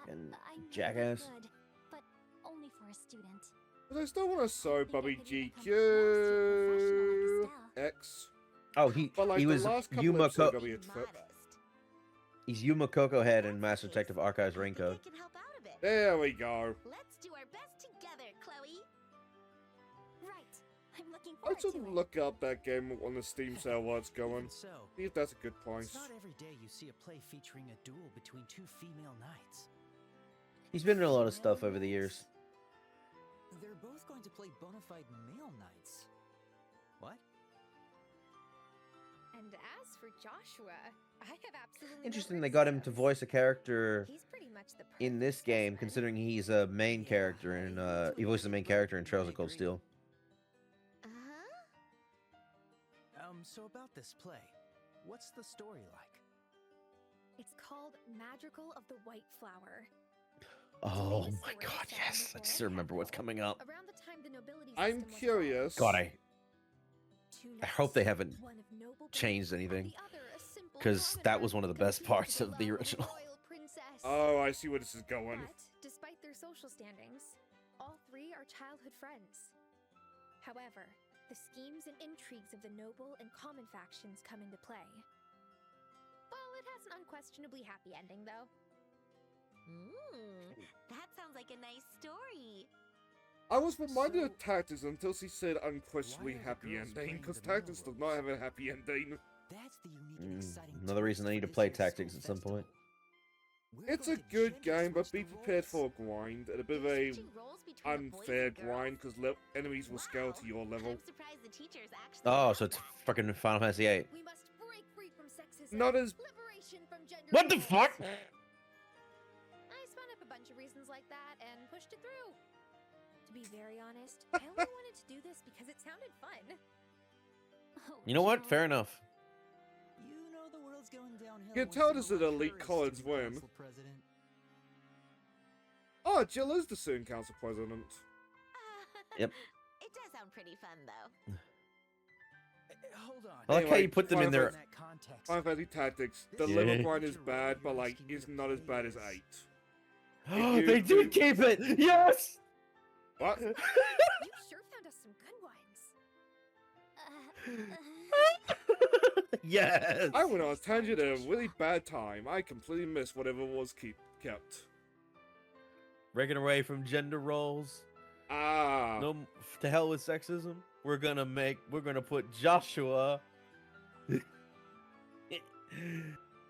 and I know jackass. they could, but only for a student. But I still want to sew think I Bobby could even come close to a professional like GQ Estelle. X. Oh, he But like he the was last couple Yuma episodes Ko- of it, Be trip. modest. he's Yuma Coco Head in Master Case, Detective Archives I think I Raincoat. can help out a bit. There we go. Let's do our best together, Chloe. looking I forward should to it. look up that game on the Steam sale while it's going. Even so, See if that's a good it's price. not every day you see a play featuring a duel between two female knights. He's been in a lot of stuff over the years. They're both going to play bona fide male knights. What? And as for Joshua, I have absolutely no Interesting they got him to criticisms. voice a character He's pretty much the in this perfect game, specimen. considering he's a main Yeah, character in he voiced the main character in Trails of Cold Steel. So about this play, what's the story like? It's called Magical of the White Flower. Oh famous my story god, set yes! I before just any remember what's capital. coming up. Around the time the nobility I'm system was curious. God, abolished, two I hope knights, they haven't one of noble birth changed and anything, the other a simple 'cause common that was man, one of the best competed parts for of the love original. royal princess. Oh, I see where this is going. But despite their social standings, all three are childhood friends. However, the schemes and intrigues of the noble and common factions come into play. Well, it has an unquestionably happy ending, though. That sounds like a nice story. I was reminded of So- Tactics until she said unquestionably Why are the happy girls ending, playing because the male Tactics does not have a happy ending. That's the unique and exciting Another reason I twist need to for this play year's school Tactics at some point. festival. We're It's a going to good gender game, but switch be the prepared for roles. a grind and a bit of You're a switching roles between the boys unfair and girls? grind, because enemies will scale to your level. I'm surprised the teachers actually Oh, allowed so it's that. fucking Final Fantasy VIII. We must break free from sexism. Not as- Liberation from gender What the roles. fuck? I spun up a bunch of reasons like that and pushed it through. To be very honest, I only wanted to do this because it sounded fun. Oh, You know what? Jill. Fair enough. You know the world's going downhill. You can once tell you this elect is elite her as college student win. council president. Oh, Jill is the student council president. Yep. It does sound pretty fun, though. Hold on. I like how Anyway, you put them in Final there. In that context, Final Fantasy Tactics, the Yeah. level grind is bad, but like, it's not as bad as 8. you- They did keep it! Yes! What? You sure found us some good ones. Yes! I went on a tangent at a really bad time. I completely missed whatever was kept. Breaking away from gender roles. Ah. No, to hell with sexism. We're gonna put Joshua in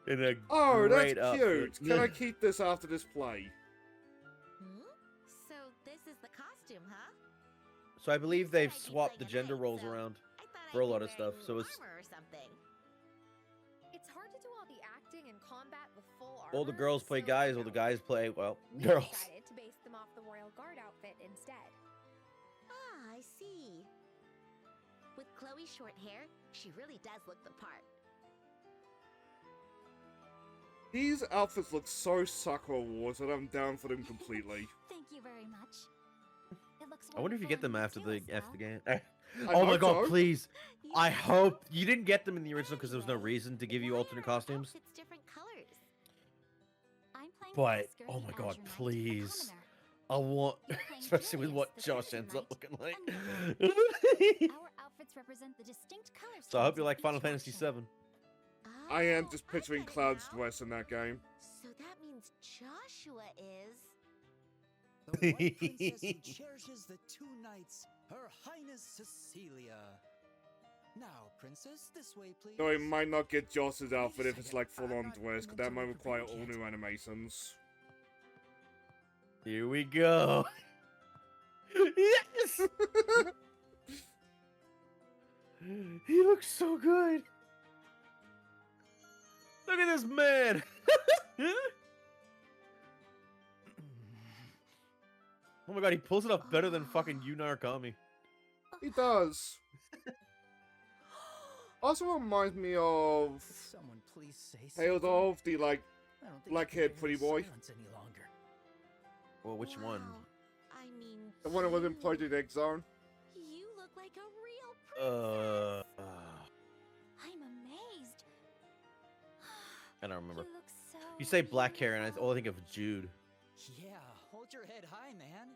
a Oh, great that's outfit. cute. Can I keep this after this play? So this is the costume, huh? So I believe said they've I'd be swapped the playing a gender knight, roles so around I thought for a I'd be lot of stuff. wearing So it's armor or something. It's hard to do all the acting and combat with full armor. all the girls play so, guys, you all the know, guys play, well, we girls. decided to base them off the Royal Guard outfit instead. Ah, I see. With Chloe's short hair, she really does look the part. These outfits look so Sakura Wars that I'm down for them completely. Thank you very much. It looks I wonder if you get them after wonderful the on you too, game. Estelle. Oh my hope god, so. please! I Yeah. hope you didn't get them in the original because there was no Anyway, reason to give you why alternate are our costumes. outfits different colors? I'm playing But, Oscar, oh the my god, Azure Knight, a please. commoner. I want, You're playing especially with Julius, what the Josh Surgeon ends up Knight, looking like. and Our outfits represent the distinct color So I hope schemes you of like Final each Fantasy faction. VII. I am Oh, just I picturing get it Cloud's now. dress in that game. So that means Joshua is. the White Princess who cherishes the two knights, Her Highness Cecilia. Now, Princess, this way, please. Though it might not get Joss's outfit if a it's second, like I'm full on not dress, because that might mentally require all prepared yet. new animations. Here we go. Yes! He looks so good. Look at this man. Oh my god, he pulls it off better than fucking Yu Narukami. He does. Also reminds me of Could someone please say Tales something? of the like I don't think black-haired I can pretty bear boy. silence any longer. Well, which one? Wow. I mean, the one that was in you- Project X Zone. You look like a real princess. I'm amazed. I don't remember. You look so You say black hair, and beautiful. all I think of is Jude. Yeah, hold your head high, man.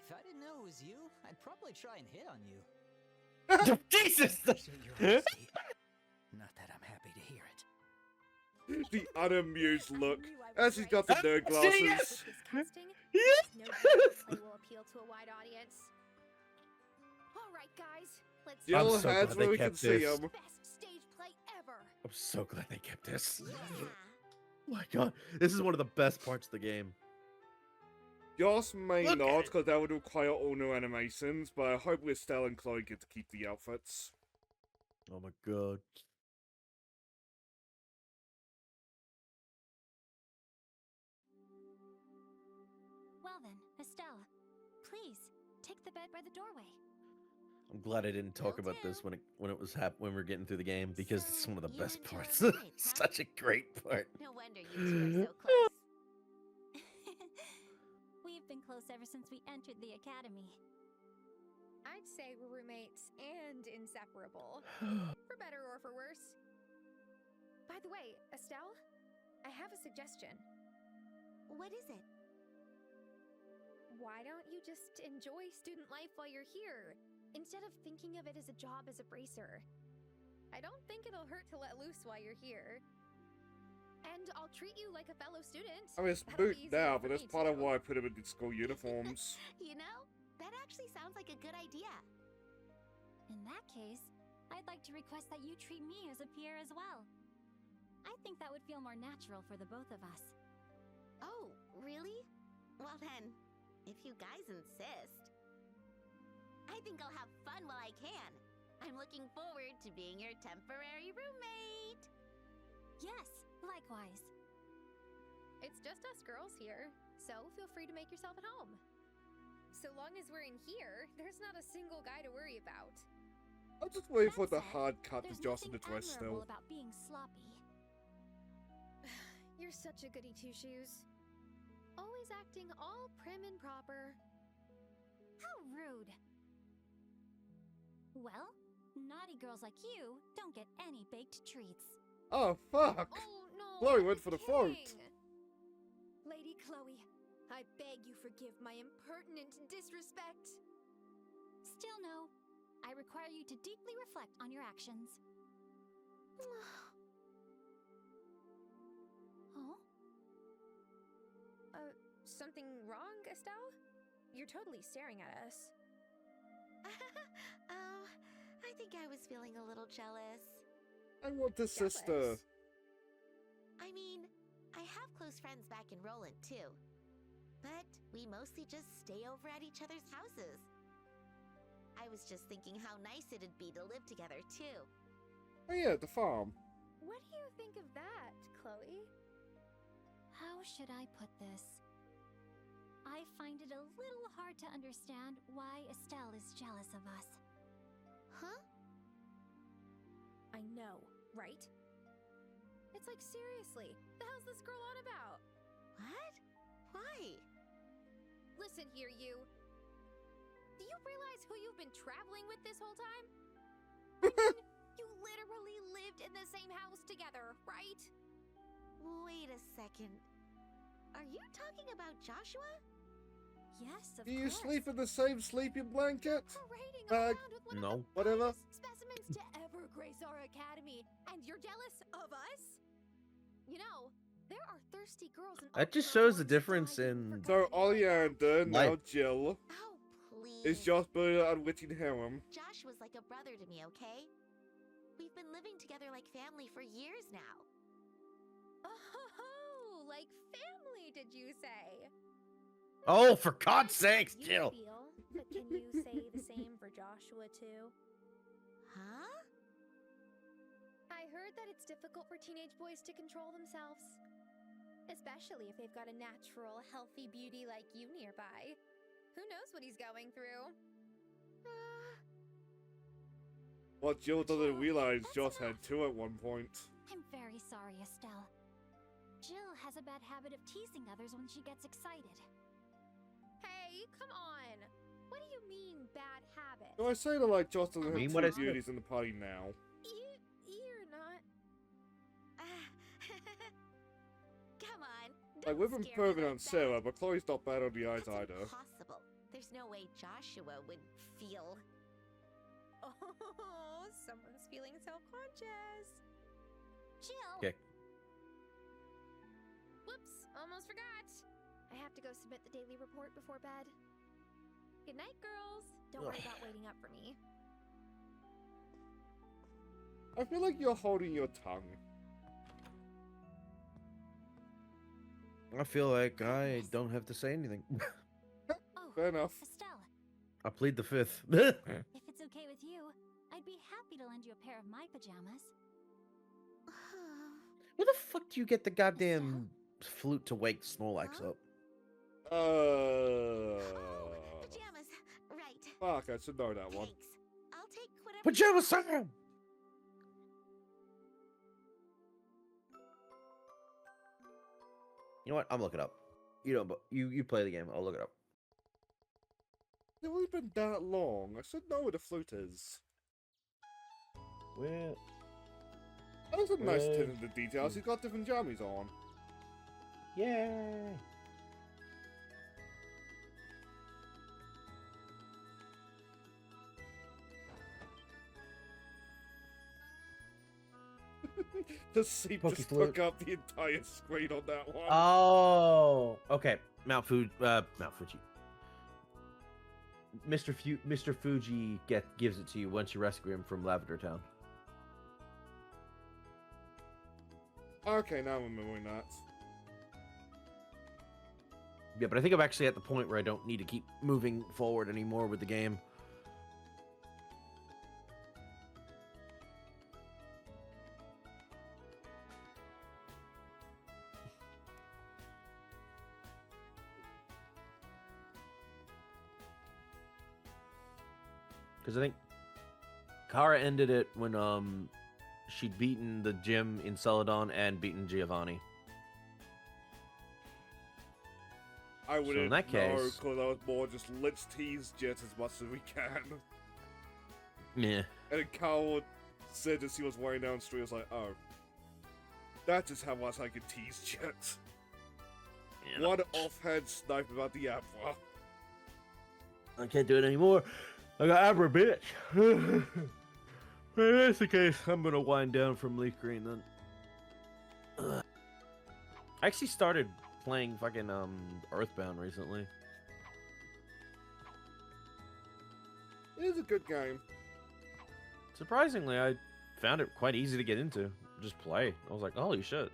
If I didn't know it was you, I'd probably try and hit on you. Jesus! Appreciate your honesty. Not that I'm happy to hear it. The unamused look. I knew I was As he's got the right. nerd See, glasses. yes! With this casting, Yes! no doubt the play will appeal to a wide audience. All right, guys, Jill so heads glad where they we can kept see this. them. Best stage play ever. I'm so glad they kept this. Yeah. Oh my god, this is one of the best parts of the game. Joss may Look at not, it. because that would require all new animations, but I hope Estelle and Chloe get to keep the outfits. Oh my god. Well then, Estelle, please take the bed by the doorway. I'm glad I didn't talk Will about this do. when it was when we were getting through the game because it's So, one of the you best and Jill parts. are roommates, huh? Such a great part. No wonder you two are so close. We've been close ever since we entered the academy. I'd say we're roommates and inseparable. For better or for worse. By the way, Estelle, I have a suggestion. What is it? Why don't you just enjoy student life while you're here, instead of thinking of it as a job as a bracer? I don't think it'll hurt to let loose while you're here. And I'll treat you like a fellow student. I mean, it's That'll be boot easier now, for but that's me, part of too. why I put him in the school uniforms. You know, that actually sounds like a good idea. In that case, I'd like to request that you treat me as a peer as well. I think that would feel more natural for the both of us. Oh, really? Well then, if you guys insist. I think I'll have fun while I can. I'm looking forward to being your temporary roommate. Yes, likewise. It's just us girls here, so feel free to make yourself at home. So long as we're in here, there's not a single guy to worry about. I'm just waiting for That the said, hard cut to There's Joss in nothing the dress admirable still. about being sloppy. You're such a goody two-shoes. Always acting all prim and proper. How rude. Well, naughty girls like you don't get any baked treats. Oh, fuck! Oh no! Chloe I'm went for the throat. kidding. Lady Chloe, I beg you forgive my impertinent disrespect. Still no. I require you to deeply reflect on your actions. Oh? Something wrong, Estelle? You're totally staring at us. Oh, I think I was feeling a little jealous. I want a sister. Jealous? I mean, I have close friends back in Roland too. But we mostly just stay over at each other's houses. I was just thinking how nice it'd be to live together too. Oh yeah, the farm. What do you think of that, Chloe? How should I put this? I find it a little hard to understand why Estelle is jealous of us. Huh? I know, right? It's like, seriously, the hell's this girl on about? What? Why? Listen here, you. Do you realize who you've been traveling with this whole time? I mean, you literally lived in the same house together, right? Wait a second. Are you talking about Joshua? Yes, of Do you course. sleep in the same sleeping blanket? Parading Bag. around with one No. of the Whatever. finest specimens to ever grace our academy, and you're jealous of us? You know, there are thirsty girls in That just all shows the corners difference dying in- for So company right now. Oleander, now Life. Jill, Oh, please. is just building an unwitting harem. Josh was like a brother to me, okay? We've been living together like family for years now. Oh, like family, did you say? Oh, for God's That's how sakes, you Jill! feel, but can you say the same for Joshua too? Huh? I heard that it's difficult for teenage boys to control themselves. Especially if they've got a natural, healthy beauty like you nearby. Who knows what he's going through? What Jill doesn't realize that's Joss had enough. two at one point. I'm very sorry, Estelle. Jill has a bad habit of teasing others when she gets excited. Hey, come on! What do you mean, bad habit? So I say that like Joss doesn't mean have what I two said. beauties in the party now. You're not. Come on. Like don't we've been scare me perving like on that. Sarah, but Chloe's not bad on the eyes That's either. impossible. There's no way Joshua would feel. Oh, someone's feeling self-conscious. Jill! Okay. Whoops, almost forgot. I have to go submit the daily report before bed. Good night, girls. Don't worry Ugh. about waiting up for me. I feel like you're holding your tongue. I feel like I don't have to say anything. Oh, Fair enough. Estelle, I plead the fifth. if it's okay with you, I'd be happy to lend you a pair of my pajamas. Where the fuck do you get the goddamn flute to wake Snorlax up? Pajamas. Right. Fuck, I should know that one. Thanks. I'll take whatever. Pajama Sam! You know what? I'm looking up. You don't. You play the game. I'll look it up. It's only been that long. I should know where the flute is. Where? That was a nice Where- attention to details. He's got different jammies on. Yay! The seep Pokey just flute. took up the entire screen on that one. Oh, okay. Mount Fuji. Mr. Fuji gives it to you once you rescue him from Lavender Town. Okay, now I'm remembering that. Yeah, but I think I'm actually at the point where I don't need to keep moving forward anymore with the game. Because I think Kara ended it when she'd beaten the gym in Celadon and beaten Giovanni. I in wouldn't that know, case- because I was more just let's tease Jet as much as we can. Yeah. And then Carl said as he was walking down the street, I was like, oh. That is how much I could tease Jet. Yeah. One offhand snipe about the Abra. I can't do it anymore. I got Abra, bitch. If that's the case, I'm gonna wind down from Leaf Green then. I actually started playing fucking Earthbound recently. It is a good game. Surprisingly, I found it quite easy to get into. Just play. I was like, holy shit.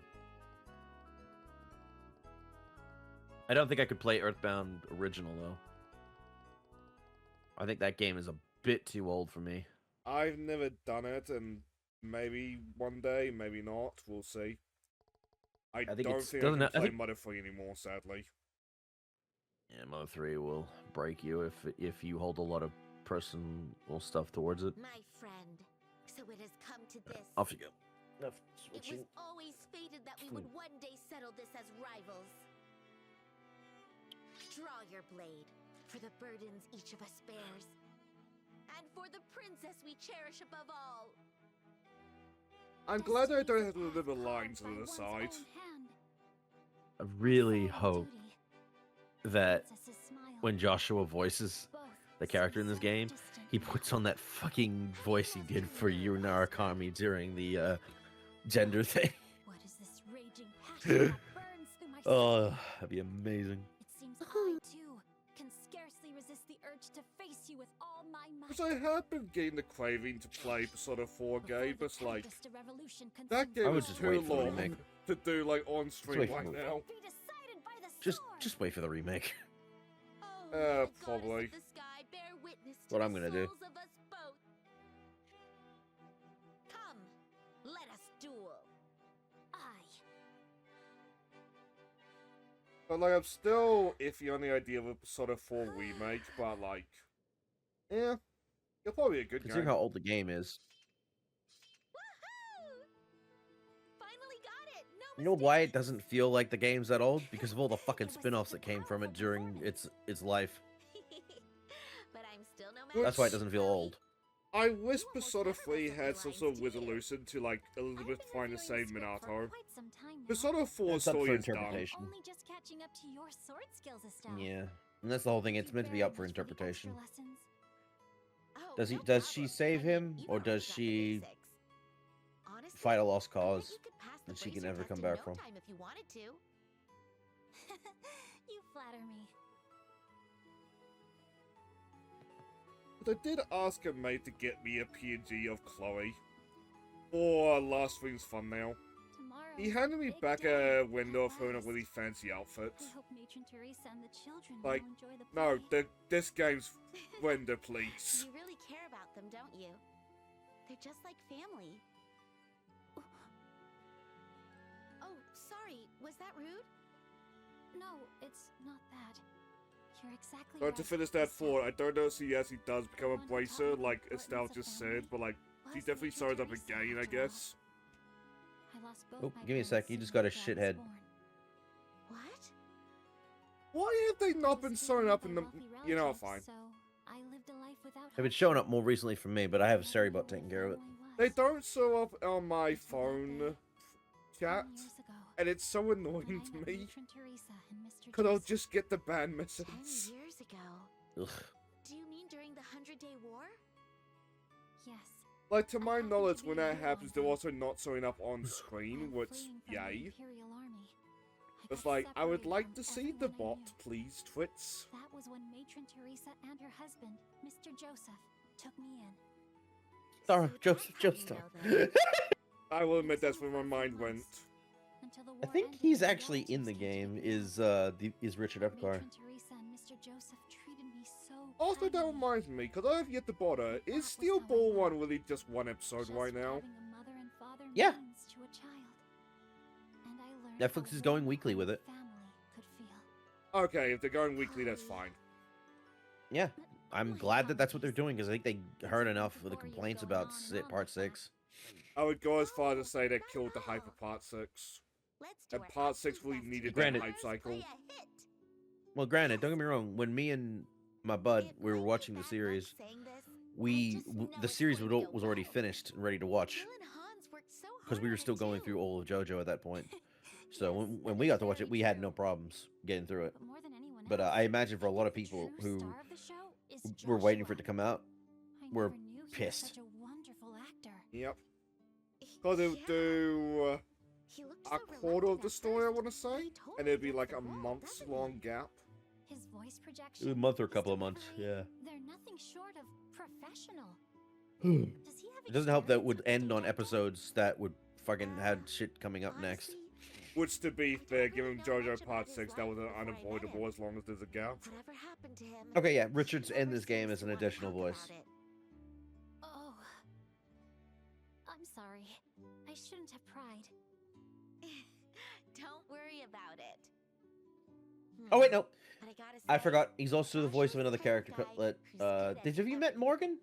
I don't think I could play Earthbound original though. I think that game is a bit too old for me. I've never done it, and maybe one day, maybe not. We'll see. I think don't it's think still I not- can I play think- Mother 3 anymore, sadly. Yeah, Mother 3 will break you if you hold a lot of personal stuff towards it. My friend. So it has come to this. Off you go. Enough It switching. was always fated that we would one day settle this as rivals. Draw your blade for the burdens each of us bears, and for the princess we cherish above all. I'm glad I don't have to live a line to the side. I really hope that when Joshua voices the character in this game, he puts on that fucking voice he did for Yu Narakami during the gender thing. What is this raging passion that burns through my soul? Oh, that'd be amazing. It seems I, too, can scarcely resist the urge to face you with all my might. Because I have been getting the craving to play Persona 4 Before game, the but like, tempest of revolution that consumes game I would is just too wait for the long remake. to do like on stream wait for right the- now. be decided by the Just sword. wait for the remake. Oh, Uh, my goddess of probably. the sky, bear witness to What the I'm gonna do. souls of us both. Come, let us duel. Aye. But like, I'm still iffy on the idea of a Persona 4 remake, but like, yeah, it'll probably be a good Considering game. how old the game is. Woohoo! Finally got it. No You know why it mistakes. doesn't feel like the game's that old? Because of all the fucking spin-offs that came from it during its life. But I'm still no Well, That's why it doesn't feel old. I wish Persona 3 had some sort of resolution to like Elizabeth trying to save Minato. Persona 4 It's up story for is done. interpretation. Only just catching up to your sword skills, Estelle. Yeah, and that's the whole thing. It's Thank meant you to be very up for much the interpretation. extra lessons. Oh, Does he- no does she problem. save I mean, him, you or know does we got the she basics. Honestly, Fight a lost I bet cause, you could pass the and she can bracer never test come in back no from. time if you wanted to. You flatter me. But I did ask a mate to get me a PNG of Chloe. for last week's thumbnail. Tomorrow He is handed a me big back day. a window of her in a Yes. really fancy outfit. I hope Matron Teresa and the children Like, will enjoy the no, play. this game's render, please. You really care about them, don't you? They're just like family. Oh, sorry. Was that rude? No, it's not that. You're exactly But right. to finish that Estelle. thought, I don't know if she actually does become a Want to talk bracer, about like the Estelle importance of just family? said, but like, she Was definitely Matron shows up Teresa again, I after all. guess. I lost both Oh, my give me a parents sec. You soon just got a after I was shithead. born. What? Why have they I not was been taken showing up by in the... wealthy You know, relatives, fine. So I lived a life without They've been hardship. showing up more recently for me, but I have I Sari never bot knew taking what care of it. family They was don't show up on my until that phone day, chat, 10 years ago, and it's so when annoying I to met me, Matron Teresa and Mr. because I'll Joseph. just get the band 10 messages. years ago. Ugh. Do you mean during the 100-Day War? Yes. Like, to I my happened to knowledge, be when a that year happens, on they're them. also not showing up on screen, I'm which, fleeing from the yay. Imperial Army. I It's got like, I would separated like from to see the everyone I bot, knew. please, twits. That was when Matron Teresa and her husband, Mr. Joseph, took me in. Sorry, So Joseph that's how you Joestar. know them. I will admit It was that's where my only for a mind few went. months, until the I war think ended he's and my actually in the relatives came to game. take me in. Is Richard But Epcar. Matron Teresa and Mr. Joseph treated me so Also, that kindly. reminds me, because I have yet to bother, That is was Steel how I Ball knew. 1 really just one episode Just right what now? having a mother and father Yeah. means to a child. And I learned Netflix how is going warm a weekly home with it. family could feel. Okay, if they're going weekly, that's fine. Yeah, I'm My glad that that's what they're apologies. doing because I think they It's heard even enough of the before you've complaints gone about on and on Part like that. 6. I would go as far as to Oh, say they not killed the at hype all. of Part 6. Let's do And our Part 6 absolute really best to needed make that Granted- hype ours cycle. play a hit. Well, granted, don't get me wrong. When me and my bud It we were might be a watching the bad luck series, saying this, I we just know the it's series going to go was already well. finished and ready to watch Jill and Hans worked so because hard we were on still it going too. through all of JoJo at that point. So Yes, when that we is got to watch very it, we had no true. problems getting through it. But more than anyone But else, I imagine for a lot of think the people true who star of the show is were waiting for it to Joshua. come out, I were never knew he was pissed. such a wonderful actor. Yep. Because they would Yeah. do He looked a so quarter of reluctant the at story, I first, want to but say, he totally and it'd be gets like the a role, month's doesn't he? long gap. His voice projection, a month or a his couple of months. delivery, Yeah. they're nothing short of professional. It Does he have doesn't help that experience would with end on stage acting? episodes that would fucking had shit coming up next. Honestly, Which, to be I don't fair, really given know JoJo much about Part his 6, that was life before I met unavoidable him. as long as there's a gap. Whatever happened to him? Okay, yeah, he Richard's in never this game seems as to an wanna additional talk voice. about it. Oh, I'm sorry. I shouldn't have pried. Don't worry about it. Oh wait, no, But I gotta I say, forgot. He's also the voice of Joshua's another the character. kind of guy Let who's good at have you met everything. Morgan?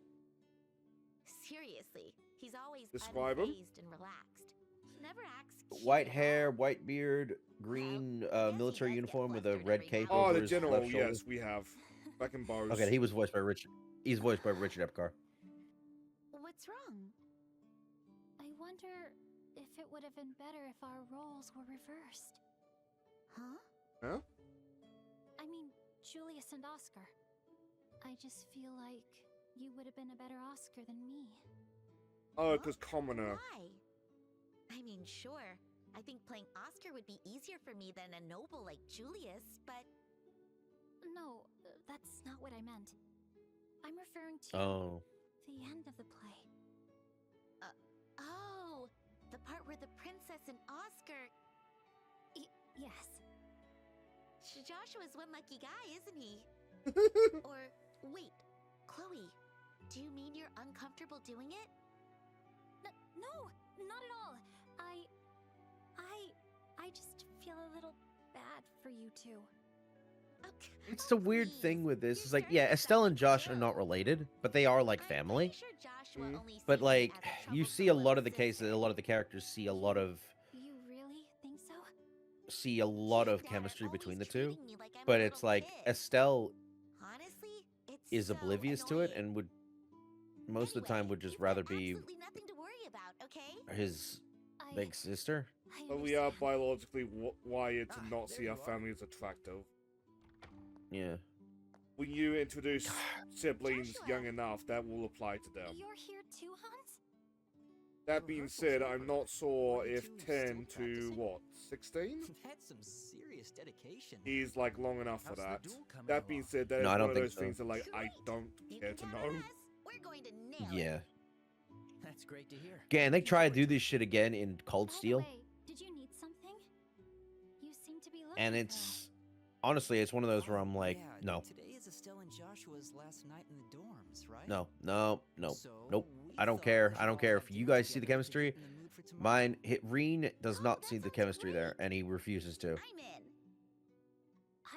Seriously, he's always Describe him. unfazed and relaxed. He never acts cute White at hair, all. white beard, green guess he military does get uniform with a flustered red every cape now Oh, over the his general, left shoulder. yes, we have. Back in Bose. Okay, he was voiced by Richard. He's voiced by Richard Epcar. What's wrong? I wonder if it would have been better if our roles were reversed. Huh? Huh? I mean, Julius and Oscar. I just feel like you would have been a better Oscar than me. Oh, Huh? because Commoner. Why? I mean, sure. I think playing Oscar would be easier for me than a noble like Julius, but No, that's not what I meant. I'm referring to Oh, the end of the play. oh, the part where the princess and Oscar. Yes. Joshua's one lucky guy, isn't he? Or wait, Chloe, do you mean you're uncomfortable doing it? No, not at all. I just feel a little bad for you two. it's the weird please. thing with this. You It's like, started yeah, with Estelle and someone Josh are not too. related, but they are like I'm family. pretty sure Joshua Mm. only But sees like, it as a you troublesome see a lot little of the cases, sister. a lot of the characters see a lot of You really think so? of Dad are chemistry always between the two. treating me like I'm a But it's little like kid. Estelle Honestly, it's is so oblivious to it annoying. and would most of the time Anyway, would just you've got rather be absolutely nothing to worry about, okay? his I big sister. I But we are understand. biologically wired to Ah, not there see our you are. family as attractive. Yeah. When you introduce siblings Joshua. young enough, that will apply to them. You're here too, Hans? That being Rehearsal's said, over. I'm not sure Why if you still 10 to, practicing? what, 16? That's some serious dedication. Is, like, long enough for How's the that. duel coming That being along? said, that is No, I one don't of think those so. things that, like, I Great. don't You care can to count on know. us. We're going to nail Yeah. it. That's great to hear. Again, they Looking try to forward do to this shit again in Cold By the Steel, way, did you need something? You seem to be looking and for it's honestly, it's one of those where I'm like, yeah, no, Today is Estelle and Joshua's last night in the dorms, right? no, no, no, So nope. we I don't thought care. we I should don't all care have if you dinner guys see the together to chemistry. get in the mood for tomorrow. Mine, Reen does Oh, not that see the sounds chemistry there, great. and he refuses to. I'm in.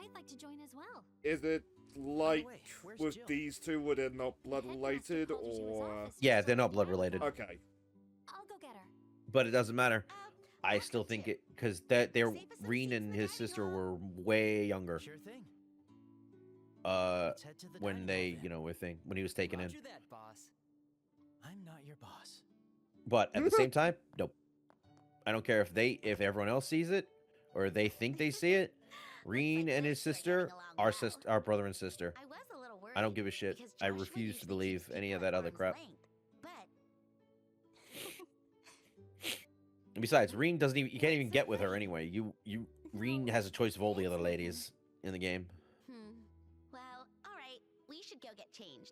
I'd like to join as well. Is it like way, where's with Jill? these two, were they not blood Headmaster related, called you to his or office Yeah, just they're a not little blood while related. ago. okay? I'll go get her. But it doesn't matter. I still welcome, think Jim. it because they're Save us some Reen seats in and the his dining sister hall. were way younger. Sure thing. Uh, Let's head to the when dining they, hall you then. know, when he was taken in. Roger that, boss. I'm not your boss. But at the same time, nope. I don't care if everyone else sees it or they think they see it. Reen and his sister are our brother and sister. I was a little worried. I don't give a shit. because I Joshua refuse to usually believe keeps any people of at that other arm's crap. length, But And besides, Reen doesn't even, you can't even get with her anyway. Reen has a choice of all the other ladies in the game. well, all right. We should go get changed.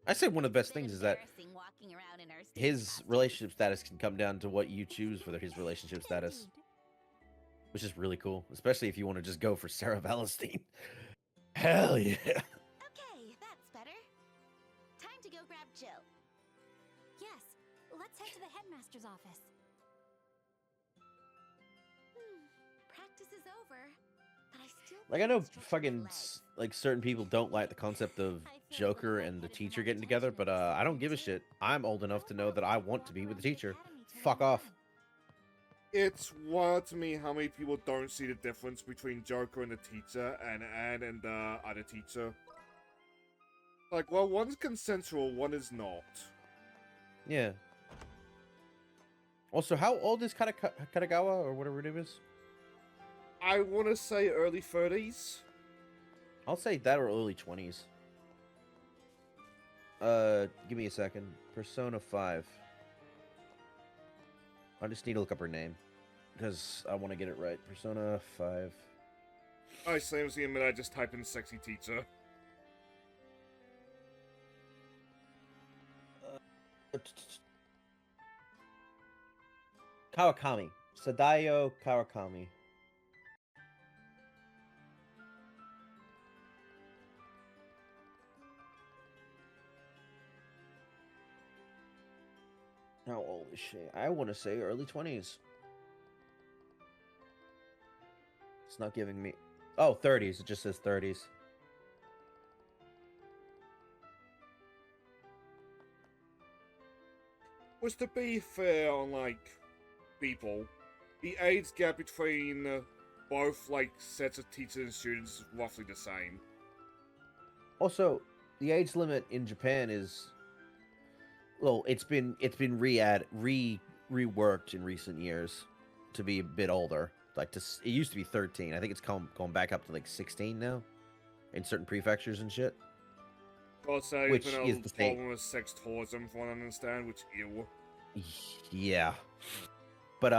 I say one of the best It's a bit things is that embarrassing walking around in our stage his costumes. relationship status can come down to what you choose for his relationship status, which is really cool, especially if you want to just go for Sarah Valentine. Hell yeah. Okay, that's better. Time to go grab Jill. Yes, let's head to the headmaster's office. Practice is over, but I still Like, I feel know stretching my fucking legs. like certain people don't like the concept of I feel a Joker little and the lightheaded teacher from all getting the together, tension but in this I don't give a season. shit. I'm old enough to know that I want to be with the teacher. Fuck Tomorrow off. It's wild to me how many people don't see the difference between Joker and the teacher, and Anne and the other teacher. Like, well, one's consensual, one is not. Yeah. Also, how old is Katagawa or whatever her name is? I want to say early 30s. I'll say that or early 20s. Give me a second. Persona 5. I just need to look up her name because I want to get it right. Persona 5. I seriously admit I just type in sexy teacher. Kawakami. Sadayo Kawakami. How old is she? I want to say early 20s. It's not giving me... Oh, 30s. It just says 30s. Was to be fair on, like, people, the age gap between both, like, sets of teachers and students is roughly the same. Also, the age limit in Japan is... Well, it's been reworked in recent years to be a bit older. Like, it used to be 13. I think it's going back up to, like, 16 now. In certain prefectures and shit. God say, Which it's been is a the same. problem with sex tourism, from what I understand, which, ew. Yeah. But, if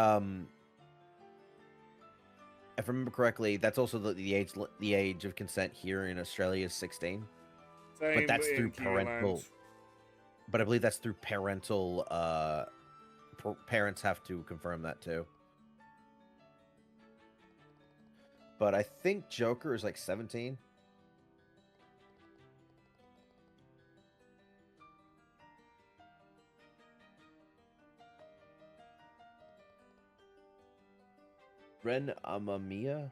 I remember correctly, that's also the age of consent here in Australia is 16. Same But that's in through Kiwiland. parental... But I believe that's through parental, parents have to confirm that too. But I think Joker is like 17. Ren Amamiya?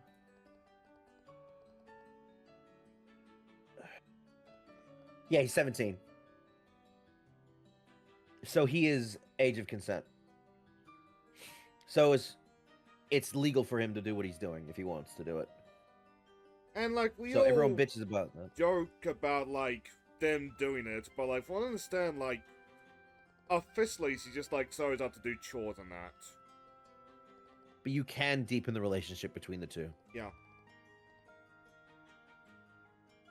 Yeah, he's 17. So he is age of consent. So it's legal for him to do what he's doing if he wants to do it. And, like, we So all everyone bitches about that. joke about, like, them doing it, but, like, from what I understand, like, officially, she just, like, sorry out to do chores and that. But you can deepen the relationship between the two. Yeah.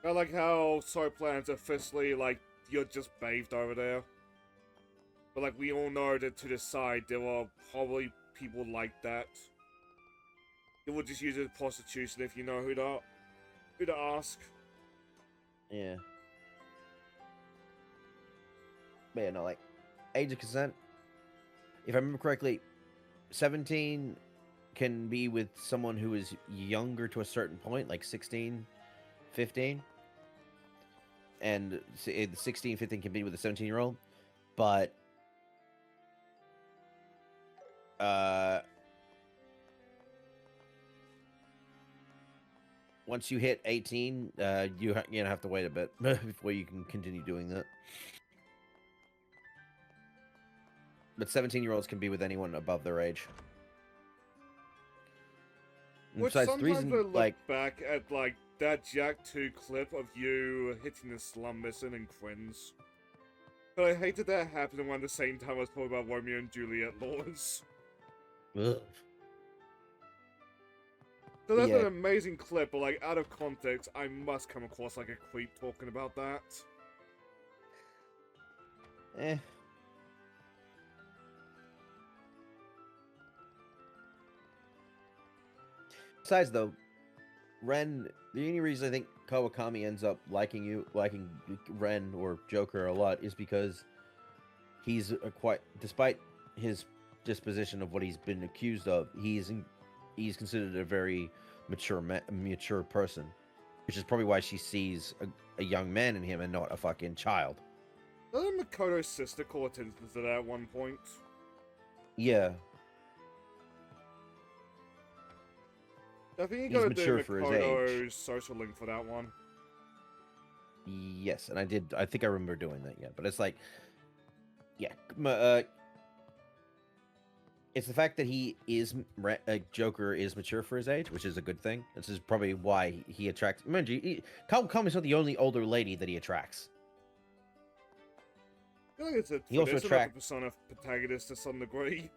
I like how Soy plans officially, like, you're just bathed over there. But, like, we all know that to the side, there are probably people like that. They will just use it as prostitution if you know who to ask. Yeah. But yeah, no, like, age of consent, if I remember correctly, 17 can be with someone who is younger to a certain point, like 16, 15. And 16, 15 can be with a 17-year-old. But once you hit 18, you have to wait a bit before you can continue doing that. But 17-year-olds can be with anyone above their age. And Which besides, the sometimes reason, I look like, back at like that Jack 2 clip of you hitting the slum mission in Quinns. But I hated that happening around the same time I was talking about Romeo and Juliet laws. ugh. So that's Yeah. an amazing clip, but like out of context, I must come across like a creep talking about that. Eh. Besides, though, Ren, the only reason I think Kawakami ends up liking Ren or Joker a lot is because he's despite his disposition of what he's been accused of, he's considered a very mature person, which is probably why she sees a young man in him and not a fucking child. Doesn't Makoto's sister call attention to that at one point? Yeah. I think you He's gotta mature do for his Makoto's social link for that one. Yes, and I did. I think I remember doing that. Yeah, but it's like, yeah, it's the fact that Joker is mature for his age, which is a good thing. This is probably why he attracts. Mind you, Kawakami's not the only older lady that he attracts. I feel like it's a He also tradition of the persona protagonist to some degree.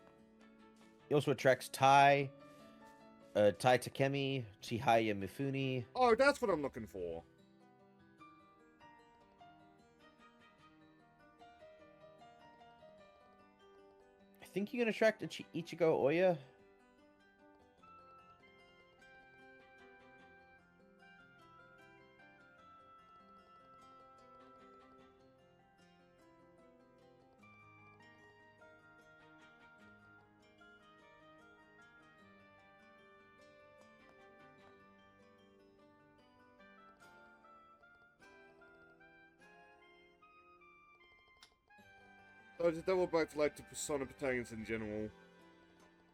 He also attracts Tai Takemi, Chihaya Mifune. Oh, that's what I'm looking for. I think you can attract Ichigo Oya. So just double back to like the persona protagonists in general.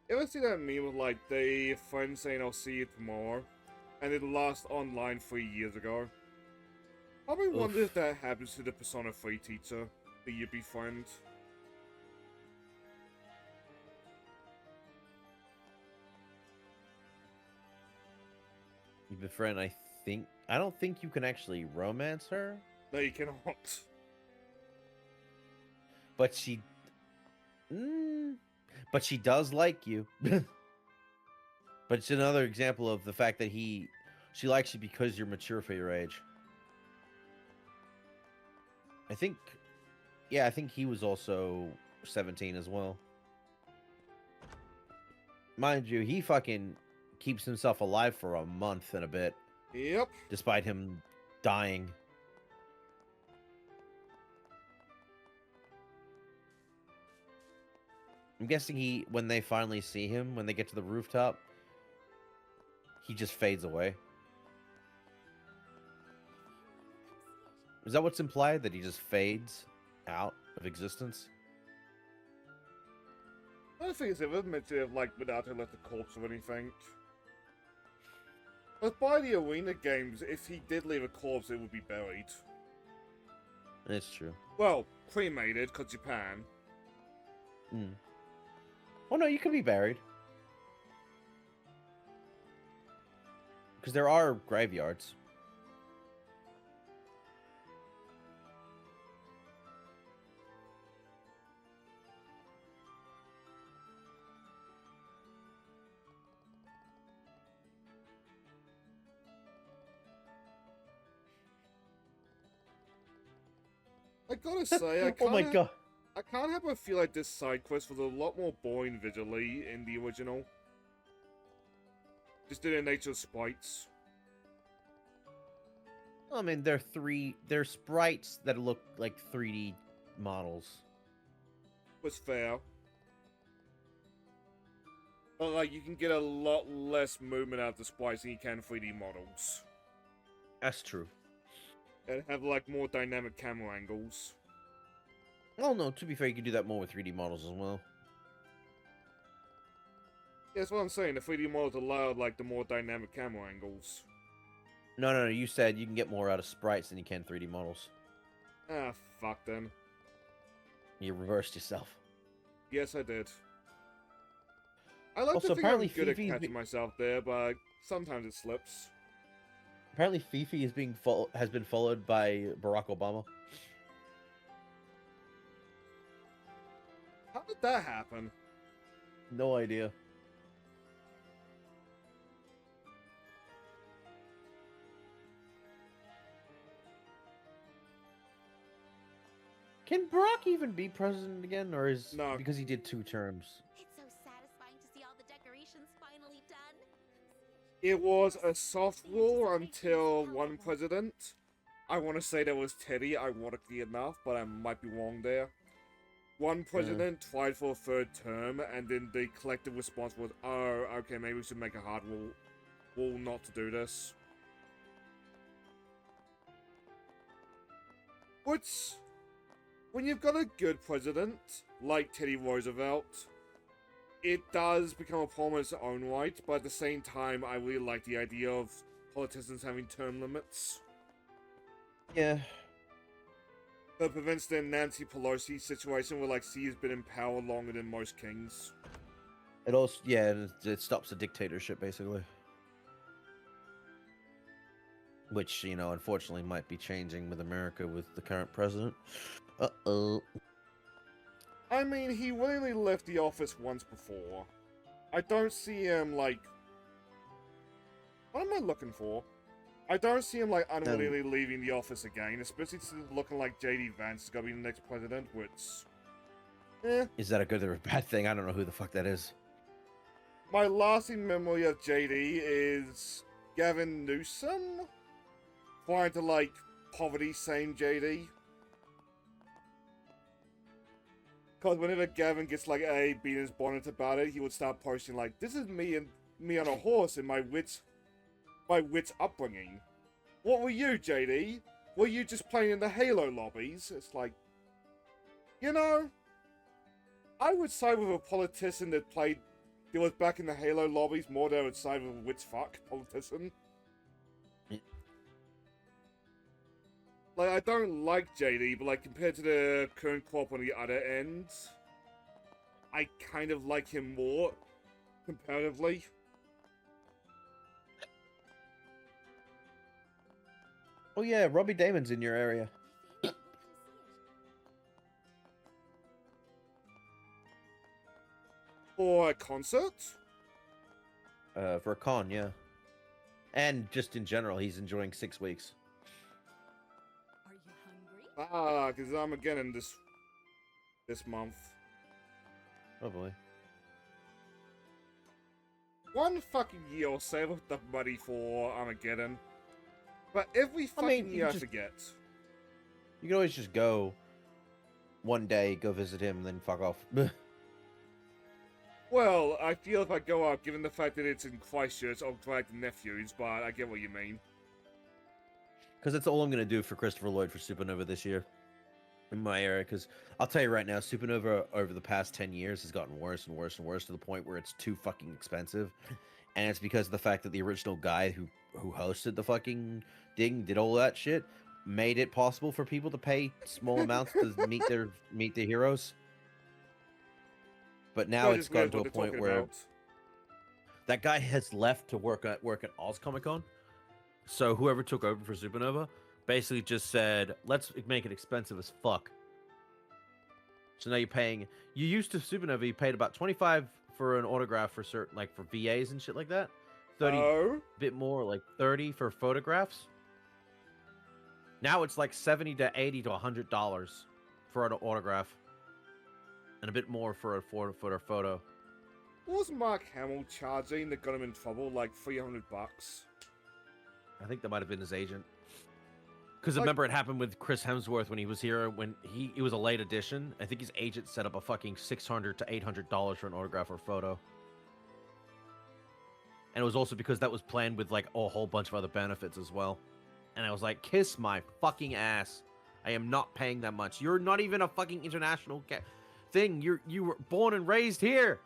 You ever see that meme of like the friend saying I'll see you tomorrow? And it last online 3 years ago? I wonder if that happens to the Persona 3 teacher that you befriend. You befriend, I don't think you can actually romance her. No, you cannot. But she does like you. But it's another example of the fact that she likes you because you're mature for your age. I think he was also 17 as well. Mind you, he fucking keeps himself alive for a month and a bit. Yep. Despite him dying. I'm guessing when they finally see him, when they get to the rooftop, he just fades away. Is that what's implied? That he just fades out of existence? I don't think it's ever meant to have, like, without her left a corpse or anything. But by the arena games, if he did leave a corpse, it would be buried. It's true. Well, cremated, because Japan. Hmm. Oh no, you can be buried. Because there are graveyards. I gotta say, I Oh my can't. god. I can't help but feel like this side quest was a lot more boring visually in the original. Just due to the nature of sprites. I mean, they're sprites that look like 3D models. Was fair. But, like, you can get a lot less movement out of the sprites than you can 3D models. That's true. And have, like, more dynamic camera angles. Oh no, to be fair, you can do that more with 3D models as well. Yeah, that's what I'm saying. The 3D models allow, like, the more dynamic camera angles. No, you said you can get more out of sprites than you can 3D models. Ah, fuck then. You reversed yourself. Yes, I did. I like Also, to think apparently I'm good at Fifi's catching myself there, but sometimes it slips. Apparently, Fifi is has been followed by Barack Obama. How did that happen? No idea. Can Barack even be president again, or is No. because he did 2 terms? It's so satisfying to see all the decorations finally done. It was a soft rule until one president. I want to say that was Teddy, ironically enough, but I might be wrong there. One president tried for a 3rd term, and then the collective response was, oh, okay, maybe we should make a hard rule not to do this. Which, when you've got a good president, like Teddy Roosevelt, it does become a problem in its own right, but at the same time, I really like the idea of politicians having term limits. Yeah. That prevents the Nancy Pelosi situation where, like, she has been in power longer than most kings. It also, yeah, it stops the dictatorship, basically. Which, you know, unfortunately might be changing with America with the current president. Uh-oh. I mean, he willingly left the office once before. I don't see him, like... What am I looking for? I don't see him, like, unwillingly leaving the office again, especially since looking like J.D. Vance is gonna be the next president, which... Is that a good or a bad thing? I don't know who the fuck that is. My lasting memory of J.D. is Gavin Newsom trying to, like, poverty-shame J.D. Because whenever Gavin gets, like, a beat his bonnet about it, he would start posting, like, this is me on a horse in my wit's upbringing. What were you, JD? Were you just playing in the Halo lobbies? It's like, you know, I would side with a politician that was back in the Halo lobbies more than I would side with a witch fuck politician. Like, I don't like JD, but, like, compared to the current crop on the other end, I kind of like him more, comparatively. Oh yeah, Robbie Damon's in your area. For a concert? For a con, yeah. And just in general, he's enjoying 6 weeks. Are you hungry? Ah, because I'm again in this month. Oh boy. One fucking year I'll save up the money for Armageddon. But every fucking mean, year I just- forget. You can always just go one day, go visit him, and then fuck off. Well, I feel if I go out, given the fact that it's in Christchurch, I'll drag the nephews, but I get what you mean. Because that's all I'm going to do for Christopher Lloyd for Supernova this year. In my area, because I'll tell you right now, Supernova over the past 10 years has gotten worse and worse and worse to the point where it's too fucking expensive. And it's because of the fact that the original guy who hosted the fucking thing, did all that shit, made it possible for people to pay small amounts to meet their heroes. But now I it's just gotten realized to a what they're point talking where about. that guy has left to work at Oz Comic Con. So whoever took over for Supernova basically just said, let's make it expensive as fuck. So now you used to Supernova, you paid about 25 for an autograph for certain, like for VAs and shit like that. 30, Oh? bit more, like 30 for photographs. Now it's like 70 to 80 to $100 for an autograph. And a bit more for a photo. What was Mark Hamill charging that got him in trouble? Like $300? I think that might have been his agent. Because Like- remember, it happened with Chris Hemsworth when he was here. When it was a late edition. I think his agent set up a fucking $600 to $800 for an autograph or photo. And it was also because that was planned with like a whole bunch of other benefits as well. And I was like, kiss my fucking ass. I am not paying that much. You're not even a fucking international thing. You were born and raised here.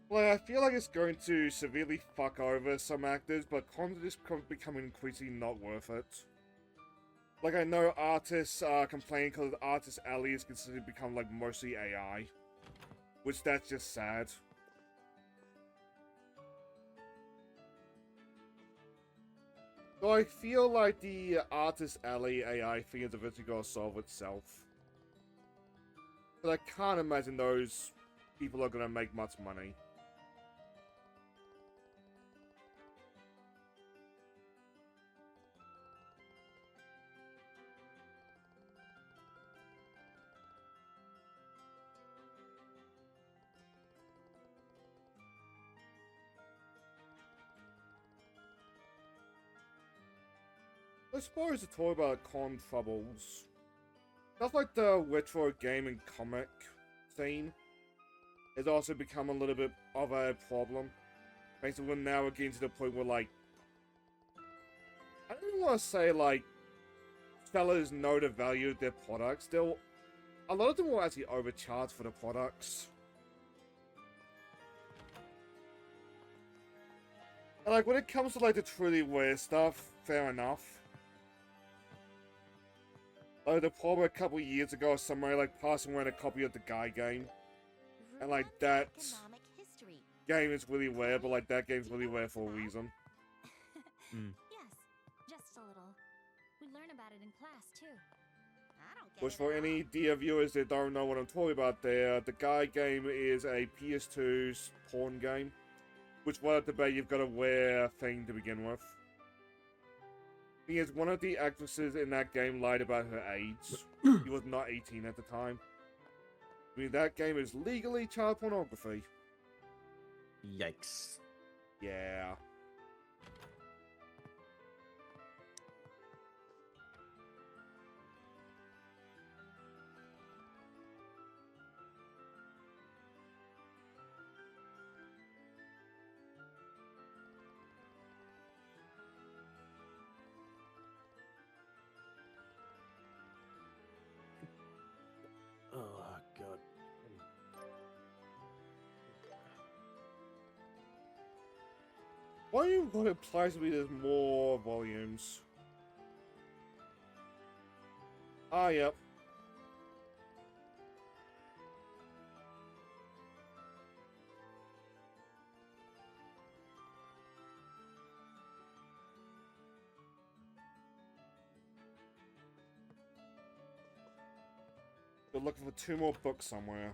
Like, I feel like it's going to severely fuck over some actors, but content is becoming increasingly not worth it. Like, I know artists are complaining because Artist Alley is considered to become, like, mostly AI. Which, that's just sad. So I feel like the Artist Alley AI thing is eventually going to solve itself. But I can't imagine those people are going to make much money. I suppose to talk about con troubles. Stuff like the retro game and comic scene has also become a little bit of a problem. Basically, now we're getting to the point where, like, I don't even want to say, like, sellers know the value of their products. A lot of them will actually overcharge for the products. And, like, when it comes to, like, the truly rare stuff, fair enough. The problem a couple years ago, somebody like passing around a copy of the Guy game, and like that Economic history. game is really rare, but like that game's really rare for a reason. Yes, just a little. We learn about it in class, too. I don't get Which it for at all. any dear viewers that don't know what I'm talking about there, the Guy game is a PS2's porn game, which without debate you've got a rare thing to begin with. Thing is, one of the actresses in that game lied about her age. She was not 18 at the time. I mean, that game is legally child pornography. Yikes. Yeah. Oh, God. Volume what implies to me there's more volumes. Ah, yep. We're looking for 2 more books somewhere.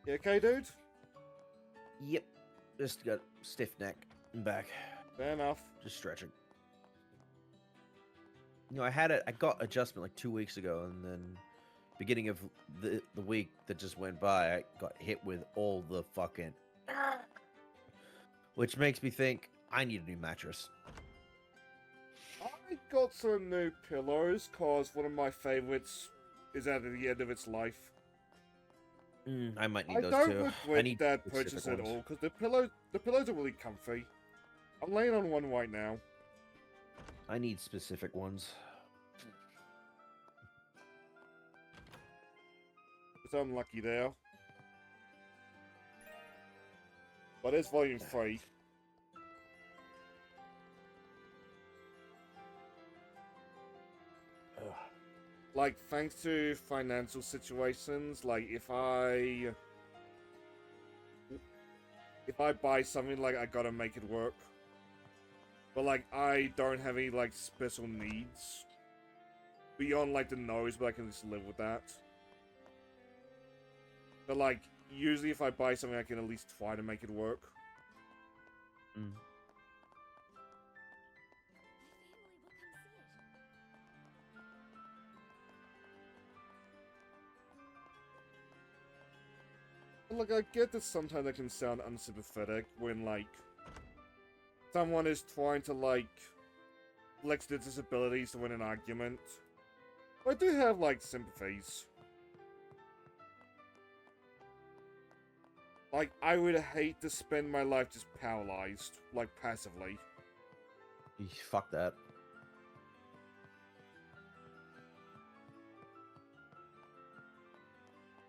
You okay, dude? Yep. Just got stiff neck and back. Fair enough. Just stretching. You know, I got adjustment like 2 weeks ago, and then beginning of the week that just went by, I got hit with all the fucking, which makes me think I need a new mattress. I got some new pillows, cause one of my favorites is at the end of its life. I might need I those don't too. I regret need that specific purchase at ones. all, because the pillows are really comfy. I'm laying on one right now. I need specific ones. It's unlucky there. But it's volume 3. Like, thanks to financial situations, like, if I buy something, like, I gotta make it work. But, like, I don't have any, like, special needs. Beyond, like, the nose, but I can just live with that. But, like, usually if I buy something, I can at least try to make it work. Mm. Look, I get that sometimes that can sound unsympathetic when, like, someone is trying to, like, flex their disabilities to win an argument. I do have, like, sympathies. Like, I would hate to spend my life just paralyzed, like, passively. Fuck that.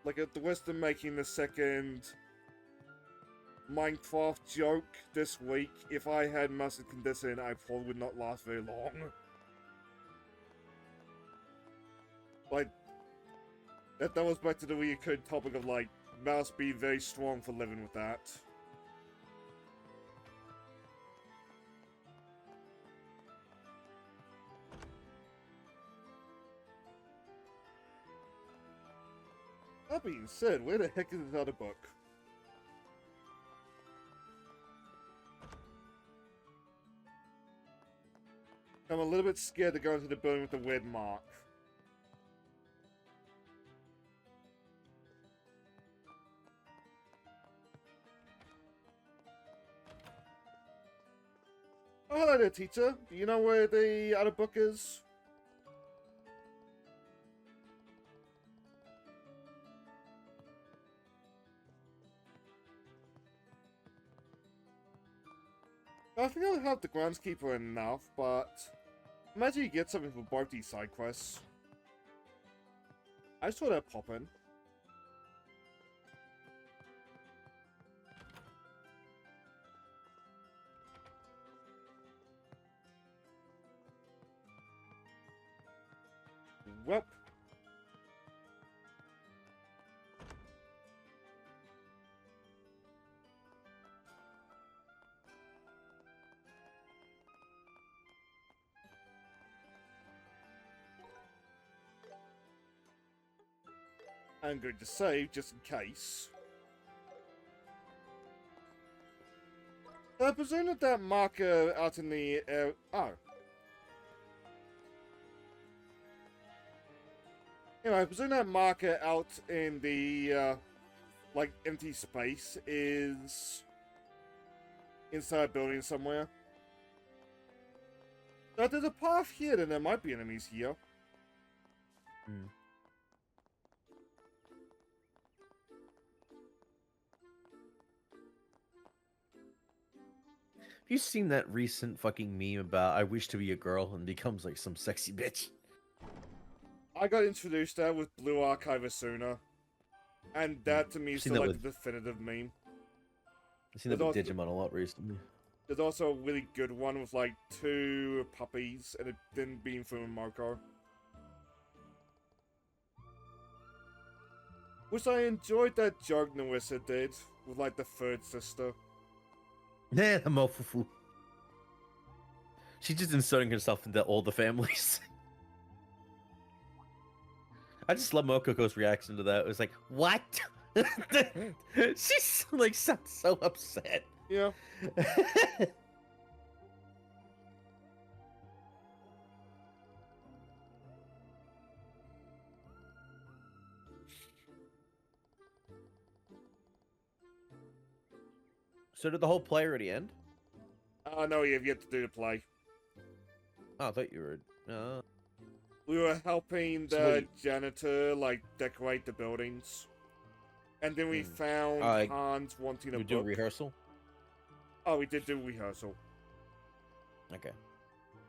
Like, at the risk of making the second Minecraft joke this week, if I had muscle condition, I probably would not last very long. Like, that was back to the recurring topic of, like, mouse be very strong for living with that. That being said, where the heck is this other book? I'm a little bit scared to go into the building with the weird mark. Oh, hello there, teacher. Do you know where the other book is? I think I'll help the groundskeeper enough, but imagine you get something for both these side quests. I saw that pop in. Well. I'm going to save just in case. I presume that that marker out in the air. Oh. Anyway, I presume that marker out in the, like, empty space is inside a building somewhere. Now, if there's a path here, then there might be enemies here. Hmm. Have you seen that recent fucking meme about I wish to be a girl and becomes like some sexy bitch? I got introduced there with Blue Archive Asuna. And that to me is Seen still that like the definitive meme. I've seen that with Digimon a lot recently. There's also a really good one with like 2 puppies and it then being from a Marco. Which I enjoyed that joke Narissa did with like the third sister. Nah, the mofufu. She's just inserting herself into all the families. I just love Mokoko's reaction to that. It was like, what? She's like sounds so upset. Yeah. So did the whole play already end? No, you have yet to do the play. Oh, I thought you were. We were helping the janitor, like, decorate the buildings. And then we found Hans wanting a book. You do rehearsal? Oh, we did do rehearsal. Okay.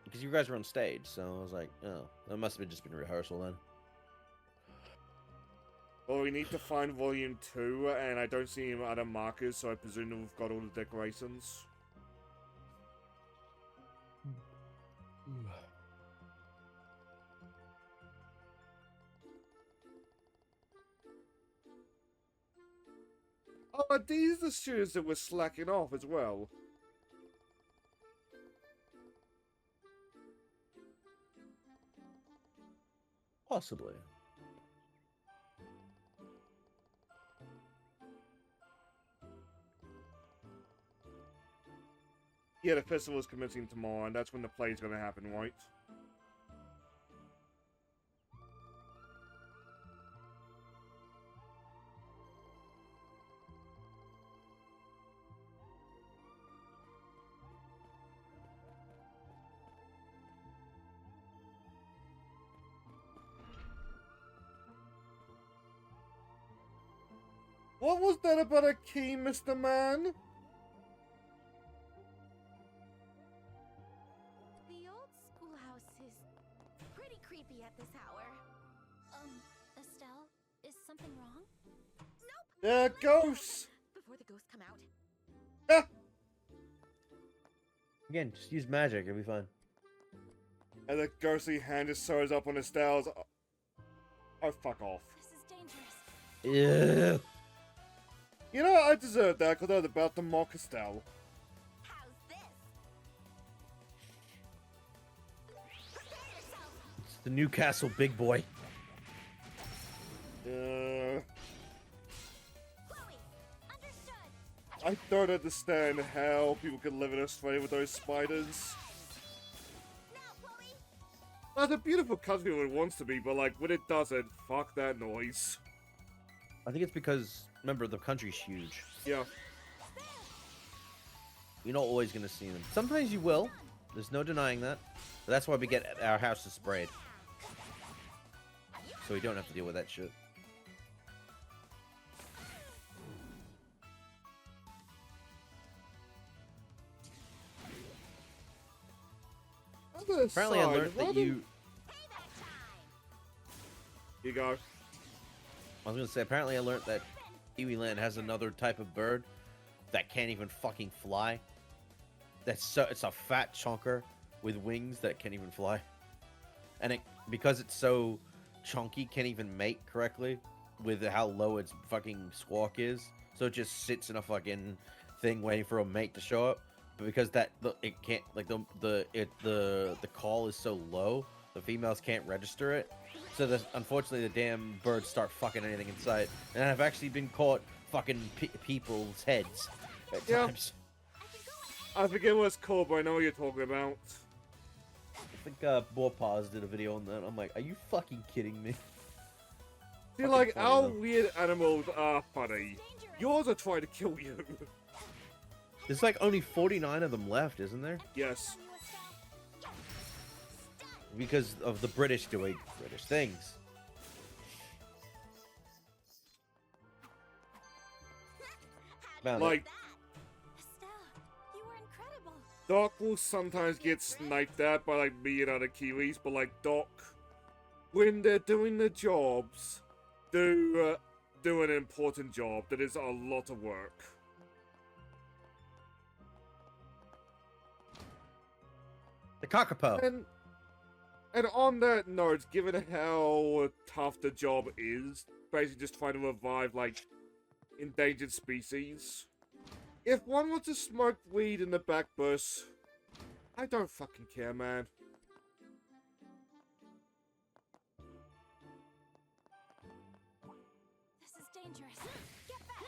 Because you guys were on stage, so I was like, oh, that must have just been rehearsal then. Well, we need to find Volume 2, and I don't see any other markers, so I presume that we've got all the decorations. Oh, but these are the students that were slacking off as well. Possibly. Yeah, the festival is commencing tomorrow, and that's when the play is going to happen, right? What was that about a key, Mr. Man? The old schoolhouse is pretty creepy at this hour. Estelle, is something wrong? There, ghosts! Before the ghosts come out. Ah! Again, just use magic, it'll be fine. And the ghostly hand just shows up on Estelle's. Oh, fuck off. This is dangerous. Yeah. You know, I deserve that because I was about to mock Estelle. How's this? Prepare yourself. It's the Newcastle big boy. Chloe, understood. I don't understand how people can live in Australia with those spiders. Now, Chloe. Well, it's a beautiful country when it wants to be, but like when it doesn't, fuck that noise. I think it's because, remember, the country's huge. Yeah. You're not always going to see them. Sometimes you will. There's no denying that. But that's why we get our houses sprayed. So we don't have to deal with that shit. Apparently I learned that you... You go. I was going to say, apparently I learned that Kiwi Land has another type of bird that can't even fucking fly. It's a fat chunker with wings that can't even fly. And because it's so chunky, can't even mate correctly with how low its fucking squawk is. So it just sits in a fucking thing waiting for a mate to show up. But because it can't, like the call is so low, the females can't register it. So unfortunately the damn birds start fucking anything in sight. And I've actually been caught fucking people's heads at times. I forget what it's called, but I know what you're talking about. I think Borpaz did a video on that. I'm like, are you fucking kidding me? See, like, our weird animals are funny. Yours are trying to kill you. There's like only 49 of them left, isn't there? Yes. Because of the British doing British things. Found it. Like, Estelle, you were incredible. Doc will sometimes get sniped at by, like, me and other Kiwis, but, like, Doc, when they're doing their jobs, do an important job that is a lot of work. The Kakapo. And on that note, given how tough the job is, basically just trying to revive, like, endangered species, if one were to smoke weed in the back bush, I don't fucking care, man. This is dangerous. Get back.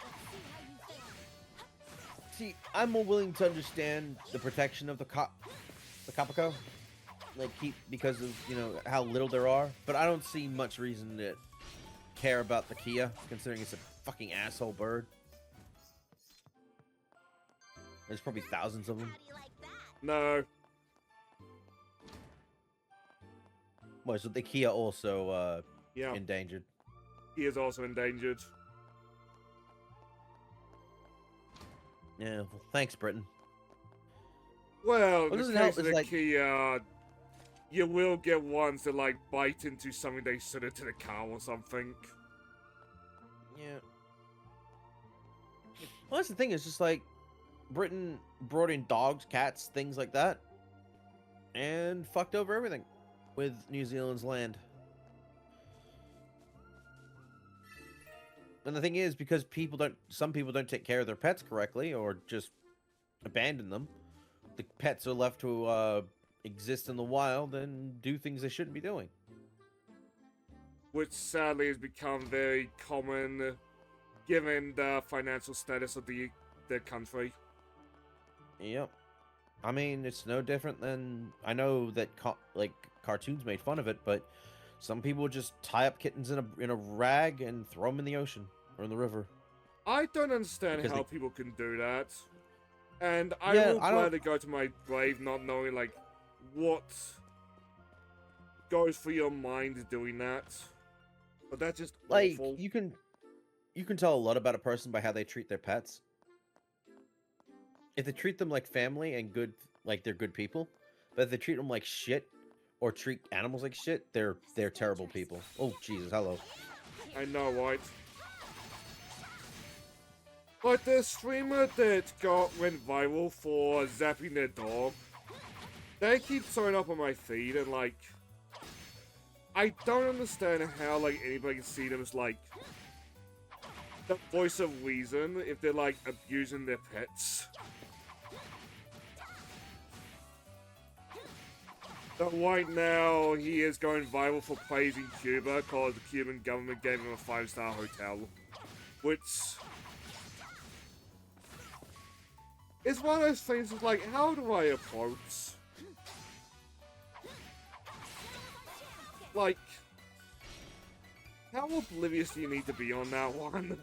Let's see how you fare. See, I'm more willing to understand the protection of the Kapaco. Like, because of, you know, how little there are. But I don't see much reason to care about the Kia, considering it's a fucking asshole bird. There's probably thousands of them. How do you like that? No. Well, so the Kia also Yeah, endangered. he is also endangered. Yeah, well, thanks, Britain. Well, What in doesn't the help case of is, the like- Kia, you will get ones that, like, bite into something they shouldn't to the cow or something. Yeah. Well, that's the thing. It's just like Britain brought in dogs, cats, things like that, and fucked over everything with New Zealand's land. And the thing is, because some people don't take care of their pets correctly, or just abandon them, the pets are left to exist in the wild and do things they shouldn't be doing. Which sadly has become very common given the financial status of the country. Yep. I mean, it's no different than, I know that cartoons made fun of it, but some people just tie up kittens in a rag and throw them in the ocean or in the river. I don't understand Because how they- people can do that. And I Yeah, will I don't- gladly go to my grave not knowing, like, what goes through your mind doing that. But that's just Like, awful. you can you can tell a lot about a person by how they treat their pets. If they treat them like family and good, like they're good people, but if they treat them like shit or treat animals like shit, they're terrible people. Oh Jesus, hello. I know, right? Like the streamer that went viral for zapping their dog. They keep showing up on my feed, and like, I don't understand how like anybody can see them as like the voice of reason if they're like abusing their pets. But right now, he is going viral for praising Cuba because the Cuban government gave him a 5-star hotel, which is one of those things that's like, how do I approach? Like, how oblivious do you need to be on that one?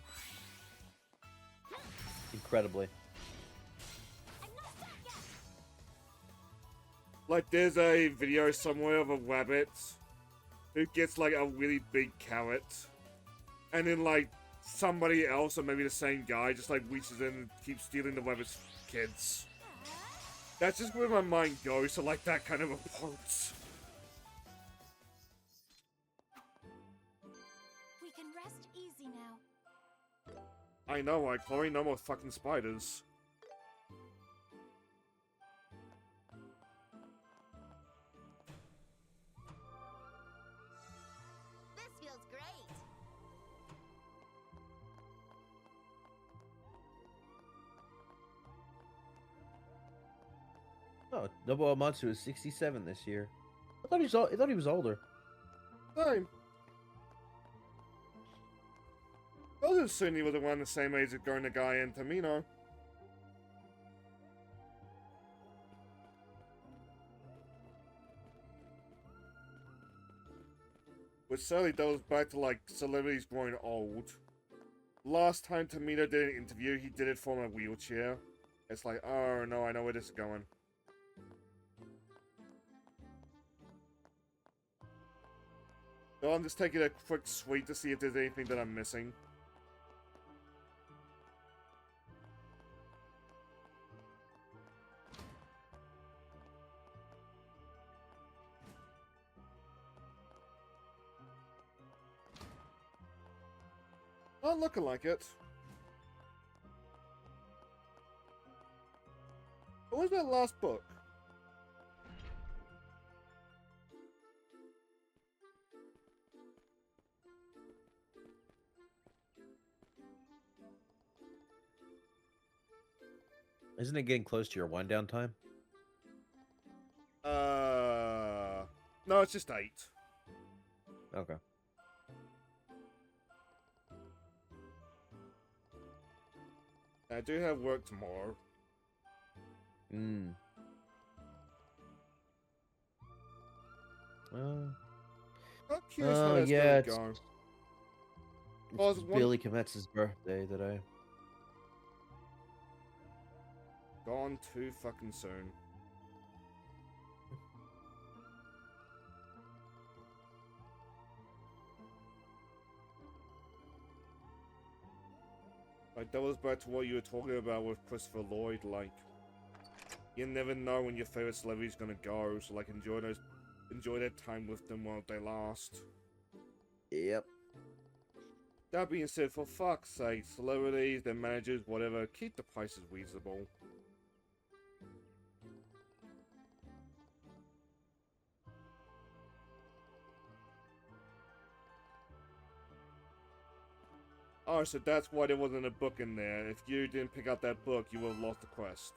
Incredibly. Like, there's a video somewhere of a rabbit who gets, like, a really big carrot. And then, like, somebody else, or maybe the same guy, just, like, reaches in and keeps stealing the rabbit's kids. That's just where my mind goes to, like, that kind of approach. We can rest easy now. I know, like, Chloe, no more fucking spiders. This feels great. Oh, Nobuo Uematsu is 67 this year. I thought he was older. Same. I was assuming he was around the same age as Gonagai and Tamino. Which certainly goes back to, like, celebrities growing old. Last time Tamino did an interview, he did it from a wheelchair. It's like, oh no, I know where this is going. So I'm just taking a quick sweep to see if there's anything that I'm missing. Not looking like it. What was that last book? Isn't it getting close to your wind down time? No, it's just 8. Okay. I do have work tomorrow. Mm. Not curious how that's yeah, gonna go. it's Oh, it's one- Billy Kometsu's birthday today. Gone too fucking soon. Like, that was back to what you were talking about with Christopher Lloyd, like, you never know when your favorite celebrity's gonna go, so like enjoy that time with them while they last. Yep. That being said, for fuck's sake, celebrities, their managers, whatever, keep the prices reasonable. Oh, so that's why there wasn't a book in there. If you didn't pick up that book, you would have lost the quest.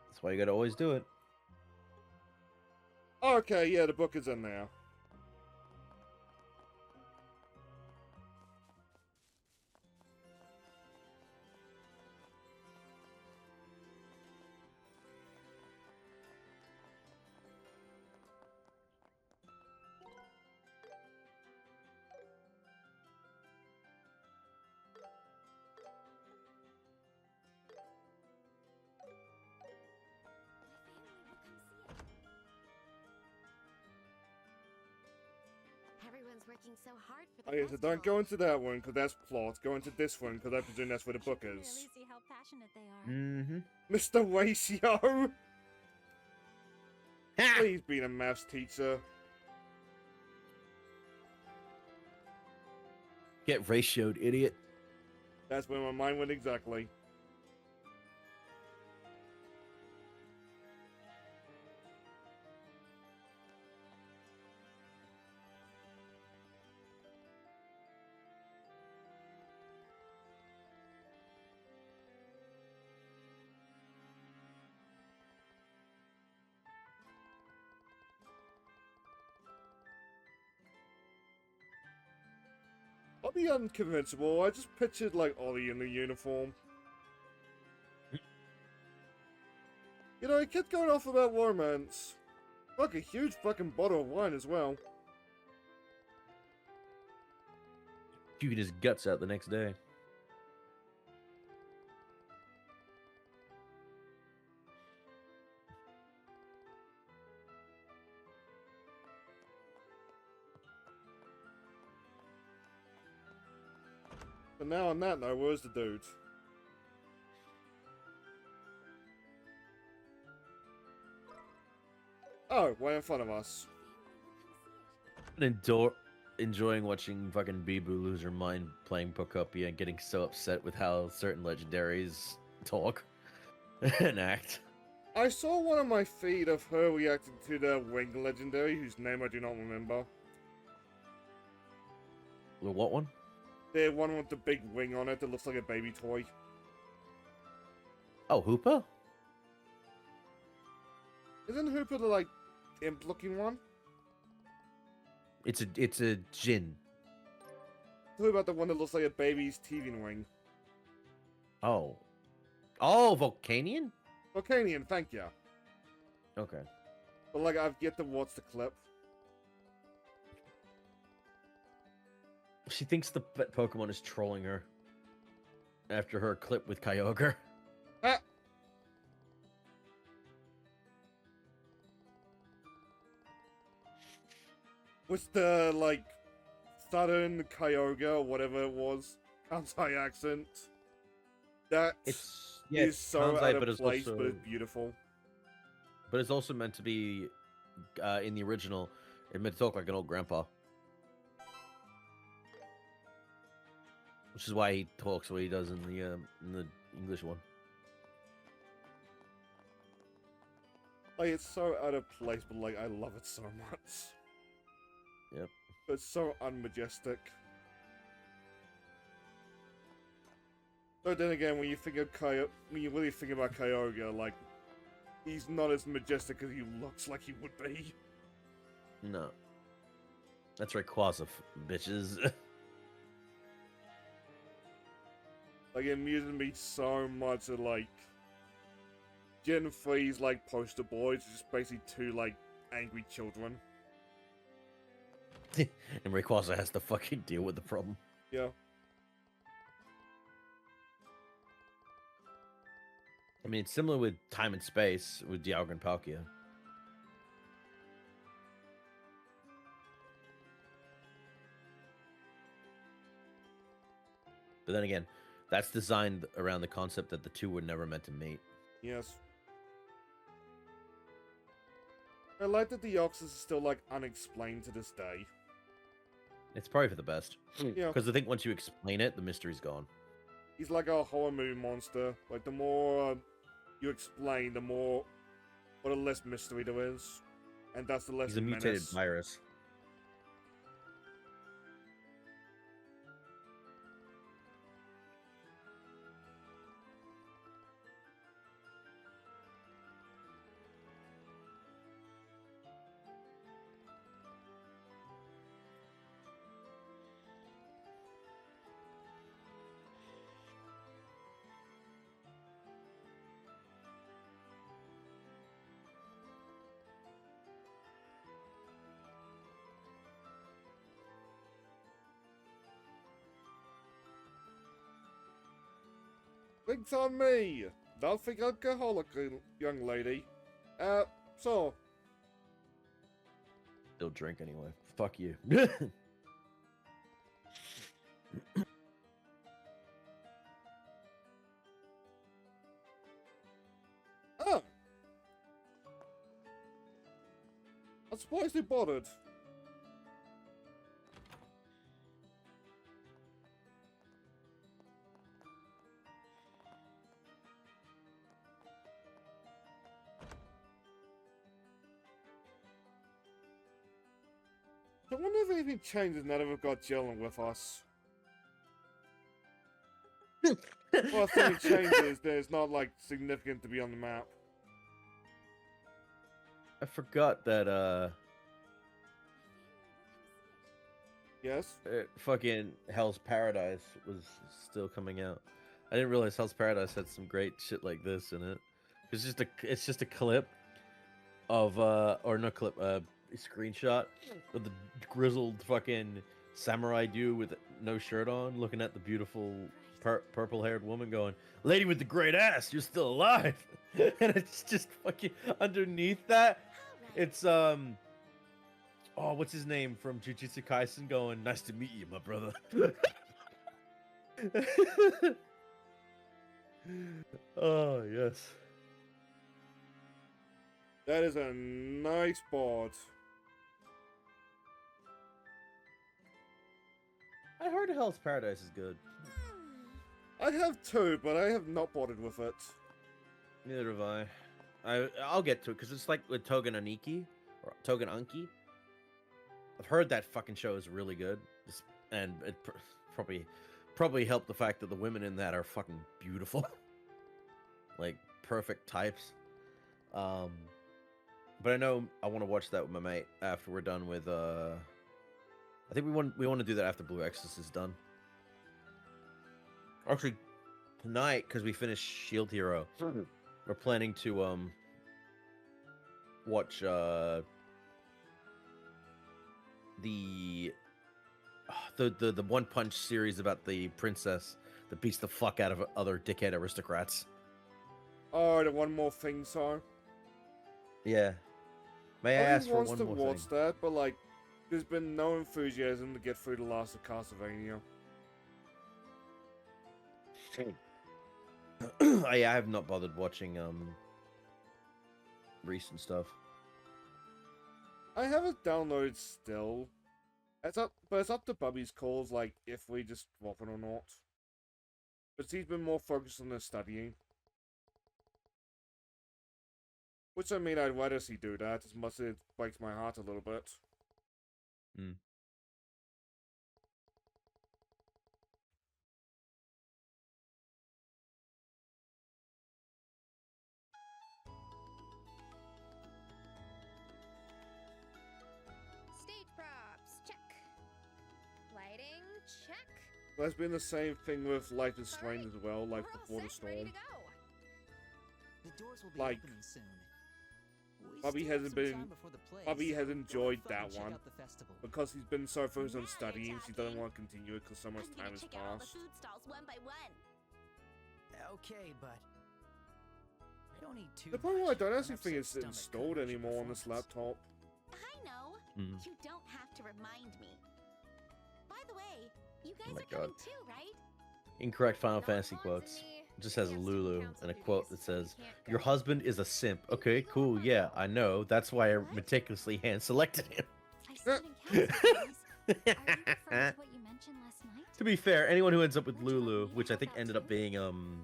That's why you gotta always do it. Okay, yeah, the book is in there. My family will come see it. everyone's working so hard for the Okay, so don't go festival. into that one, because that's plot. Go into this one, because I presume that's where the book You can is. really see how passionate they are. Mm-hmm. Mr. Ratio! Please be a maths teacher. Get ratioed, idiot. That's where my mind went exactly. I'll be unconvincible. I just pictured, like, Ollie in the uniform. You know, he kept going off about romance. Fuck, a huge fucking bottle of wine as well. Puking his guts out the next day. But now on that note, where's the dude? Oh, right in front of us. Enjoying watching fucking Bibu lose her mind playing Pocopia and getting so upset with how certain legendaries talk and act. I saw one on my feed of her reacting to the wing legendary, whose name I do not remember. The what one? The one with the big wing on it that looks like a baby toy. Oh, Hoopa? Isn't Hooper the, like, imp-looking one? It's a Jin. Who about the one that looks like a baby's teething wing? Oh, Volcanion? Volcanion, thank you. Okay. But, like, I've yet to watch the clip. She thinks the Pokemon is trolling her after her clip with Kyogre. Ah! Was the, like, Southern Kyogre, or whatever it was, Kansai accent. That It's is so Kansai, out of but it's place, also but it's beautiful. but it's also meant to be in the original. It meant to talk like an old grandpa, which is why he talks what he does in the English one. Like, it's so out of place, but, like, I love it so much. Yep. It's so unmajestic. But then again, when you think of when you really think about Kyogre, like, he's not as majestic as he looks like he would be. No. That's Rayquaza, bitches. Like, it amuses me so much that, like, Gen 3's, like, poster boys are just basically two, like, angry children. And Rayquaza has to fucking deal with the problem. Yeah. I mean, it's similar with Time and Space with Dialga and Palkia. But then again, that's designed around the concept that the two were never meant to meet. Yes. I like that the Deoxys is still, like, unexplained to this day. It's probably for the best. Yeah. Because I think once you explain it, the mystery's gone. He's like a horror movie monster. Like, the more you explain, the more, or the less mystery there is. And that's the less He's a mutated menace. virus. Drinks on me! Nothing alcoholic, young lady. So, They'll drink anyway. Fuck you. Oh! I'm surprised they bothered. I wonder if anything changes now that we've got Jalen with us. Well, if anything changes, then it's not, like, significant to be on the map. I forgot that Yes? fucking Hell's Paradise was still coming out. I didn't realize Hell's Paradise had some great shit like this in it. It's just a clip of or no clip, a screenshot of the grizzled fucking samurai dude with no shirt on, looking at the beautiful purple-haired woman, going, "Lady with the great ass, you're still alive." And it's just fucking underneath that. It's oh, what's his name from Jujutsu Kaisen going, "Nice to meet you, my brother." Oh, yes. That is a nice board. I heard Hell's Paradise is good. I have two, but I have not bothered with it. Neither have I. I'll get to it, because it's like with Togen Aniki, or Togen Anki. I've heard that fucking show is really good, and it probably helped the fact that the women in that are fucking beautiful. Like, perfect types. But I know I want to watch that with my mate after we're done with, I think we want to do that after Blue Exorcist is done. Actually, tonight, because we finished Shield Hero, we're planning to watch the One Punch series about the princess that beats the fuck out of other dickhead aristocrats. Oh, the One More Thing song. Yeah. May I ask for wants one to more watch thing? that, but like, there's been no enthusiasm to get through the last of Castlevania. I have not bothered watching recent stuff. I have it downloaded still. It's up to Bubby's calls, like, if we just swap it or not. But he's been more focused on the studying. Which, I mean, I'd rather see do that, as much as it breaks my heart a little bit. Hmm. Stage props, check. Lighting, check. That's been the same thing with Life is Strange as well, like We're all Before the set, ready Storm. to go. The doors will be Like, opening soon. We Bobby still have hasn't some been- time before the play, Bobby so has go enjoyed have fun and that check one. out the festival. Because he's been so focused on Right, studying, he doesn't Jackie. want to continue it because so much I'm time gonna has check out all the passed. food stalls one by one. Okay, but I don't need too The problem I much. don't An actually think upset it's stomach installed could hurt your anymore on this performance. laptop. I know. Mm. You don't have to remind me. By the way, you guys my are coming God. too, right? Incorrect Final Not Fantasy once quotes. in the- It just has we have Lulu student council and a quote that duties, so we says, can't "Your go." husband is a simp." Okay, cool, yeah, I know. That's why I meticulously hand-selected him. By student council meetings, are you referring to what you mentioned last night? To be fair, anyone who ends up with Weren't you wanting Lulu, me to which I help think out ended up too? being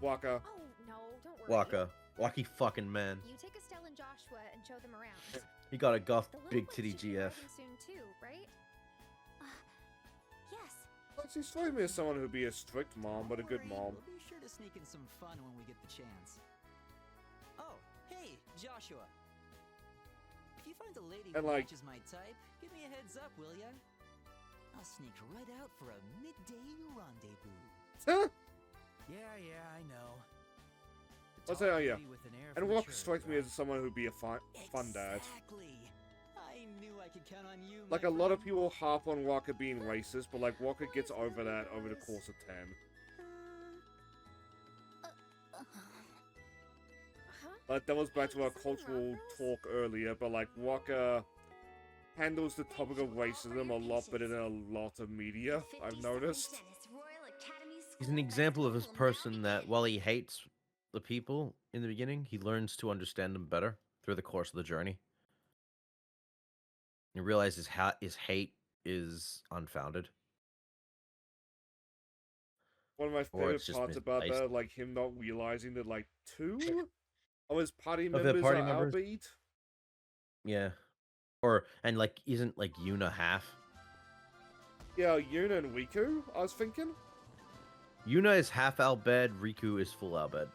Waka. Oh, no, don't worry. Waka. Wacky fucking man. You take Estelle and Joshua and show them around. He got a goth The little big ones titty should be GF. arriving soon too, right? Yes. Well, she strikes me as someone who'd be a strict mom, but a good Don't mom. worry, We'll be sure to sneak in some fun when we get the chance. Oh, hey, Joshua. If you find a lady who And, like- matches my type, give me a heads up, will ya? I'll sneak right out for a midday rendezvous. Huh? Yeah, I know. The I'll say, tall oh, yeah. lady with an air And for Waka maturity, strikes me right? as someone who'd be a fun dad. Exactly. I knew I could count on you. Like, my a lot of friend. people harp on Waka being racist, but, like, Waka gets over that over the course of 10. Huh? But that was back to our cultural talk earlier, but, like, Waka handles the topic of racism a lot better than a lot of media, I've noticed. He's an example of a person that, while he hates the people in the beginning, he learns to understand them better through the course of the journey. He realizes his hate is unfounded. One of my Or favorite it's just parts about misplaced. that, like him not realizing that like two of his party Of the members party are members? outbeat. Yeah. And like, isn't like Yuna half? Yeah, Yuna and Riku, I was thinking. Yuna is half Albed, Riku is full Albed.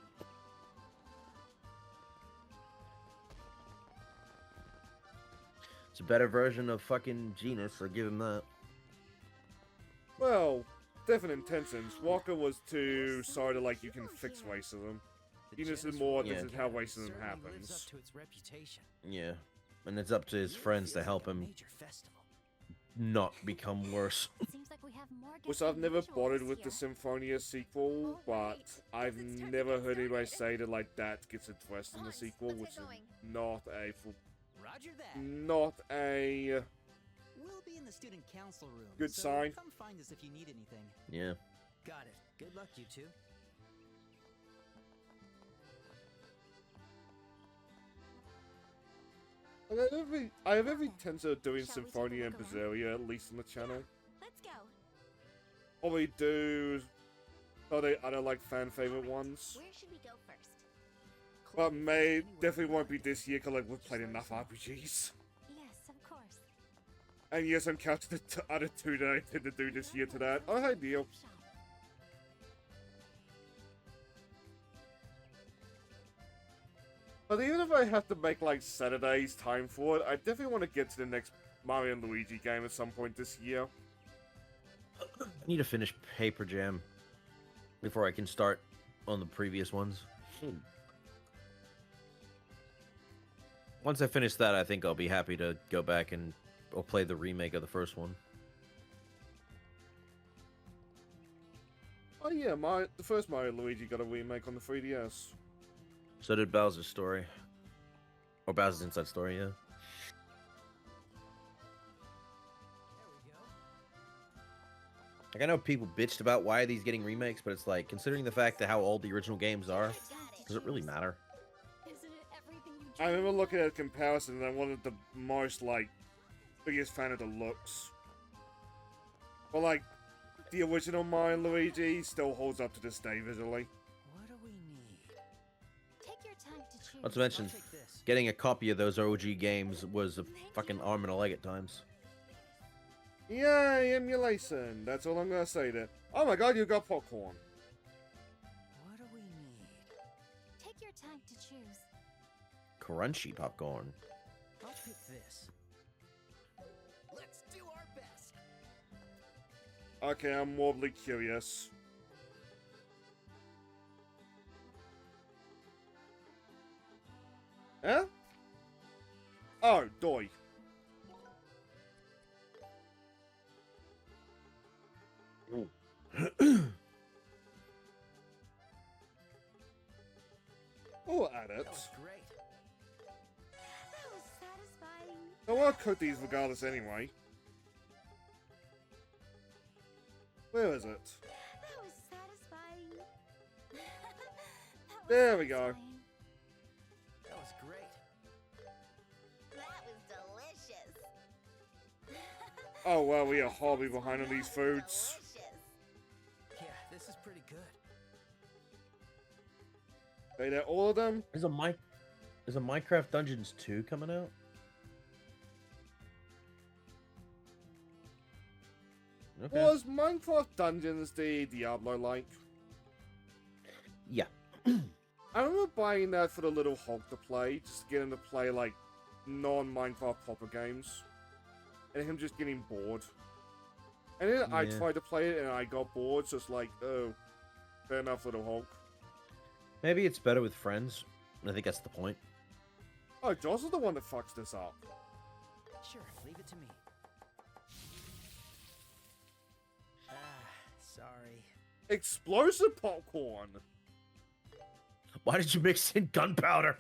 It's a better version of fucking Genus, I'll give him that. Well, different intentions. Walker was too sorry to like you can fix racism. Venus is more this is how racism happens. Yeah. And it's up to his friends to help him not become worse. Seems like we have more Which guest I've never individuals bothered this with the year. Symphonia sequel, but I've never heard anybody say that like that gets addressed in the sequel, which is not a Roger that. not a We'll be in the student council room. Good so sign. Come find us if you need anything. Yeah. Got it. Good luck, you two. I have every intention of doing Shall we take a Symphonia and look around? Berseria, at least on the channel. Let's go. Probably do other like fan favorite ones. Where should we go first? But may definitely won't be this year because like we've played enough RPGs. Yes, of course. And yes, I'm counting the other two that I intend to do this year to that. Oh, hey, deal. Shop. But even if I have to make like Saturday's time for it, I definitely want to get to the next Mario and Luigi game at some point this year. I need to finish Paper Jam before I can start on the previous ones. Once I finish that, I think I'll be happy to go back and or play the remake of the first one. Oh yeah, the first Mario and Luigi got a remake on the 3DS. So did Bowser's Story. Or Bowser's Inside Story, yeah. Like, I know people bitched about why are these getting remakes, but it's like, considering the fact that how old the original games are, does it really matter? Isn't it everything you I remember looking at a comparison and I wanted the most like biggest fan of the looks. But like the original Mario and Luigi still holds up to this day visually. What do we need? Take your time to choose. Not to mention, I'll take this. getting a copy of those OG games was a fucking arm and a leg at times. Yay, emulation. That's all I'm gonna say there. Oh my god, you got popcorn. What do we need? Take your time to choose. Crunchy popcorn. I'll pick this. Let's do our best. Okay, I'm morbidly curious. Huh? Oh, doy. Oh, add it. That was great. That was satisfying. No, I'll cook these regardless anyway. Where is it? That was satisfying. That was There we go. satisfying. That was great. That was delicious. Oh, well, we are horribly behind on these foods. Delicious. Yeah, this is pretty good. Are that all of them? Is a Minecraft Dungeons 2 coming out? Okay. Was Minecraft Dungeons the Diablo-like? Yeah. I remember buying that for the little Hulk to play, just to get him to play, like, non-Minecraft proper games. And him just getting bored. And then I Yeah. tried to play it and I got bored, so it's like, oh, fair enough, little Hulk. Maybe it's better with friends. I think that's the point. Oh, Joss is the one that fucks this up. Sure, leave it to me. Sorry. Explosive popcorn! Why did you mix in gunpowder?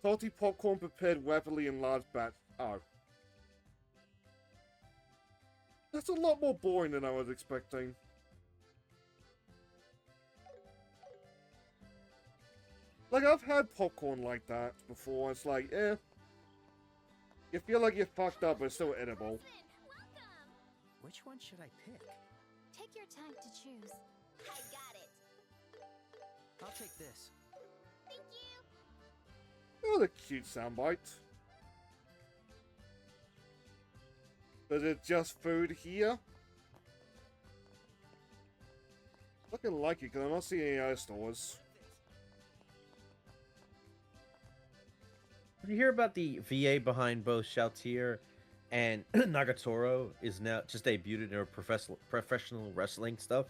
Salty popcorn prepared rapidly in large batch. Oh. That's a lot more boring than I was expecting. Like, I've had popcorn like that before. It's like, eh. You feel like you're fucked up, but it's still edible. Welcome! Which one should I pick? Take your time to choose. I got it. I'll take this. Thank you. That was a cute soundbite. Is it just food here? I fucking like it because I'm not seeing any other stores. Did you hear about the VA behind both Shoutier and Nagatoro is now just debuted in her professional wrestling stuff?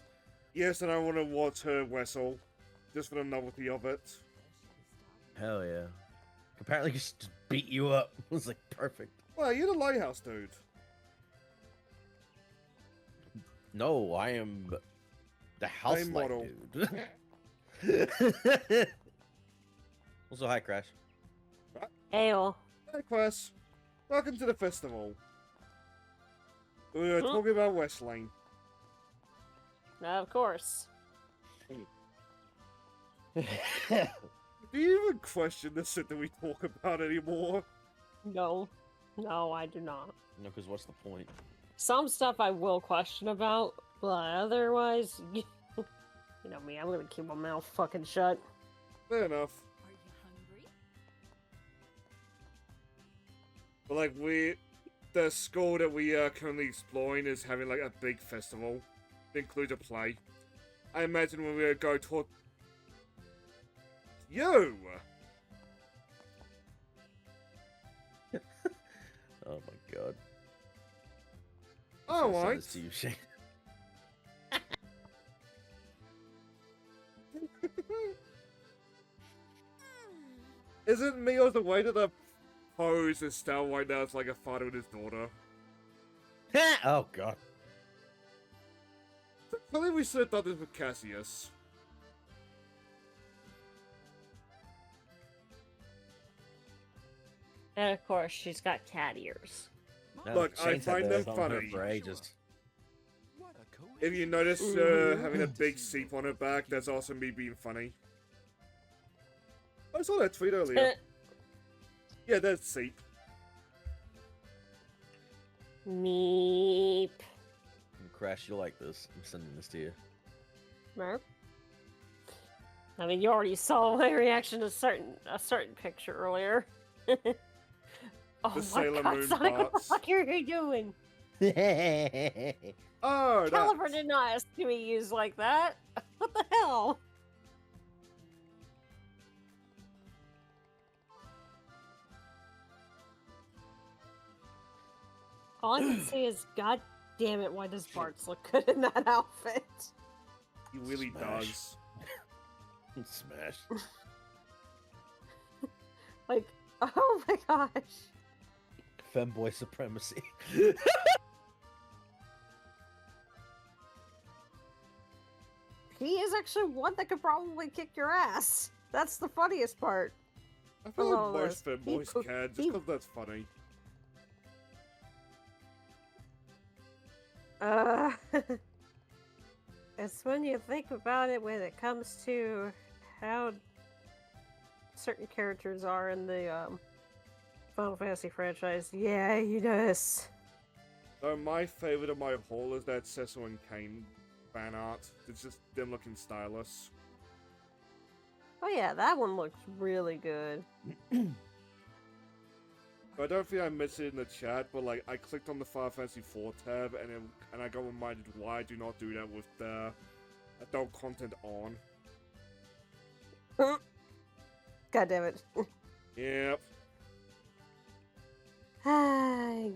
Yes, and I want to watch her wrestle. Just for the novelty of it. Hell yeah. Apparently just beat you up. It was like perfect. Well, you're the lighthouse dude. No, I am the house Same light model. dude. Also, hi, Crash. Ayo. Hey, Quest. Welcome to the festival. We're talking about wrestling. Of course. Do you even question the shit that we talk about anymore? No. No, I do not. No, because what's the point? Some stuff I will question about, but otherwise, you know me, I'm gonna keep my mouth fucking shut. Fair enough. Are you hungry? But like the school that we are currently exploring is having like a big festival. It includes a play. I imagine when we go to you. Oh my god. All I'll send right. this to you, Shane. Isn't Mio the way that the pose is style right now? It's like a father with his daughter. Oh god. I think we should have done this with Cassius. And of course, she's got cat ears. No, Look, I Shane's had find those them on her funny. for ages. What a coincidence. If you notice having a big seep on her back, that's also me being funny. I saw that tweet earlier. Yeah, that's seep. Meep. Crash, you'll like this. I'm sending this to you. Merp. I mean, you already saw my reaction to a certain picture earlier. Oh my Sailor god, Moon Sonic, what the box. fuck are you doing? Oh, Caliber that. did not ask to be used like that. What the hell? All I can say is, god damn it, why does Bart's look good in that outfit? He really Smash. does. Smash. Like, oh my gosh. Femboy supremacy. He is actually one that could probably kick your ass. That's the funniest part. I feel Hello, like most Liz. fanboys He- can, just he- because that's funny. It's when you think about it when it comes to how certain characters are in the Final Fantasy franchise. Yeah, you notice. So my favorite of my haul is that Cecil and Kane fan art. It's just them looking stylish. Oh yeah, that one looks really good. I don't think I mentioned it in the chat, but like I clicked on the Final Fantasy 4 tab and I got reminded why I do not do that with the adult content on. God damn it. Yep.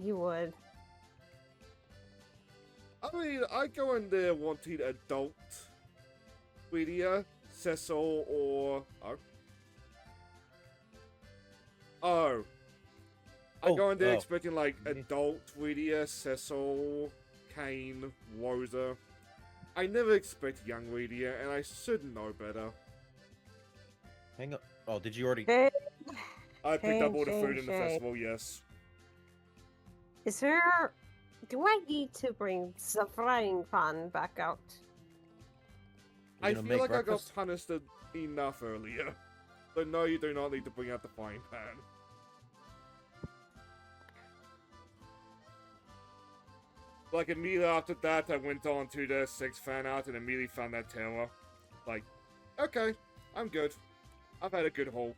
You would. I mean, I go in there wanting adult media, Cecil or I go in there expecting like adult Rydia, Cecil, Kane, Rosa. I never expect young Rydia, and I should know better. Hang on. Oh, did you already? Hey, I picked up all the Shane, food in the Shane. festival, yes. is there Do I need to bring the frying pan back out? I gonna feel make like breakfast? I got punished enough earlier. So no, you do not need to bring out the frying pan. Like, immediately after that, I went on to the 6 fan art and immediately found that tower. Like, okay, I'm good. I've had a good haul.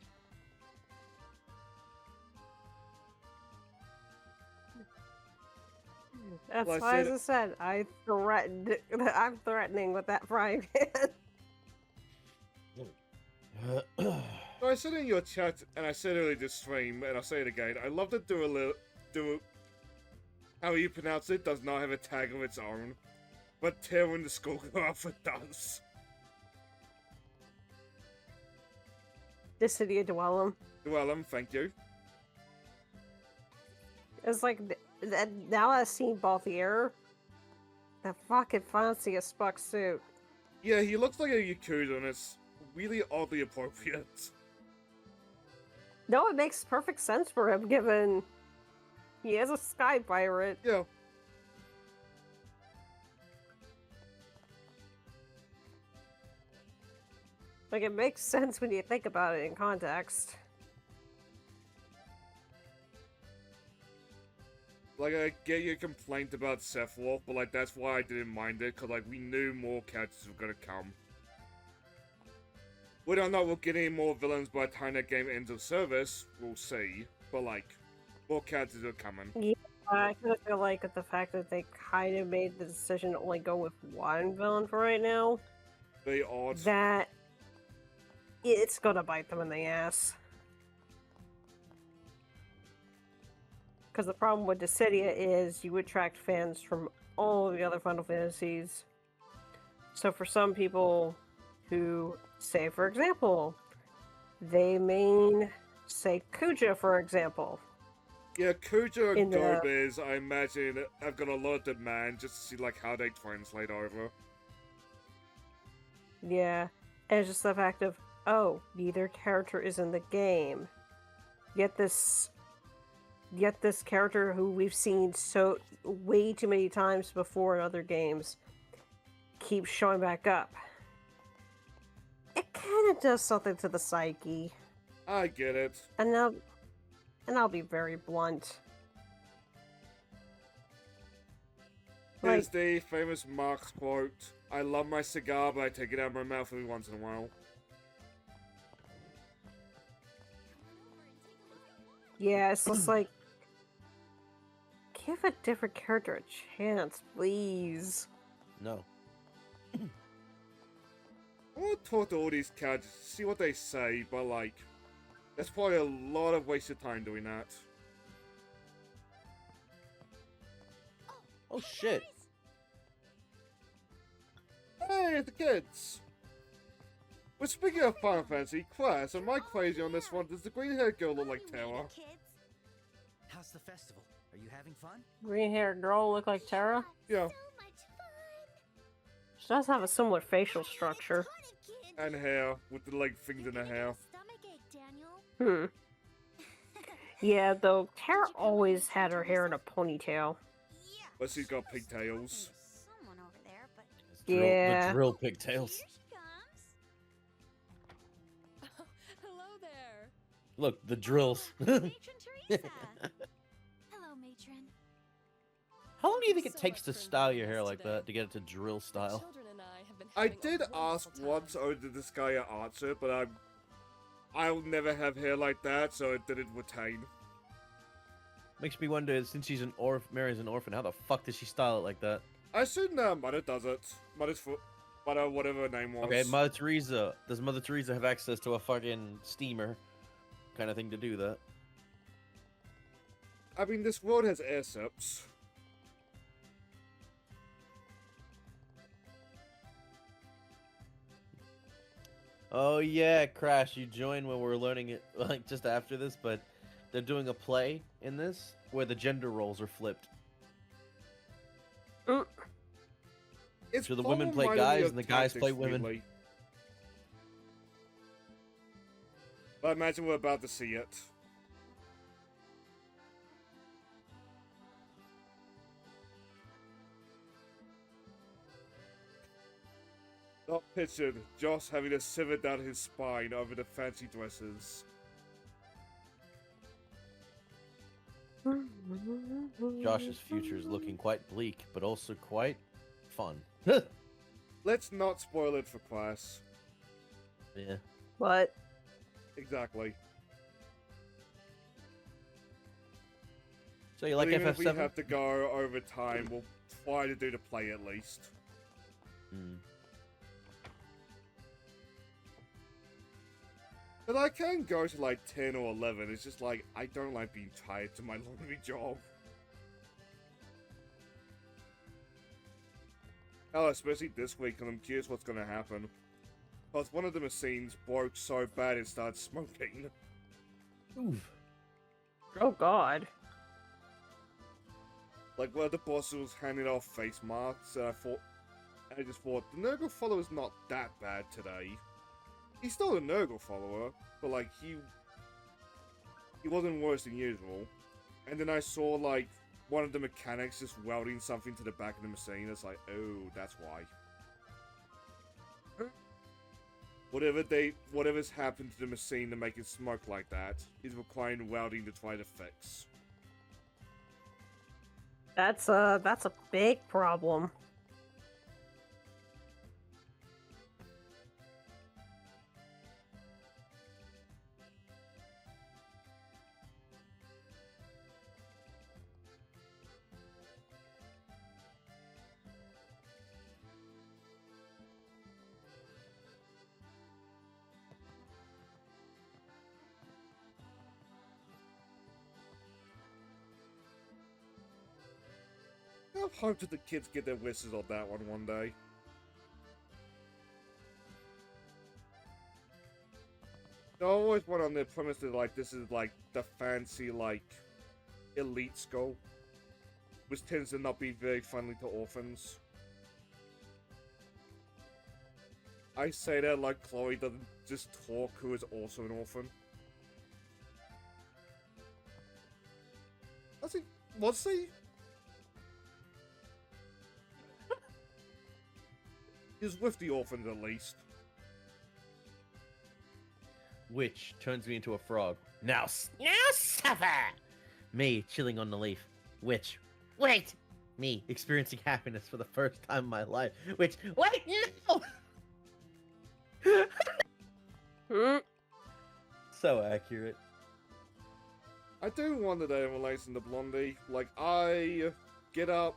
That's Well, I why, as said- I said, I threatened. I'm threatening with that frying pan. So I said in your chat, and I said earlier this stream, and I'll say it again, I love that how you pronounce it does not have a tag of its own, but Terra in the Skullgirl outfit does. The city of Dwellum. Dwellum, thank you. It's like now I've seen Balthier. The fucking fanciest Spock suit. Yeah, he looks like a Yakuza, and it's really oddly appropriate. No, it makes perfect sense for him, given he is a sky pirate. Yeah. Like, it makes sense when you think about it in context. Like, I get your complaint about Sephiroth, but, like, that's why I didn't mind it, because, like, we knew more characters were gonna come. Whether or not we'll get any more villains by the time that game ends of service, we'll see. But, like, more characters are coming. Yeah, I kind of feel like with the fact that they kind of made the decision to only go with one villain for right now, They odd. that it's gonna bite them in the ass. Because the problem with Dissidia is you attract fans from all of the other Final Fantasies. So for some people who, say for example, they main, say, Kuja for example. Yeah, Kuja In and the- Gomez, I imagine, have got a lot of demand just to see, like, how they translate over. Yeah, and it's just the fact of, oh, neither character is in the game. Yet this character who we've seen so way too many times before in other games keeps showing back up. It kind of does something to the psyche, I get it. and I'll be very blunt. Here's the famous Marx quote, I love my cigar, but I take it out of my mouth every once in a while. Yeah, it's just like, give a different character a chance, please. No. I want to talk to all these characters, see what they say, but, like, that's probably a lot of wasted time doing that. Oh shit. Hey, the kids! But speaking of Final Fantasy, Class, am I crazy on this one? Does the green-haired girl look like We made Terra? it, kids. How's the festival? Are you having fun? Green-haired girl look like Terra? Yeah, So much fun. She does have a similar facial structure. and hair, with the, like, things in her hair. Stomachache, Daniel. Yeah, though, Terra always had her hair in a ponytail. Yeah. But she's got pigtails. Someone over there, but It's drill, Yeah. The drill pigtails. here she comes. Hello there. Look, the drills. Matron Teresa. Hello, matron. How long do you think it So takes much to for style your inviting hair us like today. that to get it to drill The style? children and I have been I having a did ask wonderful once, time. oh, did this guy answer, but I'll never have hair like that, so it didn't retain. Makes me wonder, since she's an Mary's an orphan, how the fuck does she style it like that? I assume Mother does it. Mother, whatever her name was. Okay, Mother Teresa. Does Mother Teresa have access to a fucking steamer kind of thing to do that? I mean, this world has airships. Oh yeah, Crash, you joined when we were learning it, like just after this, but they're doing a play in this where the gender roles are flipped. It's So the women play reminding me guys of and the guys Tactics, play women. weirdly. But I imagine we're about to see it. Not pictured Josh having to shiver down his spine over the fancy dresses. Josh's future is looking quite bleak, but also quite fun. Let's not spoil it for class. Yeah. What? Exactly. So you like Even if we FF7? have to go over time, we'll try to do the play at least. Hmm. But I can go to like 10 or 11. It's just like, I don't like being tied to my laundry job. Oh, especially this week, and I'm curious what's gonna happen. Because one of the machines broke so bad it started smoking. Oof. Oh god. Like, one of the bosses was handing off face masks, and I just thought, the Nurgle follower's not that bad today. He's still a Nurgle follower, but like, he wasn't worse than usual. And then I saw, like, one of the mechanics just welding something to the back of the machine. It's like, oh, that's why. Whatever's happened to the machine to make it smoke like that is requiring welding to try to fix. That's a big problem. I hope that the kids get their wishes on that one day. I always went on the premise that, like, this is, like, the fancy, like, elite school, which tends to not be very friendly to orphans. I say that like Chloe doesn't just talk, who is also an orphan. Was he? He's with the orphans at least. Which turns me into a frog. Now suffer! Me, chilling on the leaf. Which, wait! Me, experiencing happiness for the first time in my life. Which, wait, no! So accurate. I do wonder that in relation to Blondie. Like, I get up,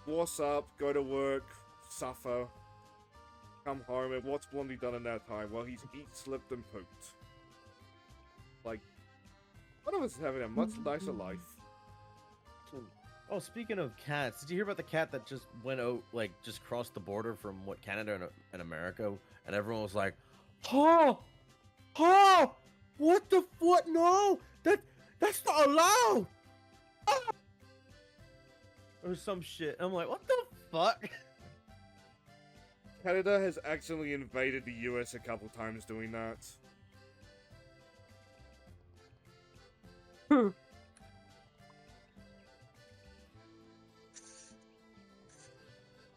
wash up, go to work, suffer, come home, and what's Blondie done in that time? Well, he's eat, slept, and pooped. Like, one of us is having a much nicer life. Oh, speaking of cats, did you hear about the cat that just went out, like, just crossed the border from, what, Canada and America? And everyone was like, oh, what the what? No, that's not allowed. Oh! Or some shit. I'm like, what the fuck? Canada has accidentally invaded the US a couple times doing that.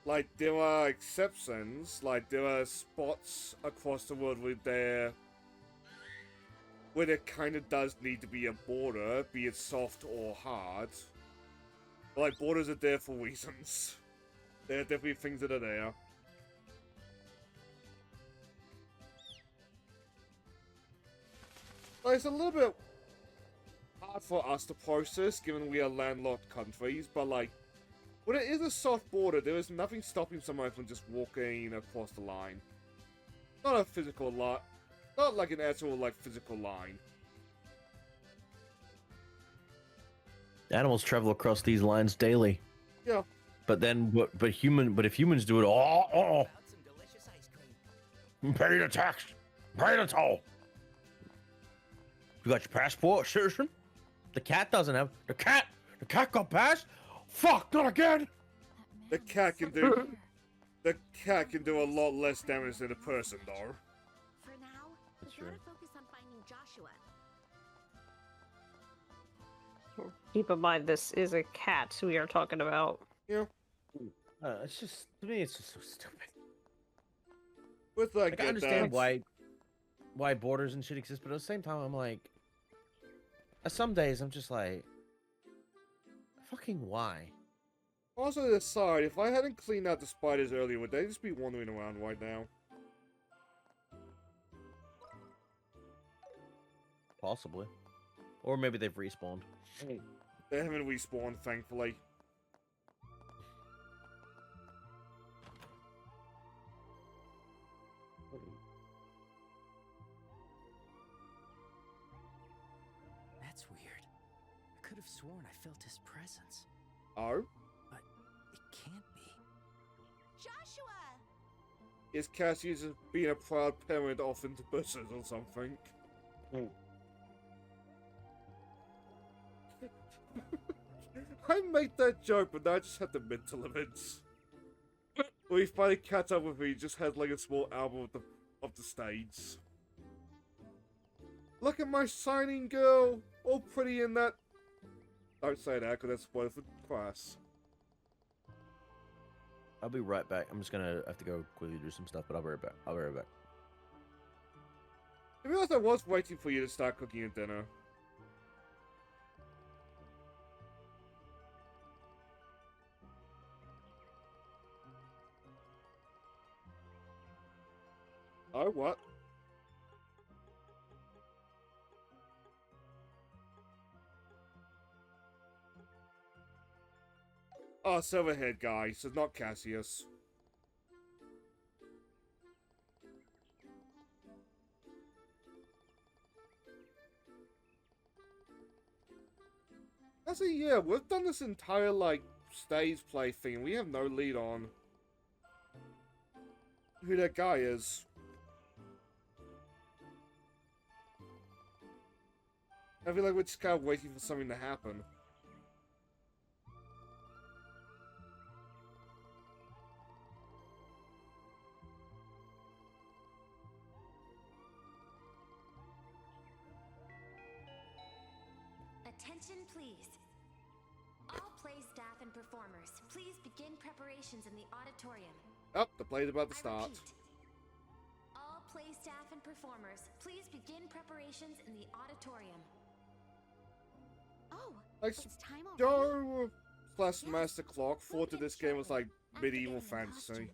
Like, there are exceptions, like, there are spots across the world where there kind of does need to be a border, be it soft or hard. But, like, borders are there for reasons. There are definitely things that are there. Like, it's a little bit hard for us to process, given we are landlocked countries, but, like, when it is a soft border, there is nothing stopping someone from just walking across the line. Not a physical line. Not like an actual, like, physical line. Animals travel across these lines daily. Yeah. But then, but if humans do it, pay the tax, pay the toll. You got your passport, citizen? The cat doesn't have. The cat got passed. Fuck, not again. The cat can do. The cat can do a lot less damage than a person, though. For now, That's we gotta true. focus on finding Joshua. Keep in mind, this is a cat we are talking about. Yeah. It's just, to me, it's just so stupid. With Like, I understand that. why borders and shit exist, but at the same time, I'm like, some days I'm just like, fucking why? Also, aside, if I hadn't cleaned out the spiders earlier, would they just be wandering around right now? Possibly. Or maybe they've respawned. They haven't respawned, thankfully. That's weird. I could have sworn I felt his presence. Oh? But it can't be. Joshua! Is Cassius being a proud parent off into buses or something? I made that joke, but now I just had the mental image. When he finally catch up with me, he just had like a small album of the stage. Look at my shining girl! All pretty in that. Don't say that, because that's spoiled for class. I'll be right back. I'm just gonna have to go quickly do some stuff, but I'll be right back. I'll be right back. To be honest, I was waiting for you to start cooking your dinner. Oh, what? Oh, Silverhead guy, so not Cassius. Actually, yeah, we've done this entire, like, stage play thing. We have no lead on who that guy is. I feel like we're just kind of waiting for something to happen. Attention, please. All play staff and performers, please begin preparations in the auditorium. Oh, the play's about to I start. repeat. All play staff and performers, please begin preparations in the auditorium. Oh, Like, it's time already? Joe slash Yes, Master Clock thought that this game was like After medieval getting in fantasy. costume.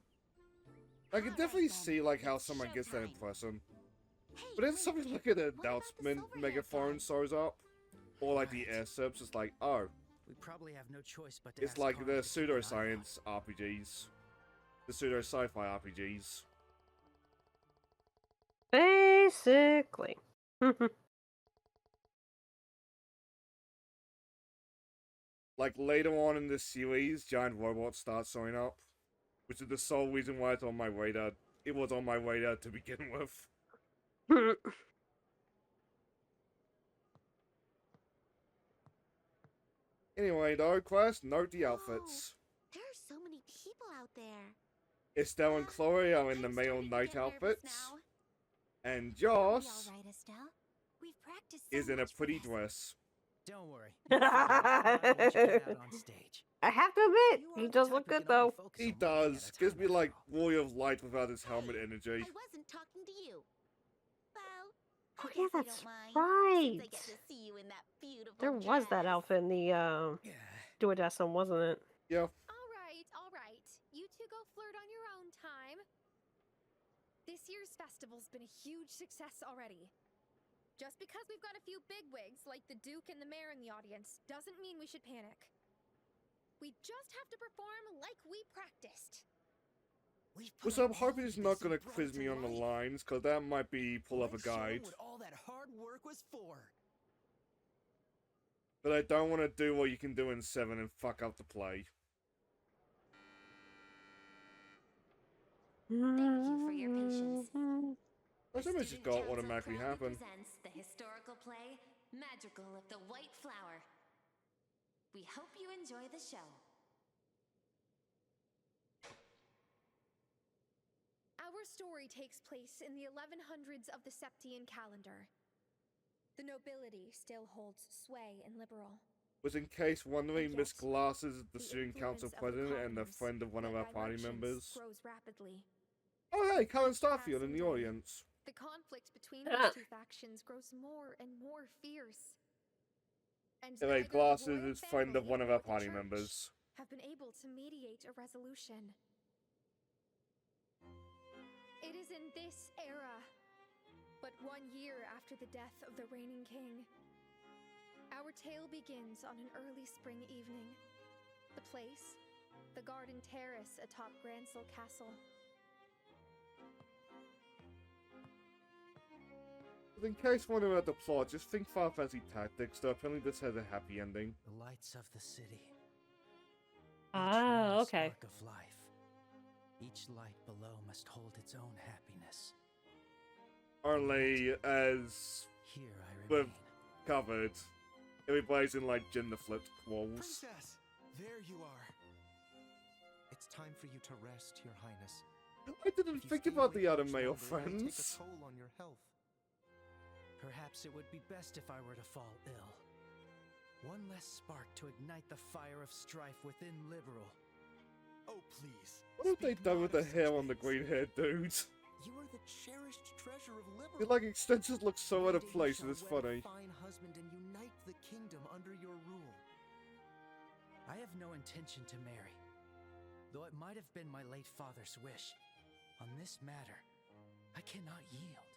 I can Alright definitely then, see like how it's someone gets that showtime. impression. Hey, But then wait, something like an about the announcement Silverhead megaphone guy? shows up. Or like the Right. air subs, it's like, oh, We probably have no choice but to it's ask like Karn the to keep an eye out. pseudoscience RPGs. The pseudo sci-fi RPGs. Basically. Like later on in this series, giant robots start showing up. Which is the sole reason why it's on my radar. It was on my radar to begin with. Anyway, though, Quest, note the outfits. There are so many people out there. Estelle and Chloe are in the I'm male starting to night get nervous outfits. now. And You'll Josh be all right, Estelle. We've practiced so is in a much for pretty this. dress. Don't worry. We'll figure it out once you get out on stage. I have to admit, You he aren't does the look type who good can only though. focus He on one thing at does. a Gives time me like after all. Roy of Light without his helmet Hey, energy. I wasn't talking to you. Well, I Oh guess yeah, I that's don't mind, right. Since I get to see you in that beautiful There was that dress. outfit in the Yeah. Duodecim, wasn't it? Yeah. All right. You two go flirt on your own time. This year's festival's been a huge success already. Just because we've got a few bigwigs like the Duke and the Mayor in the audience doesn't mean we should panic. We just have to perform like we practiced. We've put Which I'm up hoping all is not this and gonna brought quiz it me to on the life. lines, because that might be pull up a Let's show 'em guide. what all that hard work was for. But I don't want to do what you can do in 7 and fuck up the play. Thank you for your patience. Most The of it just Student got Council automatically proudly happen. presents the historical play, Magical of the White Flower. We hope you enjoy the show. Our story takes place in the 1100s of the Septian calendar. The nobility still holds sway in Liberal. Was in case wondering, And Miss yet, Glass is the The Student influence Council of the president and a colonies, friend of one of led our by party merchants, members. grows rapidly. Oh hey, Colin With Starfield in passing the day, audience. The conflict between Ah. these two factions grows more and more fierce. And Anyway, neither the Glasses royal is friend of family one of nor our the party church members. have been able to mediate a resolution. It is in this era, but 1 year after the death of the reigning king, our tale begins on an early spring evening. The place, the garden terrace atop Gransel Castle. In case you wondering about the plot, just think Final Fantasy Tactics, though apparently this has a happy ending. The lights of the city. Ah, Each one a okay. spark of life. Each light below must hold its own happiness. Only as Here I we've remain. covered, everybody's in like gender flipped quals. Princess, there you are. It's time for you to rest, Your Highness. I didn't If you think stay about awake the other much male longer, it may take friends. a toll on your health. Perhaps it would be best if I were to fall ill. One less spark to ignite the fire of strife within Liberal. Oh, please. What have they speak done not with the of such hair on the things. green haired dudes? You are the cherished treasure of The Liberal. like extensions look so out of One day you place shall and it's wed a funny. fine husband and unite the kingdom under your rule. I have no intention to marry, though it might have been my late father's wish. On this matter, I cannot yield.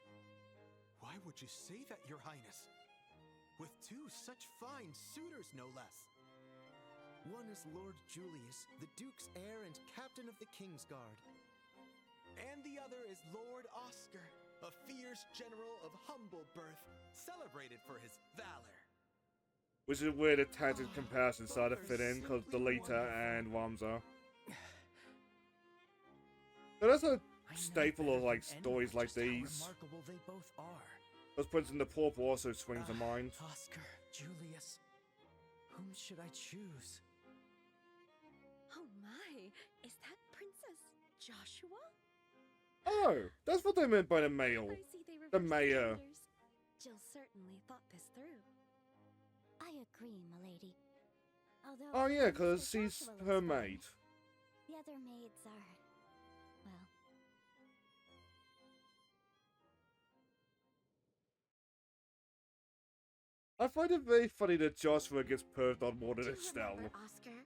Why would you say that, Your Highness? With two such fine suitors, no less. One is Lord Julius, the Duke's heir and captain of the King's Guard. And the other is Lord Oscar, a fierce general of humble birth, celebrated for his valor. Which is where the tangent comparison started to Both fit are in, because simply Delita and Ramza. I So that's a know staple better of like than anyone stories like just how these. remarkable they both are. Those points in the purple also swings the mind. Oscar, Julius, whom should I choose? Oh my, is that Princess Joshua? Oh, that's what they meant by the male. I see they The reversed mayor. genders. Jill certainly thought this through. I agree, milady. Although Oh yeah, Mr. because she's Joshua looks her fine. maid. The other maids are, well, I find it very funny that Joshua gets perved on more Do than you Estelle. remember, Oscar?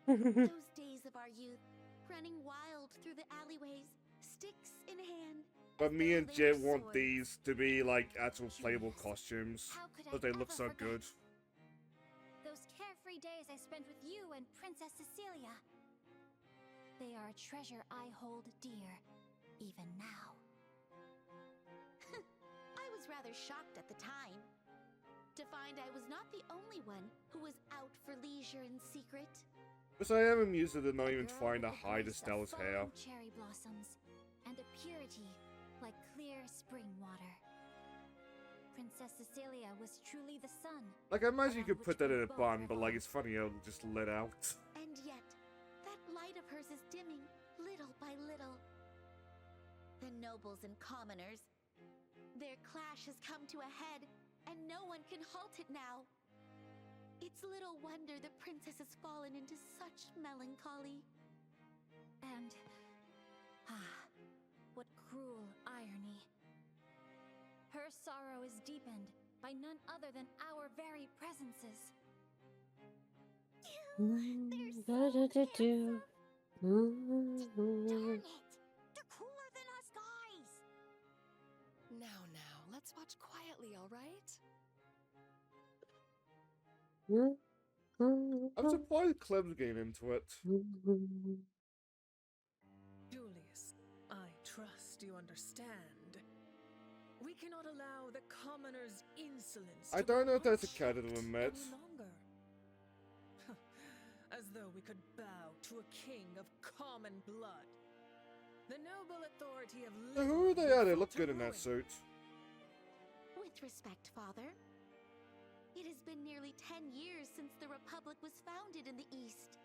Those days of our youth, running wild through the alleyways, sticks in hand. But as me though and they Jit were want swords. these to be like actual playable Julius, costumes. how could I But they look ever so forget good. those carefree days I spent with you and Princess Cecilia. They are a treasure I hold dear, even now. I was rather shocked at the time to find I was not the only one who was out for leisure in secret. But I am amused that they're not A even girl trying to with the hide grace of Estelle's hair. falling cherry blossoms and a purity like clear spring water. Princess Cecilia was truly the sun. Like, I imagine you around could put which that we in a both bun, but like, revolve. it's funny how it'll just let out. And yet, that light of hers is dimming little by little. The nobles and commoners, their clash has come to a head, and no one can halt it now. It's little wonder the princess has fallen into such melancholy. And, what cruel irony. Her sorrow is deepened by none other than our very presences. Darn it! They're cooler than us guys! Now, let's watch quietly, all right? I'm surprised Clem's getting into it. Julius, I trust you understand. We cannot allow the commoner's insolence. I to don't go know if that's a character unchecked we met. any longer. As though we could bow to a king of common blood. The noble authority of So who are they? Liberal Are they will look fall good in to that ruin. suit. With respect, Father. It has been nearly 10 years since the Republic was founded in the East.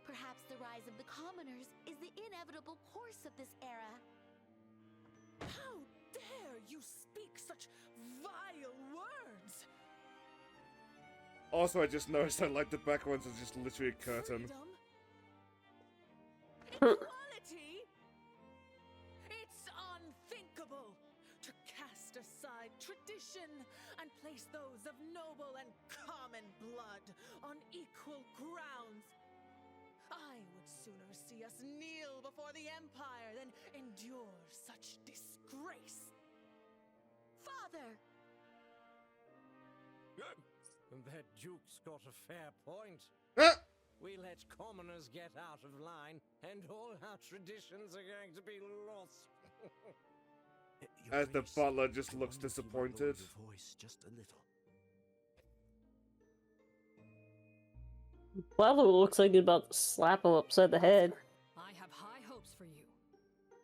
Perhaps the rise of the commoners is the inevitable course of this era. How dare you speak such vile words? Also, I just noticed that like the back ones is just literally a curtain. Freedom? Equality? tradition and place those of noble and common blood on equal grounds. I would sooner see us kneel before the Empire than endure such disgrace. Father! That Duke's got a fair point. Ah! We let commoners get out of line, and all our traditions are going to be lost. As the butler just looks disappointed. Your voice just a little. Butler looks like he's about to slap him upside the head. I have high hopes for you.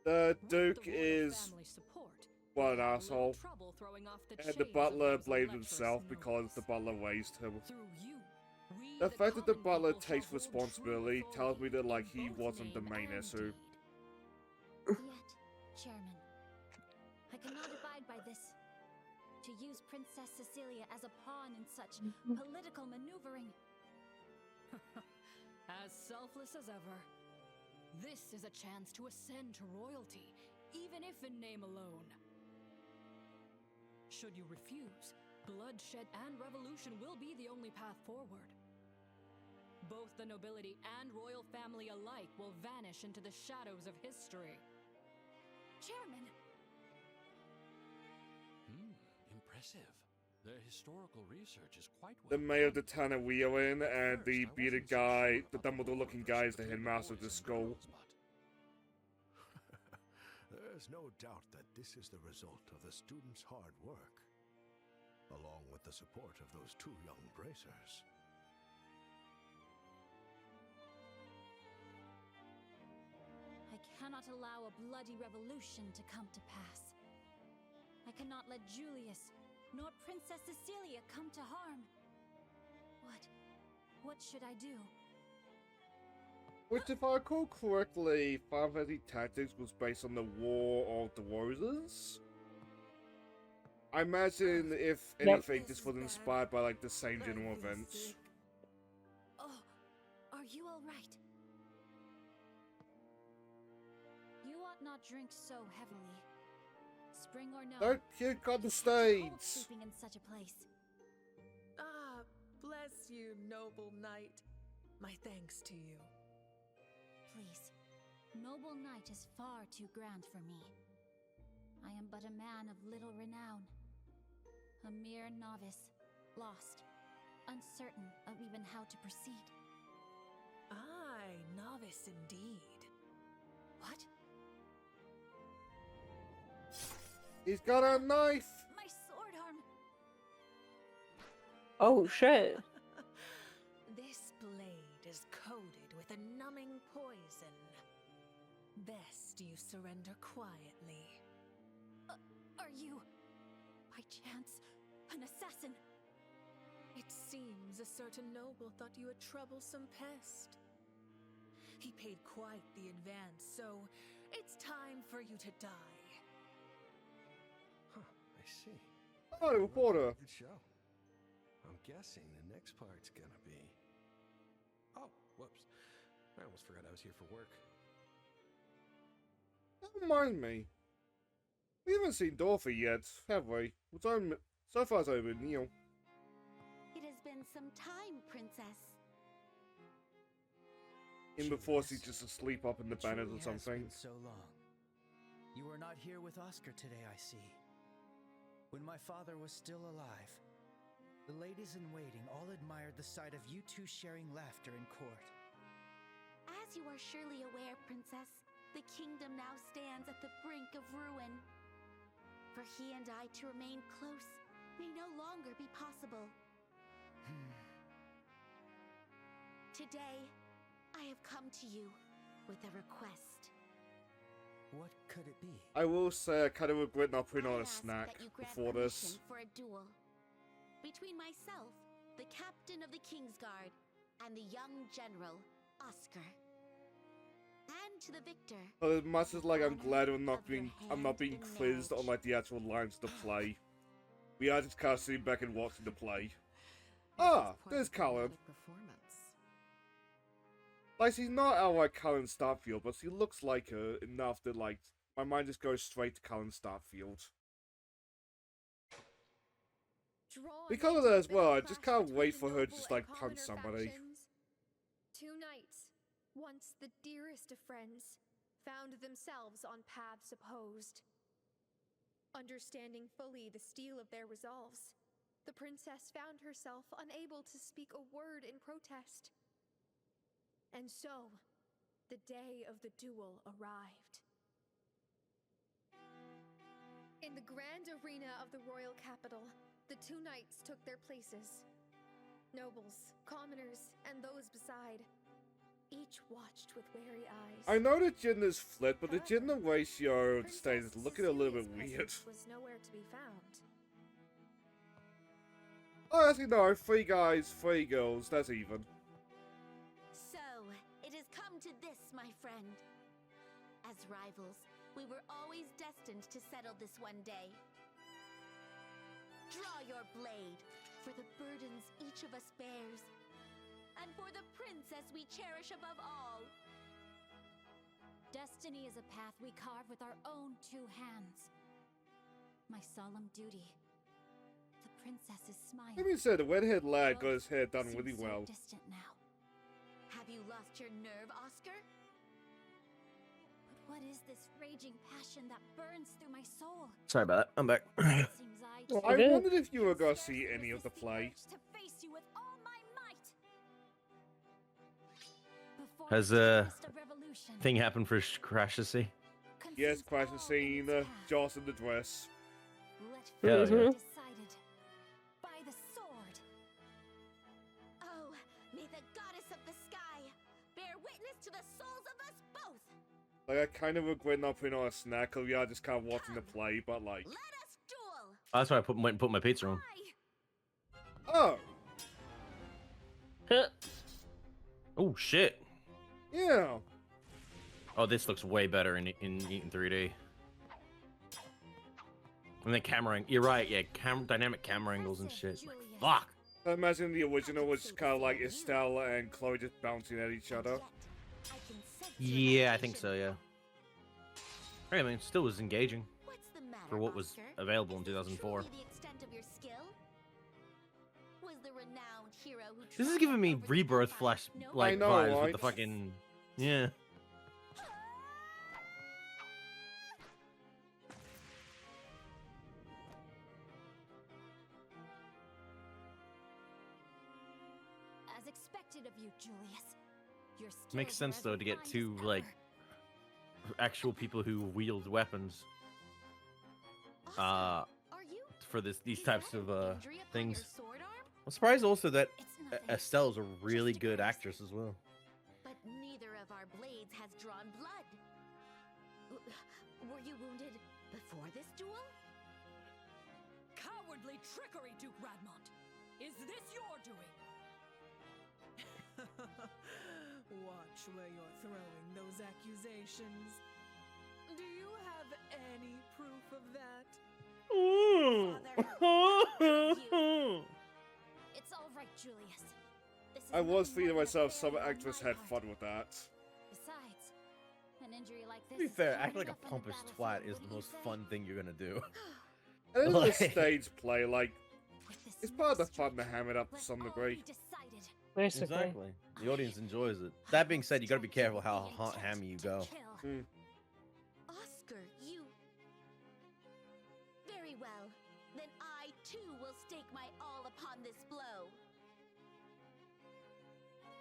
The With Duke the royal is, family support, well, an we have asshole. little trouble throwing off the And the chains of butler those blamed lecherous himself because nobles. the butler raised him. Through you, we, The fact that the common butler people, shall takes hold true responsibility tells me that, authority like, in he both wasn't the name main and issue. deed. Yet, Chairman, I cannot abide by this. To use Princess Cecilia as a pawn in such political maneuvering. As selfless as ever. This is a chance to ascend to royalty, even if in name alone. Should you refuse, bloodshed and revolution will be the only path forward. Both the nobility and royal family alike will vanish into the shadows of history. Chairman! Impressive. The historical research is quite well The mayor of the done. town of Wheelin and First, the I bearded wasn't so guy, sure the about the Dumbledore-looking proportions guy is the between headmaster of boys the and school. girls, There's no doubt that this is the result of the students' hard work, along with the support of those two young bracers. I cannot allow a bloody revolution to come to pass. I cannot let Julius, nor Princess Cecilia come to harm. What should I do? Which, if I recall correctly, Final Fantasy Tactics was based on the War of the Roses. I imagine, if anything, this was inspired by, like, the same general events. Oh, are you all right? You ought not drink so heavily. Spring or no. Don't puke on the you catch a cold stage! sleeping in such a place. Ah, bless you, noble knight. My thanks to you. Please, noble knight is far too grand for me. I am but a man of little renown. A mere novice, lost, uncertain of even how to proceed. Aye, novice indeed. What? He's got a knife! My sword arm! Oh shit. This blade is coated with a numbing poison. Best you surrender quietly. Are you, by chance, an assassin? It seems a certain noble thought you a troublesome pest. He paid quite the advance, so it's time for you to die. Huh, I see. Oh, reporter! Good show. I'm guessing the next part's gonna be... Oh, whoops. I almost forgot I was here for work. Don't mind me. We haven't seen Dorothy yet, have we? So far it's over Neil. It has been some time, Princess. In before she's just asleep up in the banners or something. It's been so long. You were not here with Oscar today, I see. When my father was still alive, the ladies in waiting all admired the sight of you two sharing laughter in court. As you are surely aware, Princess, the kingdom now stands at the brink of ruin. For he and I to remain close may no longer be possible. Today, I have come to you with a request. What could it be? I will say I kind of regret not putting on a ask snack that you grant before this. permission for a duel between myself, the captain of the Kingsguard, and the young general, Oscar. And to the victor. But as much as like I'm glad I'm not of your being hand in quizzed on marriage. like the actual lines of the play. We are just kind of sitting back and watching the play. Ah, there's Cullen. Like, she's not outright Cullen Starfield, but she looks like her enough that, like, my mind just goes straight to Cullen Starfield. Drawn Because of into that the as well, I bitter just clash can't wait between for the her to noble just and like punch commoner somebody. factions, two knights, once the dearest of friends, found themselves on paths opposed. Understanding fully the steel of their resolves, the princess found herself unable to speak a word in protest. And so, the day of the duel arrived. In the grand arena of the royal capital, the two knights took their places. Nobles, commoners, and those beside, each watched with wary eyes. I know the gender's flipped, but the gender ratio of the stage is looking a little bit weird. Was nowhere to be found. Oh, actually no, 3 guys, 3 girls, that's even. So, it has come to this, my friend. As rivals, we were always destined to settle this one day. Draw your blade for the burdens each of us bears, and for the princess we cherish above all. Destiny is a path we carve with our own 2 hands. My solemn duty. The princess is smiling. Let me say, the redhead lad got his hair done Seems really so well. distant now. Have you lost your nerve, Oscar? But what is this raging passion that burns through my soul? Sorry about that. I'm back. It seems I I too wondered if you were can gonna see scarcely any of the resist play. urge to face you with all my might. Before Has the a tempest of revolution, thing happened for Crash to see? Yes, consumes question all scene, in its path. Joss in the dress. Let Yeah, fate yeah. be decided by the sword. Oh, may the goddess of the sky bear witness to the souls of us both. Like, I kind of regret not putting on a snack, because we are just kind of watching the play, but like... Let us duel. That's why I went and put my pizza on. Oh! Oh shit! Yeah! Oh, this looks way better in 3D. And the camera, you're right. Yeah, dynamic camera angles and shit. Like, fuck. I imagine the original was kind of like Estelle and Chloe just bouncing at each other. Yeah, I think so. Yeah. I mean, it still was engaging What's the matter, for what was Oscar? available in Is this 2004. truly the extent of your skill? Was the renowned hero who This is triumphed giving me over the Rebirth Empire flash no like I know, vibes with right? the fucking yeah. As expected of you, Julius. Your skills Makes are sense as though to get refined as 2 like ever. actual people who wield weapons Oscar, are you? for these Is types that of an injury upon things. your sword arm? I'm surprised also that It's nothing. Estelle's a really Just a good bruise. actress as well. But neither of our blades has drawn blood. Were you wounded before this duel? Cowardly trickery, Duke Radmont! Is this your doing? Watch where you're throwing those accusations. Do you have any proof of that? It's all right, Julius. This is I was nothing thinking to more than a myself, some failure on actors my had part. fun with that. Besides, an injury like this To be is fair, common acting like a enough on the pompous battlefield, twat is the wouldn't you most say? fun thing you're gonna do. And it is Like- a stage play, like, With this it's part of the next fun to strike, ham it up to let some all degree. be decided. Basically. Exactly. The audience enjoys it. That being said, you gotta be careful how hammy you go. Hmm. Oscar, you... Very well. Then I, too, will stake my all upon this blow.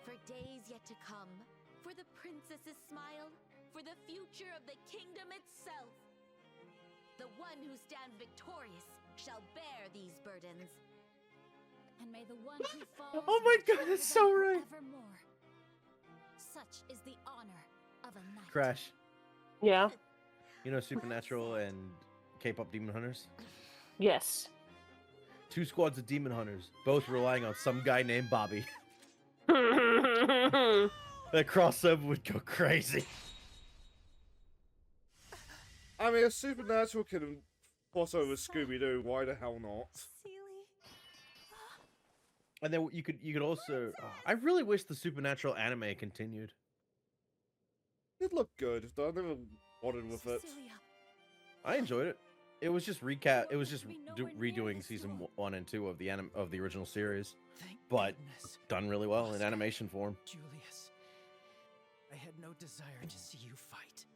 For days yet to come, for the princess's smile, for the future of the kingdom itself. The one who stands victorious shall bear these burdens. And may the one who falls Oh my be God, that's chosen so right. forevermore. Such is the honor of a knight. Crash. Yeah. You know Supernatural and K-pop Demon Hunters? Yes. 2 squads of demon hunters, both relying on some guy named Bobby. That crossover would go crazy. I mean, if Supernatural can cross over Scooby-Doo, why the hell not? And then you could also. I really wish the Supernatural anime continued. It looked good, though I never bothered with it. Cecilia, I enjoyed it. It was just recap. It was just Be nowhere near redoing this season long. 1 and 2 of the original series, Thank but goodness. done really well in Oscar, animation form. Julius, I had no desire to see you fight,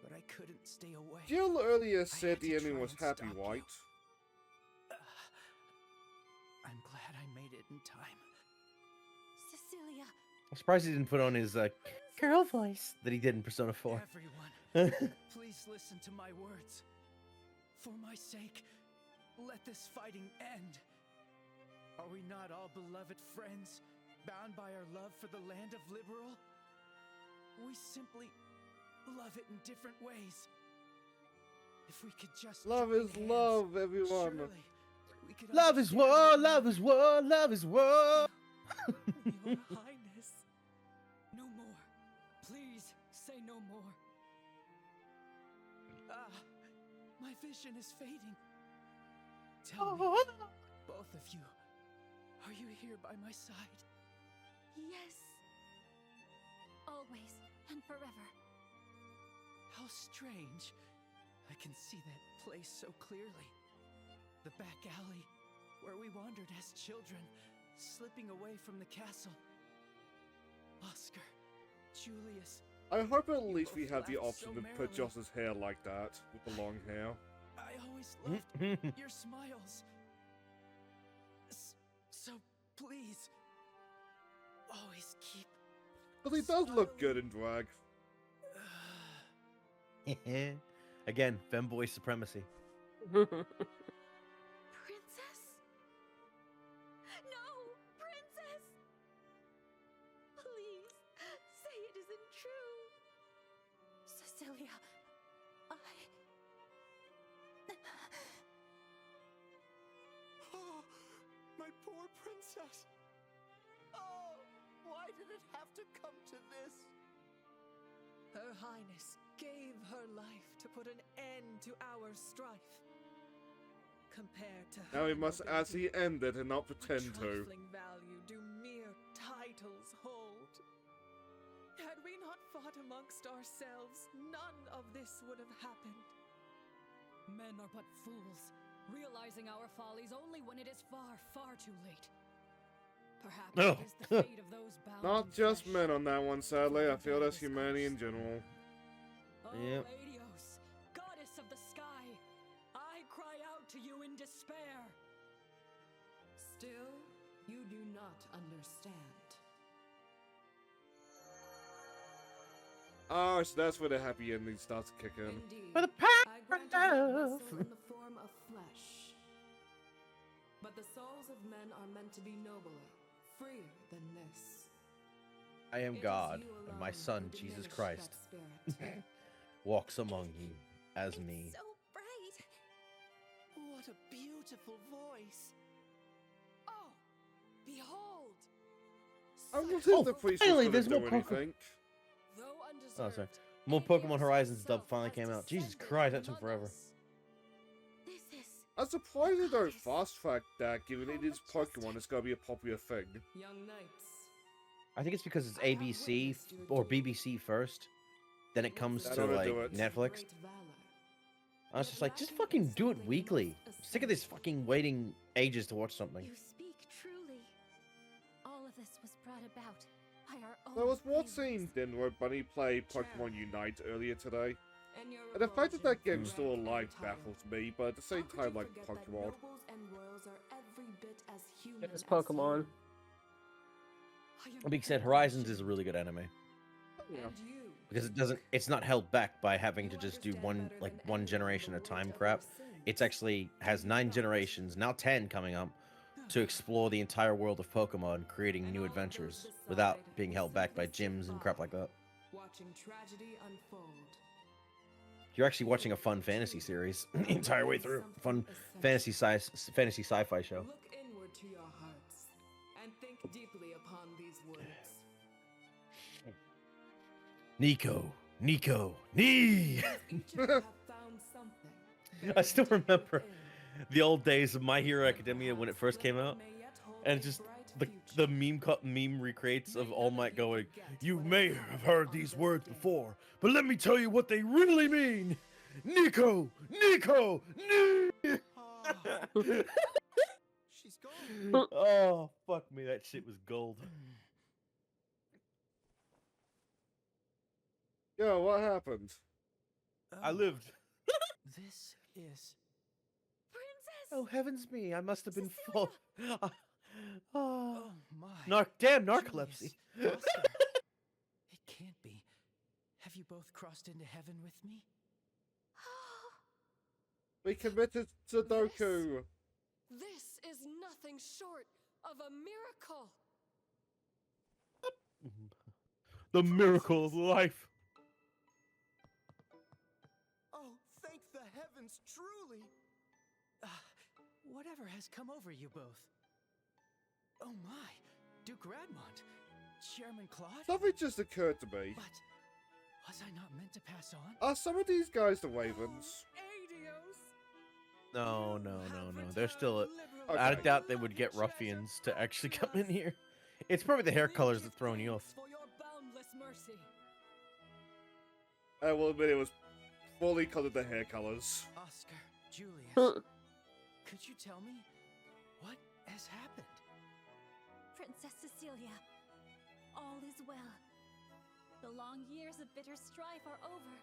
but I couldn't stay away. Jill earlier I said had the to ending try was and happy, stop you. right? I'm glad I made it in time. Cecilia, I'm surprised he didn't put on his girl voice that he did in Persona 4. Everyone, please listen to my words. For my sake, let this fighting end. Are we not all beloved friends, bound by our love for the land of Liberal? We simply love it in different ways. If we could just Love join is hands, love, everyone. surely we could Love is understand war, one love is war, love is war. Your Highness. No more. Please say no more. Ah, my vision is fading. Tell me, both of you, are you here by my side? yes. Always and forever. How strange. I can see that place so clearly. The back alley, where we wandered as children, slipping away from the castle. Oscar, Julius, I hope at least we both have the laughed so option to put merrily. Joss's hair like that, with the long hair. I always loved your smiles. So please, always keep. But he does look good in drag. Again, femboy supremacy. Princess? No! Princess! Please, say it isn't true. Cecilia, Oh, my poor princess. Oh, why did it have to come to this? Her Highness gave her life to put an end to our strife. Compared to Now her we must nobility, actually end it and not what pretend to. trifling value do mere titles hold? Had we not fought amongst ourselves, none of this would have happened. Men are but fools, realizing our follies only when it is far, far too late. Perhaps No. it is the fate of those bound Not in just flesh. men on that one, sadly. I feel that's humanity in general. Oh, Yep. Adios, goddess of the sky, I cry out to you in despair. Still, you do not understand. Oh, so that's where the happy ending starts to kick in. Indeed, For the I granted you a love. vessel in the form of flesh. But the souls of men are meant to be nobler, freer than this. I am It is God, you and my alone son, who Jesus diminish Christ, that spirit. walks among you as me. So bright. What a beautiful voice. Oh, behold! I wonder Oh, if the priest finally, was there's gonna more do Pokemon. anything. Though Oh, sorry. undeserved, More Adios Pokemon Horizons dub himself finally has came out. Jesus descended Christ, that took among forever. us. This is. I'm surprised they don't fast track that, given it is Pokemon, it's gonna be a popular thing. Young knights, I think it's because it's I have ABC witnessed your or deed. BBC first. Then it comes That to oughta like do it. Netflix. great valor. I was Yet just like, just lacking in fucking do it something weekly. most I'm sick of this fucking waiting ages to watch something. You speak truly. All of this was brought about by our own. There was one failures. scene then where Bunny played Pokemon Unite earlier today. And your And the fact that that revulsion game's for still rank alive and title. baffles me, but at the same How could time, you like forget that Pokemon. nobles and royals are every bit as human It is as Pokemon. you? I am Like said, deeply Horizons is a ashamed. really good anime Yeah. And you, because it's not held back by having you to just do understand one better like than one anyone generation the at a weight time of crap. your sins. It's actually has 9 generations, now 10 coming up, to explore the entire world of Pokemon, creating And new all of those adventures beside without being held back by simply sit gyms and crap by, like that. watching tragedy unfold. You're actually watching a fun fantasy series the entire way through. Fun fantasy sci-fi show. Look inward to your hearts and think deeply upon these words. Nico, Nee. Each of you have found something. I still buried remember within. the old days of My Hero But Academia when it perhaps first came what out, may yet hold and a just bright the future. meme recreates of May All none of Might you going, forget "You what may has have happened heard on these this words day." before, but let me tell you what they really mean." Nico! Nico! She's gone. Oh, fuck me. That shit was gold. Yo, what happened? I lived. This is... Princess! Oh, heavens me. I must have been full. Oh my. Damn narcolepsy. Julius, Oscar. It can't be. Have you both crossed into heaven with me? We committed Sudoku. This is nothing short of a miracle. The miracle of life. Oh, thank the heavens, truly. Whatever has come over you both? Oh my, Duke Radmont, Chairman Claude? Something just occurred to me. But was I not meant to pass on? Are some of these guys the Ravens? No. They're still. I doubt they would get ruffians to actually come in here. It's probably the hair colors that throwing you off. For your boundless mercy. I will admit it was fully colored the hair colors. Oscar, Julius, could you tell me what has happened? Princess Cecilia, all is well. The long years of bitter strife are over.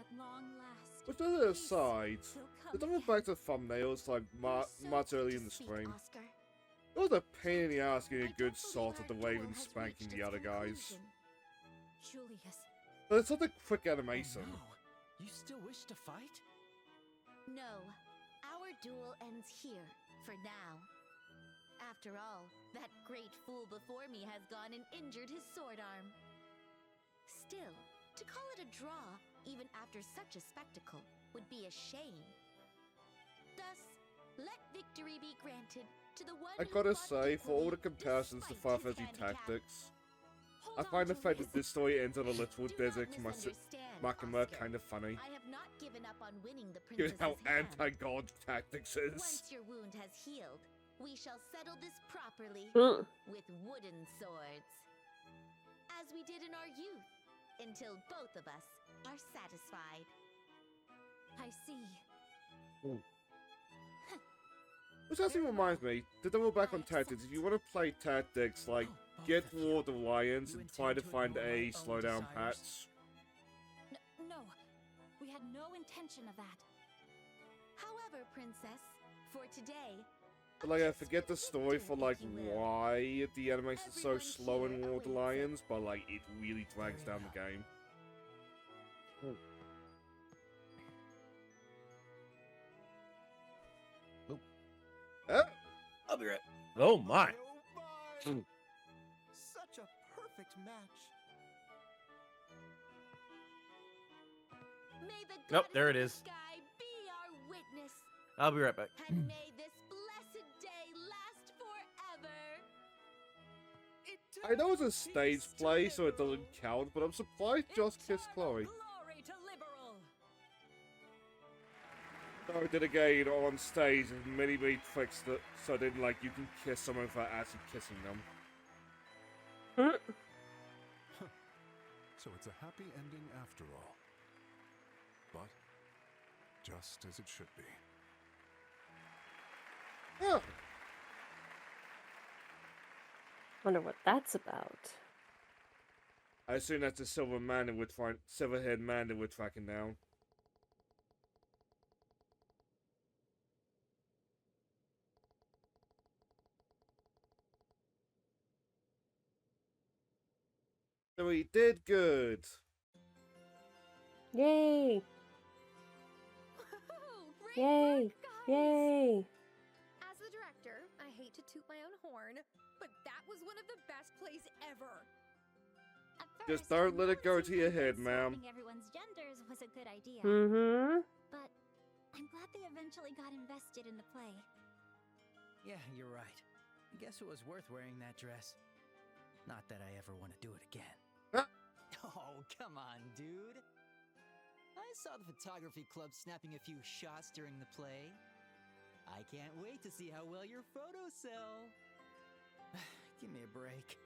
At long last. But on the other peace side, will the come double again. back to thumbnails like much early in the spring. Oscar. It was a pain in the ass getting a I good don't sort believe of the our duel Ravens has spanking reached the its other guys. conclusion. Julius, But it's not a quick animation. Oh, no. You still wish to fight? No, our duel ends here, for now. After all, that great fool before me has gone and injured his sword arm. Still, to call it a draw, even after such a spectacle, would be a shame. Thus, let victory be granted to the one I who gotta fought say, for all the equally comparisons to despite Final his Fantasy handicap. Tactics, Hold I on, find the fact Julius. that this story ends on a literal Do desert not to misunderstand, Makima Oscar. kind of funny. I have not given up on winning the Given princess's how hand. anti-god Tactics is. Once your wound has healed, we shall settle this properly with wooden swords. As we did in our youth, until both of us are satisfied. I see. Which actually reminds me, to double back on Tactics, if you want to play Tactics, like, get War of the Lions and try to find a slowdown patch. No, we had no intention of that. However, Princess, for today, But like, I forget the story for like why the animation is so slow in War of the Lions, but like, it really drags down the game. Oh! I'll be right. Oh my. Such a perfect match. may the Nope, goddess there of it the is. sky be our witness, I'll be right back. and may this blessed day last forever. I know it's a stage play, so it doesn't count, but I'm surprised Josh kissed Chloe. Glory to Liberal. So then again, on stage, there's many tricks that, so then like, you can kiss someone without actually kissing them. So it's a happy ending after all. But just as it should be. Yeah. Wonder what that's about. I assume that's the silver-haired man that we're tracking down. So we did good. Yay! Yay! Yay! As the director, I hate to toot my own horn, but that was one of the best plays ever. Just don't let it go to your head, ma'am. Swapping everyone's genders was a good idea. Mm-hmm. But I'm glad they eventually got invested in the play. Yeah, you're right. I guess it was worth wearing that dress. Not that I ever want to do it again. Oh, come on, dude. I saw the photography club snapping a few shots during the play. I can't wait to see how well your photos sell. Give me a break.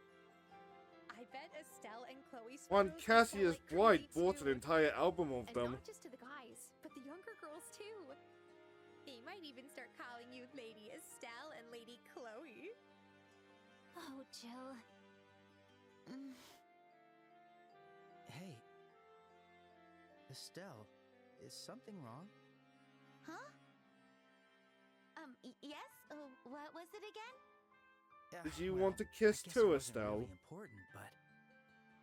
I bet Estelle and Chloe's One photos will Cassius sell like Bright crazy, bought too. an entire album of And them. not just to the guys, but the younger girls too. They might even start calling you Lady Estelle and Lady Chloe. Oh, Jill. Hey. Estelle, is something wrong? Huh? Yes? Oh, what was it again? Did you Well, want to kiss I guess too, it wasn't Estelle? really important, but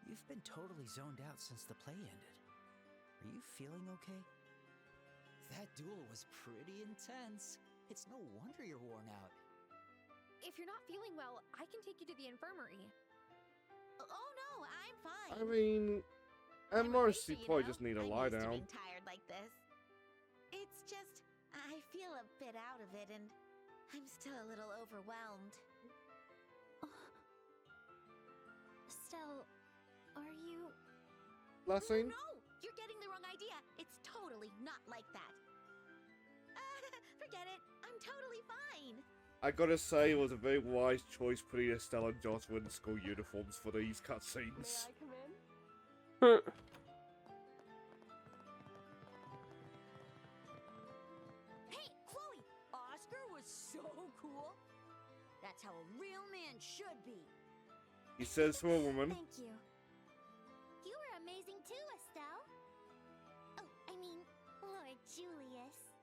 you've been totally zoned out since the play ended. Are you feeling okay? That duel was pretty intense. It's no wonder you're worn out. If you're not feeling well, I can take you to the infirmary. Oh no, I'm fine. I mean, at I'm a most, racer, you you probably know? just need a I'm lie used to down. being tired like this. It's just, I feel a bit out of it and I'm still a little overwhelmed. Estelle, are you... Blessing? No, you're getting the wrong idea. It's totally not like that. Forget it. I'm totally fine. I gotta say, it was a very wise choice putting Estelle and Joshua in school uniforms for these cutscenes. May I come in? Hey, Chloe! Oscar was so cool. That's how a real man should be. He says to a woman, Thank you. You were amazing too, Estelle. Oh, I mean, Lord Julius.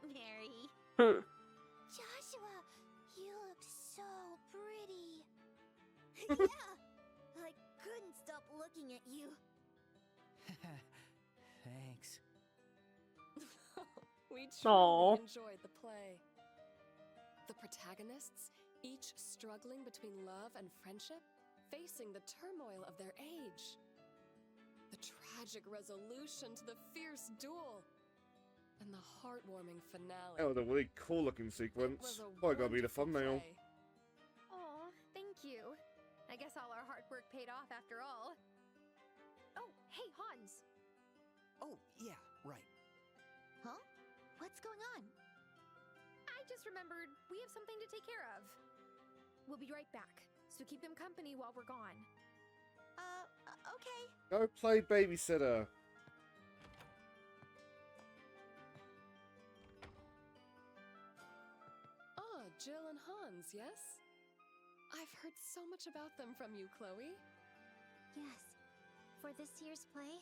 Mary. Joshua, you look so pretty. Yeah, I couldn't stop looking at you. Thanks. We Aw. truly enjoyed the play. The protagonists, each struggling between love and friendship, facing the turmoil of their age. The tragic resolution to the fierce duel. And the heartwarming finale. that was a really cool looking sequence. was a Probably gotta be the wonderful thumbnail. play. Aw, thank you. I guess all our hard work paid off after all. Oh, hey, Hans. Oh, yeah, right. Huh? What's going on? I just remembered we have something to take care of. We'll be right back, so keep them company while we're gone. Okay. Go play babysitter. Ah, Jill and Hans, yes? I've heard so much about them from you, Chloe. Yes. For this year's play,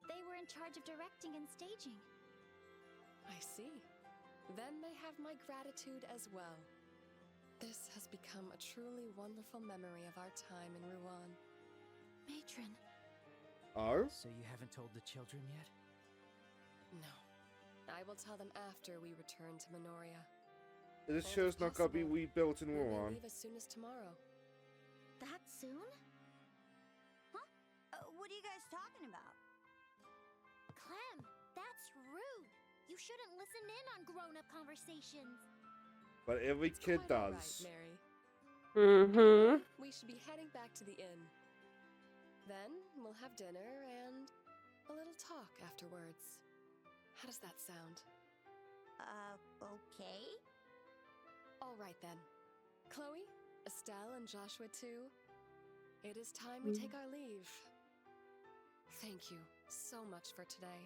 they were in charge of directing and staging. I see. Then they have my gratitude as well. This has become a truly wonderful memory of our time in Rouen. Matron. Oh? So you haven't told the children yet? No. I will tell them after we return to Minoria. This And show's if not gonna be possible, rebuilt in we may Rouen. leave as soon as tomorrow. That soon? What are you guys talking about? Clem, that's rude. You shouldn't listen in on grown-up conversations. But every It's kid quite all does. right, Mary. Mm-hmm. We should be heading back to the inn. Then we'll have dinner and a little talk afterwards. How does that sound? Okay. All right then. Chloe, Estelle, and Joshua too. It is time we take our leave. Thank you so much for today.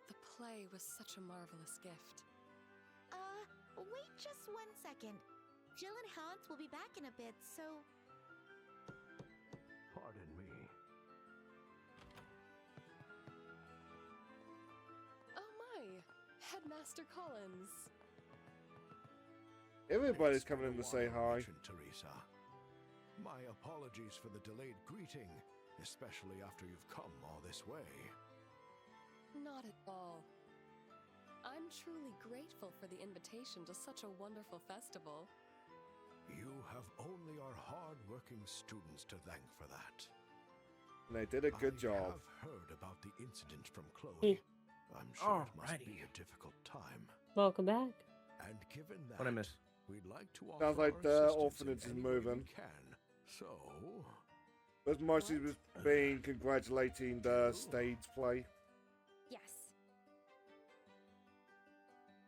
The play was such a marvelous gift. Wait just 1 second. Jill and Hans will be back in a bit, so... Pardon me. Oh my! Headmaster Collins. Everybody's It's been coming in a to say while, hi. Patron Teresa. My apologies for the delayed greeting, especially after you've come all this way. Not at all. I'm truly grateful for the invitation to such a wonderful festival. You have only our hard-working students to thank for that. And they did a good I job. have heard about the incident from Chloe. I'm sure it must be a difficult time. Welcome back. And given that, What I miss? we'd like to offer Sounds like our the assistance orphanage in is any way moving. we can. So, But mostly was being congratulating the stage play. Yes.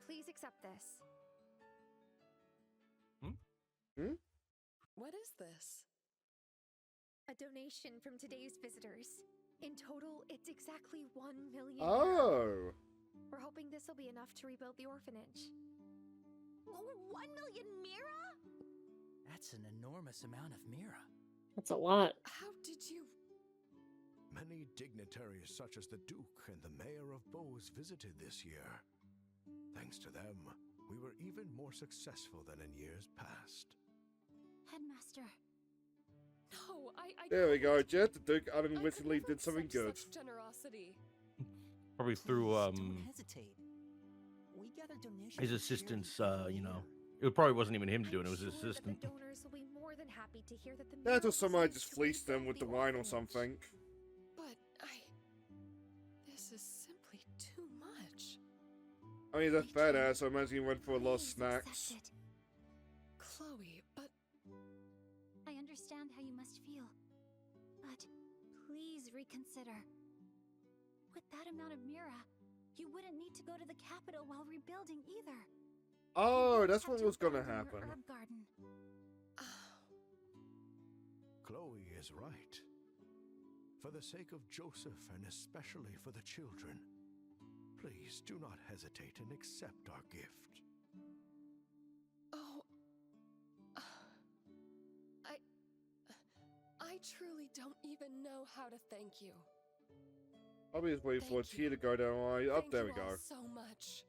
Please accept this. Hmm? What is this? A donation from today's visitors. In total, it's exactly 1 million. Oh. We're hoping this will be enough to rebuild the orphanage. 1 million mira? That's an enormous amount of mira. That's a lot. How did you... Many dignitaries such as the Duke and the Mayor of Bose visited this year. Thanks to them, we were even more successful than in years past. Headmaster. No, I There we go. couldn't. Jet, the Duke I could unwittingly never did something accept good. such generosity. Probably through Don't hesitate. We gather donations. his for assistant's, charity you every know. year. It probably wasn't even him doing it, it was I'm his sure assistant. that the donors will be more than happy to hear that the That mural or somebody was just used to fleeced them with rebuild the wine or orphanage. something. But this is simply too much. I mean, that's badass, so I imagine he went for a lot of snacks. Accept it. Chloe, but I understand how you must feel. But please reconsider. With that amount of mira, you wouldn't need to go to the capital while rebuilding either. Oh, that's Have what to was gonna abandon your happen. herb garden. Chloe is right. For the sake of Joseph and especially for the children, please do not hesitate and accept our gift. oh, I truly don't even know how to thank you. I'll be just waiting for a Thank you. tear to go down my eye. Oh, Thank there you we go. all so much.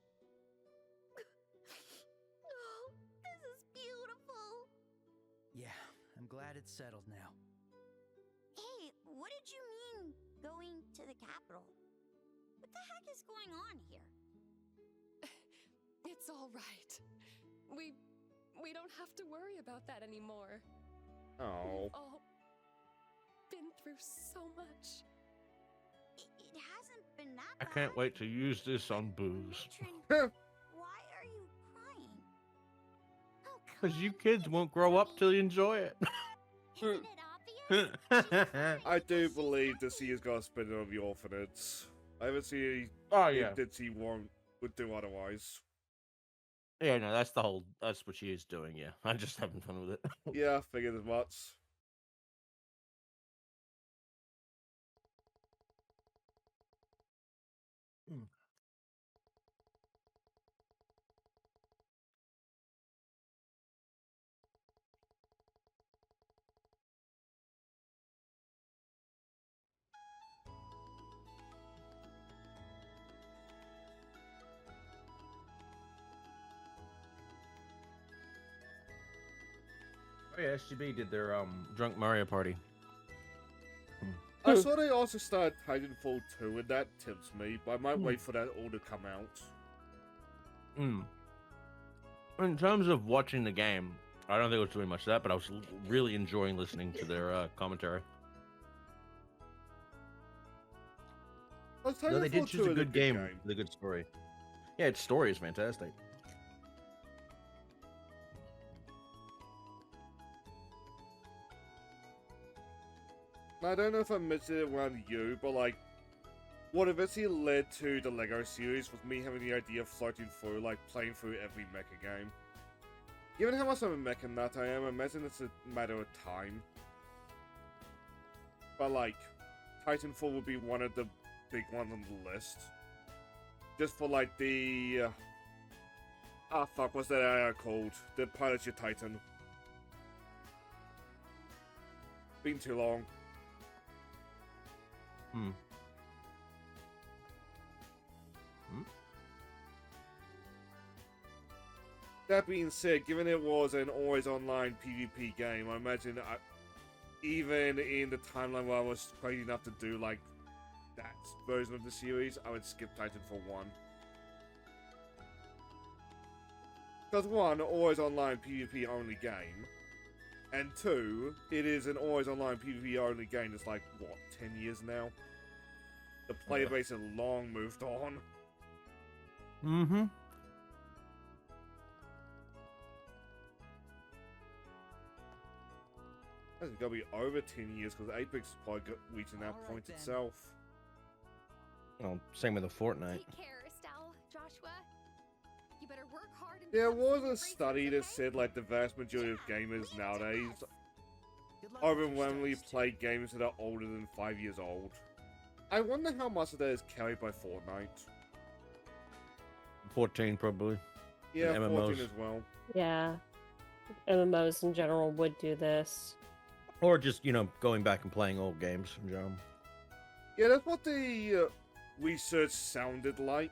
Oh, this is beautiful. Yeah, I'm glad it's settled now. Hey, what did you mean going to the capital? What the heck is going on here? It's all right. We don't have to worry about that anymore. Oh. We've all been through so much. It hasn't been that I bad. can't wait to use this on booze. Matron, why are you crying? Oh, Because you come kids on, won't grow up Tony. till you enjoy it. Isn't it obvious? I do believe that she has got a spin of the orphanage. I haven't seen Oh, anything yeah. that she would do otherwise. Yeah, no, that's what she is doing, yeah. I'm just having fun with it. Yeah, I figured as much. Oh yeah, SGB did their drunk Mario party. I saw they also started Titanfall 2, and that tempts me, but I might wait for that all to come out. In terms of watching the game, I don't think it was doing much of that, but I was really enjoying listening to their commentary. Well, No, they Titanfall did choose 2 a is good game with a good story. Yeah, its story is fantastic. I don't know if I mentioned it around you, but like, what eventually led to the LEGO series was me having the idea of floating through, like, playing through every mecha game. Given how much of a mecha nut I am, I imagine it's a matter of time. But like, Titanfall would be one of the big ones on the list. Just for like the... fuck, what's that area called? The Pilot Your Titan. Been too long. That being said, given it was an always online PvP game, I imagine even in the timeline where I was crazy enough to do like that version of the series, I would skip Titanfall 1. Because 1, always online PvP only game, and 2, it is an always online PvP only game that's like, what, 10 years now? The player base has long moved on. Mm-hmm. It's gonna be over 10 years because Apex is probably reaching that Alright point then. itself. Well, same with the Fortnite. Take care, Estelle, Joshua. You better work hard and There become was some a study that great said like the vast majority of gamers nowadays overwhelmingly play games that are older than 5 years old. I wonder how much of that is carried by Fortnite. 14 probably. Yeah, And 14 MMOs. as well. Yeah. MMOs in general would do this. Or just, going back and playing old games in general. Yeah, that's what the research sounded like.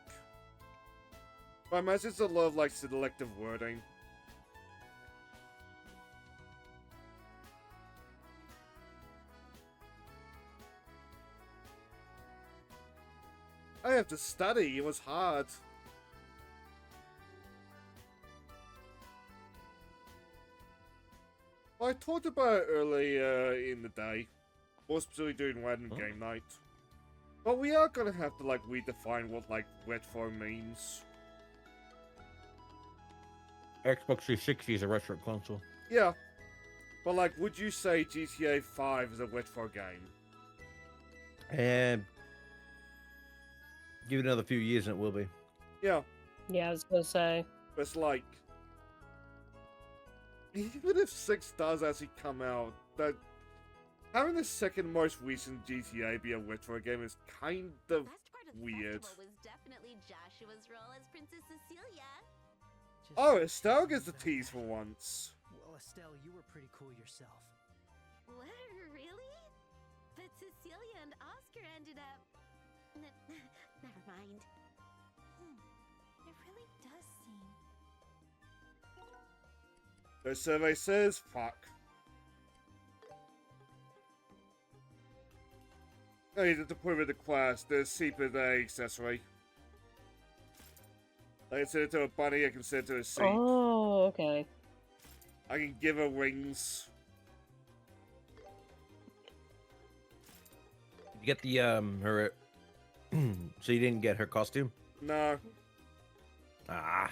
But I imagine it's a lot of, like, selective wording. I have to study, it was hard. Well, I talked about it earlier in the day. More specifically during random game night. But we are gonna have to, like, redefine what, like, retro means. Xbox 360 is a retro console. Yeah. But, like, would you say GTA 5 is a retro game? And give it another few years and it will be. Yeah. Yeah, I was gonna say. But it's like, even if 6 does actually come out, that having the second most recent GTA be a retro game is kind of weird. Festival was definitely Joshua's role as Princess Cecilia. Oh, Estelle gets the tease for once. Well, Estelle, you were pretty cool yourself. What, really? But Cecilia and Oscar ended up... Never mind. It really does seem. The survey says, fuck. I needed to put it in the class, the secret accessory. I can send it to a bunny, I can send it to a seat. Oh, okay. I can give her wings. You get the, her... So you didn't get her costume? No. Ah.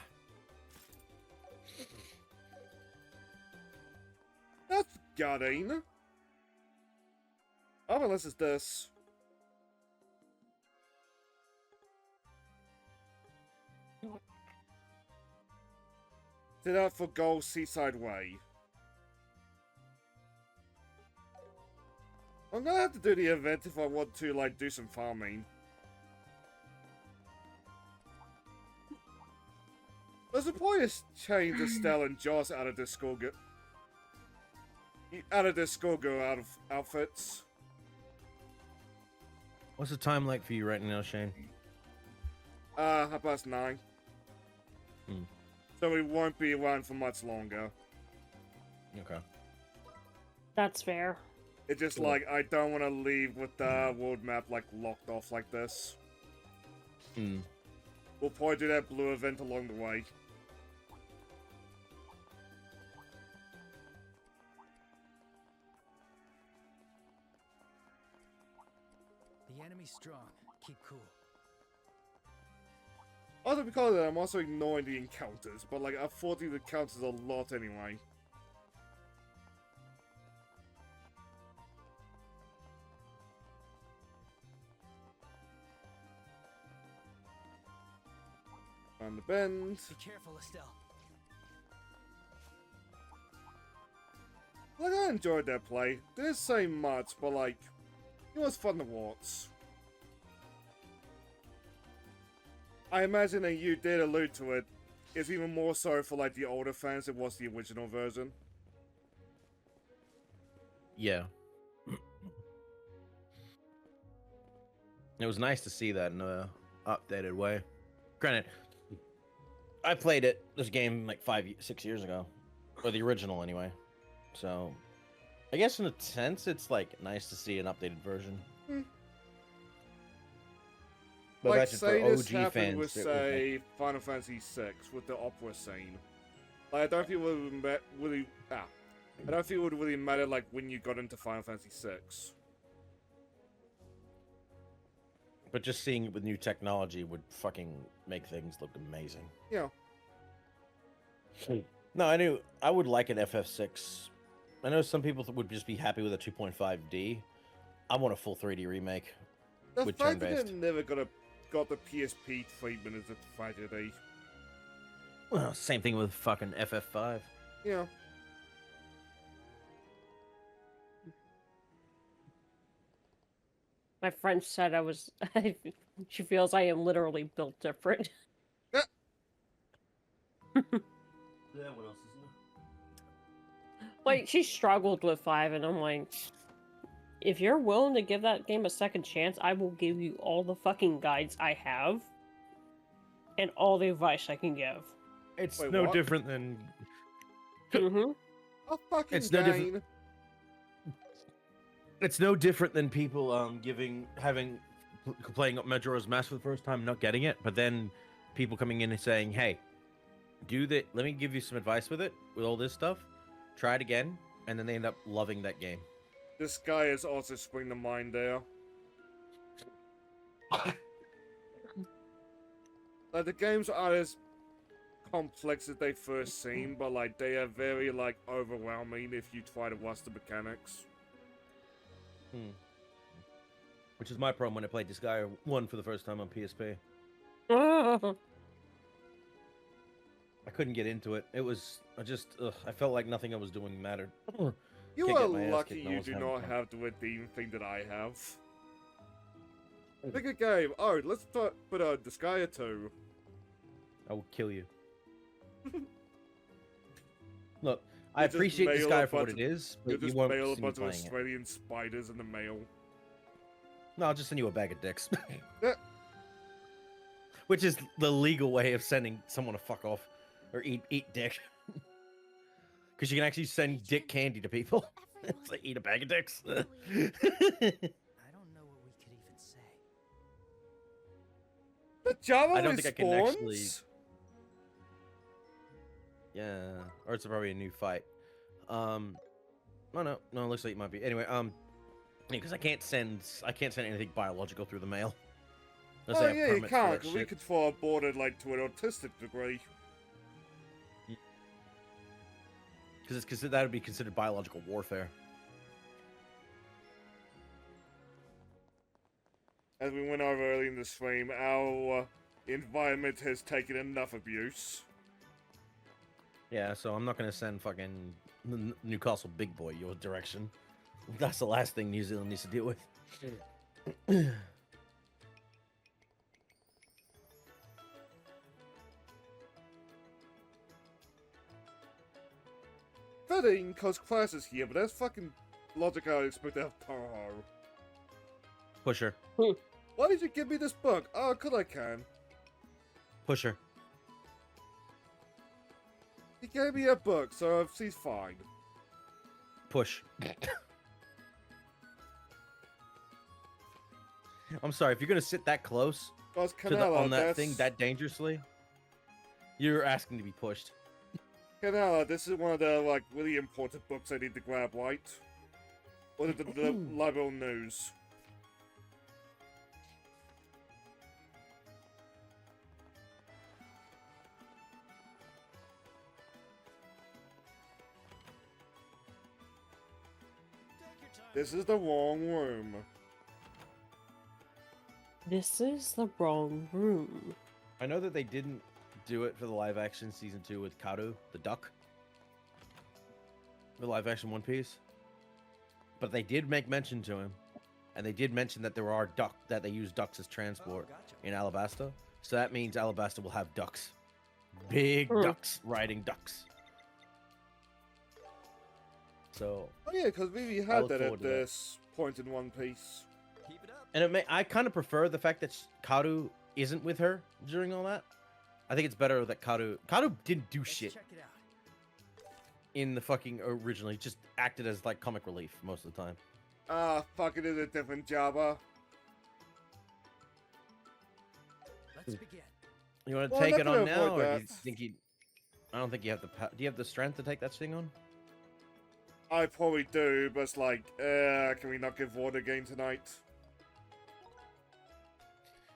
That's gutting. Oh, unless it's this. Set out for Gold Seaside Way. I'm gonna have to do the event if I want to, like, do some farming. There's a point to change Estelle and Joss out of their schoolgirl outfits. What's the time like for you right now, Shane? 9:30. Hmm. So we won't be around for much longer. Okay. That's fair. It's just like, I don't want to leave with the world map, like, locked off like this. Hmm. We'll probably do that blue event along the way. The enemy's strong. Keep cool. Also, because of that, I'm also ignoring the encounters, but, like, I've fought these encounters a lot anyway. On the bend. Be careful, Estelle. Like, I enjoyed that play. Didn't say much, but, like, it was fun to watch. I imagine that you did allude to it. It's even more so for, like, the older fans than it was the original version. Yeah. It was nice to see that in a updated way. Granted, I played this game like 6 years ago, or the original anyway. So, I guess in a sense, it's like nice to see an updated version. But Like, imagine say for this OG happened fans, with, it was say, Final Fantasy VI with the opera scene. Like, I don't think it would really, I don't think it would really matter, like, when you got into Final Fantasy VI. But just seeing it with new technology would fucking make things look amazing. Yeah. No, I would like an FF6. I know some people would just be happy with a 2.5D. I want a full 3D remake The with fact that turn-based. it never got the PSP treatment is a tragedy. Well, same thing with fucking FF5. Yeah. My friend said I was. She feels I am literally built different. Yeah, what else isn't there? Like, she struggled with 5, and I'm like, if you're willing to give that game a second chance, I will give you all the fucking guides I have and all the advice I can give. It's Wait, no what? different than. Mm-hmm. A fucking It's no game. different. It's no different than people playing Majora's Mask for the first time, not getting it, but then people coming in and saying, "Hey, let me give you some advice with it, with all this stuff. Try it again," and then they end up loving that game. This guy is also spring the mind there. Like, the games aren't as complex as they first seem, but like they are very like overwhelming if you try to rush the mechanics. Which is my problem when I played this guy 1 for the first time on PSP. I couldn't get into it. It was I felt like nothing I was doing mattered. You Can't are get my ass lucky kicked, no you one's do having not fun. have the redeem thing that I have. Pick a game. Oh, let's put Disgaea 2. I will kill you. Look, I You just appreciate this mail guy a for what bunch it of- is, You but you just won't mail a see me bunch of playing it. Australian spiders in the mail. No, I'll just send you a bag of dicks. Yeah. Which is the legal way of sending someone to fuck off or eat dick. Because you can actually send dick candy to people. It's like, eat a bag of dicks. I don't know what we could even say. The Java I don't think I can actually. respawns? Yeah, or it's probably a new fight. Oh no, it looks like it might be. Anyway, because I can't send anything biological through the mail. Unless Oh I have yeah, you permits for can't, that because we shit. control our border like to an autistic degree. Because that would be considered biological warfare. As we went over early in the stream, our environment has taken enough abuse. Yeah, so I'm not gonna send fucking Newcastle Big Boy your direction. That's the last thing New Zealand needs to deal with. Fitting, cause class is here, but that's fucking logic I would expect to have Toho. Pusher. Why did you give me this book? Oh, 'cause I can. Pusher. He gave me a book, so she's fine. Push. I'm sorry, if you're gonna sit that close Cause to Canela, on that that's... thing that dangerously, you're asking to be pushed. Canela, this is one of the, like, really important books I need to grab, right? Or the liberal news. This is the wrong room. This is the wrong room. I know that they didn't do it for the live action season 2 with Karu, the duck. The live action One Piece. But they did make mention to him. And they did mention that there are that they use ducks as transport in Alabasta. So that means Alabasta will have ducks. Big ducks riding ducks. So Oh yeah, because we I had look that at forward to that. this point in One Piece. And I kind of prefer the fact that Karu isn't with her during all that. I think it's better that Karu didn't do shit Check it out. in the fucking originally. Just acted as like comic relief most of the time. Ah, fuck, it is a different Java. Let's begin. You want to Well, I'm take not it on gonna now, avoid or do you that. think you? I don't think you have the. Do you have the strength to take that thing on? I probably do, but it's like, can we not give Vord a game tonight?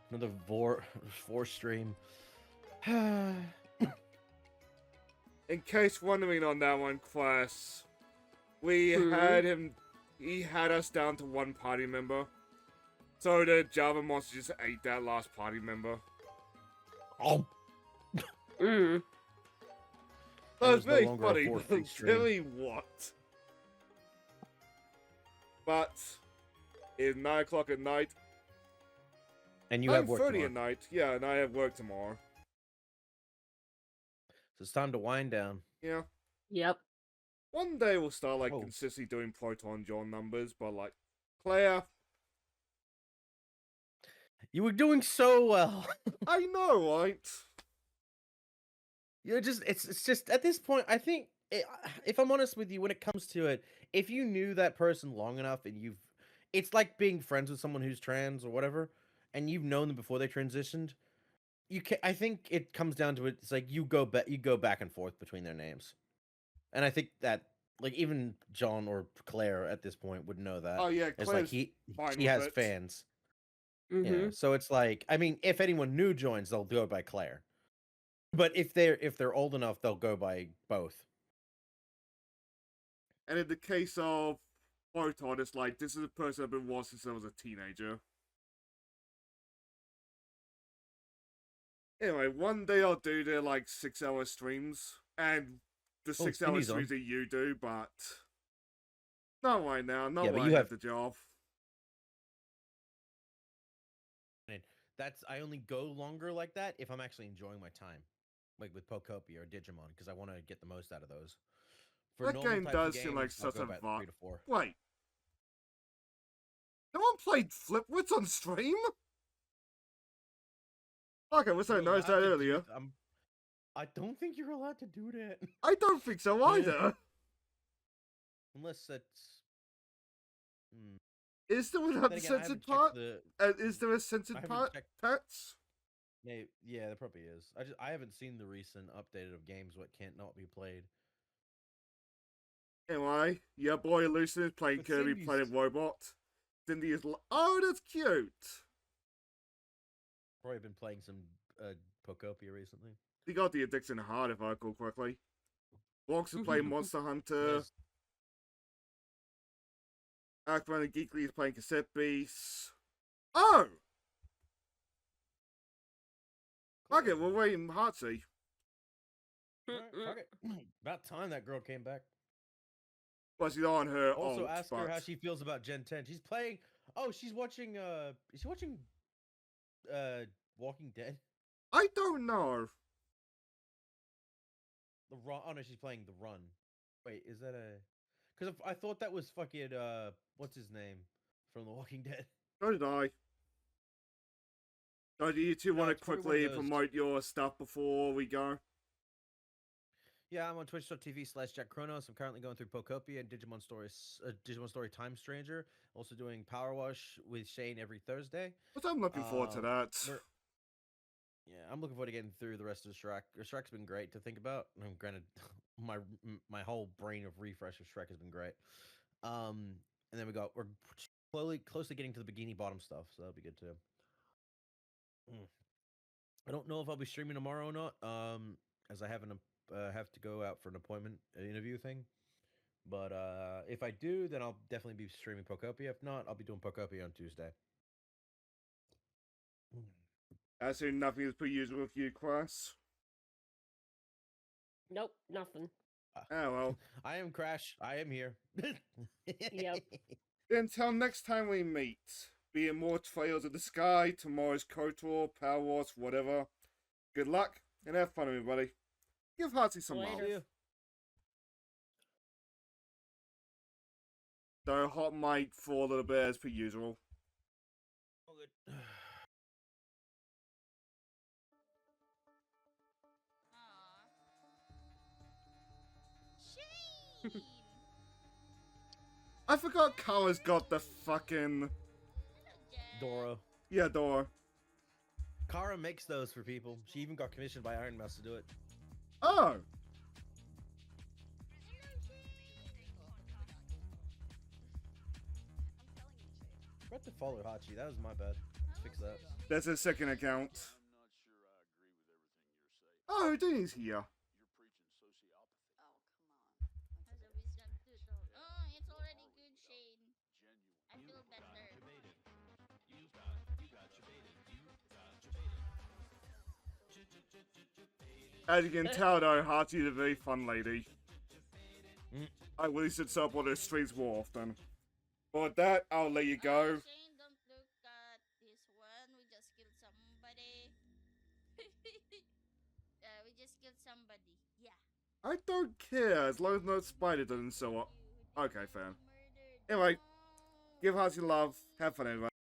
Another four stream. In case wondering on that one, class, we had him. He had us down to one party member. So the Java monster just ate that last party member. Oh. Mm. That was no very longer a funny. 4-3 stream. Very what? But is 9 o'clock at night. And you have work 9:30 tomorrow. at night. Yeah, and I have work tomorrow. So it's time to wind down. Yeah. Yep. One day we'll start, like, Oh. consistently doing Proton John numbers, but, like, Claire... You were doing so well. I know, right? You're just, it's just, at this point, I think, if I'm honest with you, when it comes to it, if you knew that person long enough and it's like being friends with someone who's trans or whatever, and you've known them before they transitioned, I think it comes down to it, it's like you go back and forth between their names. And I think that, like, even John or Claire at this point would know that. Oh, yeah, It's like Claire's fine he with has it. fans. Mm-hmm. Yeah, so it's like, I mean, if anyone new joins, they'll go by Claire. But if they're old enough, they'll go by both. And in the case of Proton, it's like, this is a person I've been watching since I was a teenager. Anyway, one day I'll do their, like, 6-hour streams, and the 6-hour Skinny's on. streams that you do, but... Not right now, not Yeah, but when you I have- have the job. I only go longer like that if I'm actually enjoying my time, like with Pokopia or Digimon, because I want to get the most out of those. For That normal game types of does seem like games, I'll such go a about vibe. 3 to 4. Wait. No one played Flipwits on stream? Okay, I wish I You're noticed allowed that to do earlier. I don't think you're allowed to do that. I don't think so either. Unless it's... Hmm. Is there an Then again, I uncensored haven't checked part? the- Is there a censored I haven't part? checked- Pets? Yeah, there probably is. I haven't seen the recent updated of games what can't not be played. Anyway, your boy Lucien is playing But Kirby Cindy's- Planet Robot. Cindy is oh, that's cute. Probably been playing some Pokopia recently. He got the addiction hard, if I recall correctly. Wonks is playing Monster Hunter. Yes. Aquaman and Geekly is playing Cassette Beasts. Oh! Okay, we're waiting Heartsy. Alright, fuck it. About time that girl came back. Plus, she's on her Also, alt, ask her but... how she feels about Gen 10. She's playing. Oh, she's watching. Is she watching? Walking Dead. I don't know. The Run. Oh no, she's playing The Run. Wait, is that a? Because I thought that was fucking. What's his name from The Walking Dead? So did I. So do you two No, want to it's probably one quickly of those. promote your stuff before we go? Yeah, I'm on twitch.tv/Jack Kronos. I'm currently going through Pokopia and Digimon Story Time Stranger. Also doing Power Wash with Shane every Thursday. But I'm looking forward to that. Yeah, I'm looking forward to getting through the rest of Shrek. Shrek's been great to think about. Granted, my whole brain of refresh of Shrek has been great. And then we're closely getting to the Bikini Bottom stuff, so that'll be good too. I don't know if I'll be streaming tomorrow or not. As I have to go out for an appointment, an interview thing. But if I do, then I'll definitely be streaming Pokopia. If not, I'll be doing Pokopia on Tuesday. As in, nothing is per usual with you, Class. Nope, nothing. Oh well. I am Crash. I am here. Yep. Until next time we meet, be it more Trails of the Sky, tomorrow's KOTOR, Power Wars, whatever. Good luck, and have fun, everybody. Give Heartsy some love. Later. So, hot mic for a little bit as per usual. All good. I forgot Kara's got the fucking... Dora. Yeah, Dora. Kara makes those for people. She even got commissioned by Iron Mouse to do it. Oh! I forgot to follow Hachi. That was my bad. Fix that. That's his second account. Oh, Houdini's here. It's already good, Shane. I feel better. As you can tell, though, Hachi's a very fun lady. I really should sub on her streams more often. But with that, I'll let you go. Shane, don't look at this one. We just killed somebody. We just killed somebody. Yeah. I don't care as long as no spider doesn't show up. Okay, fam. Anyway, give hearts your love. Have fun, everybody.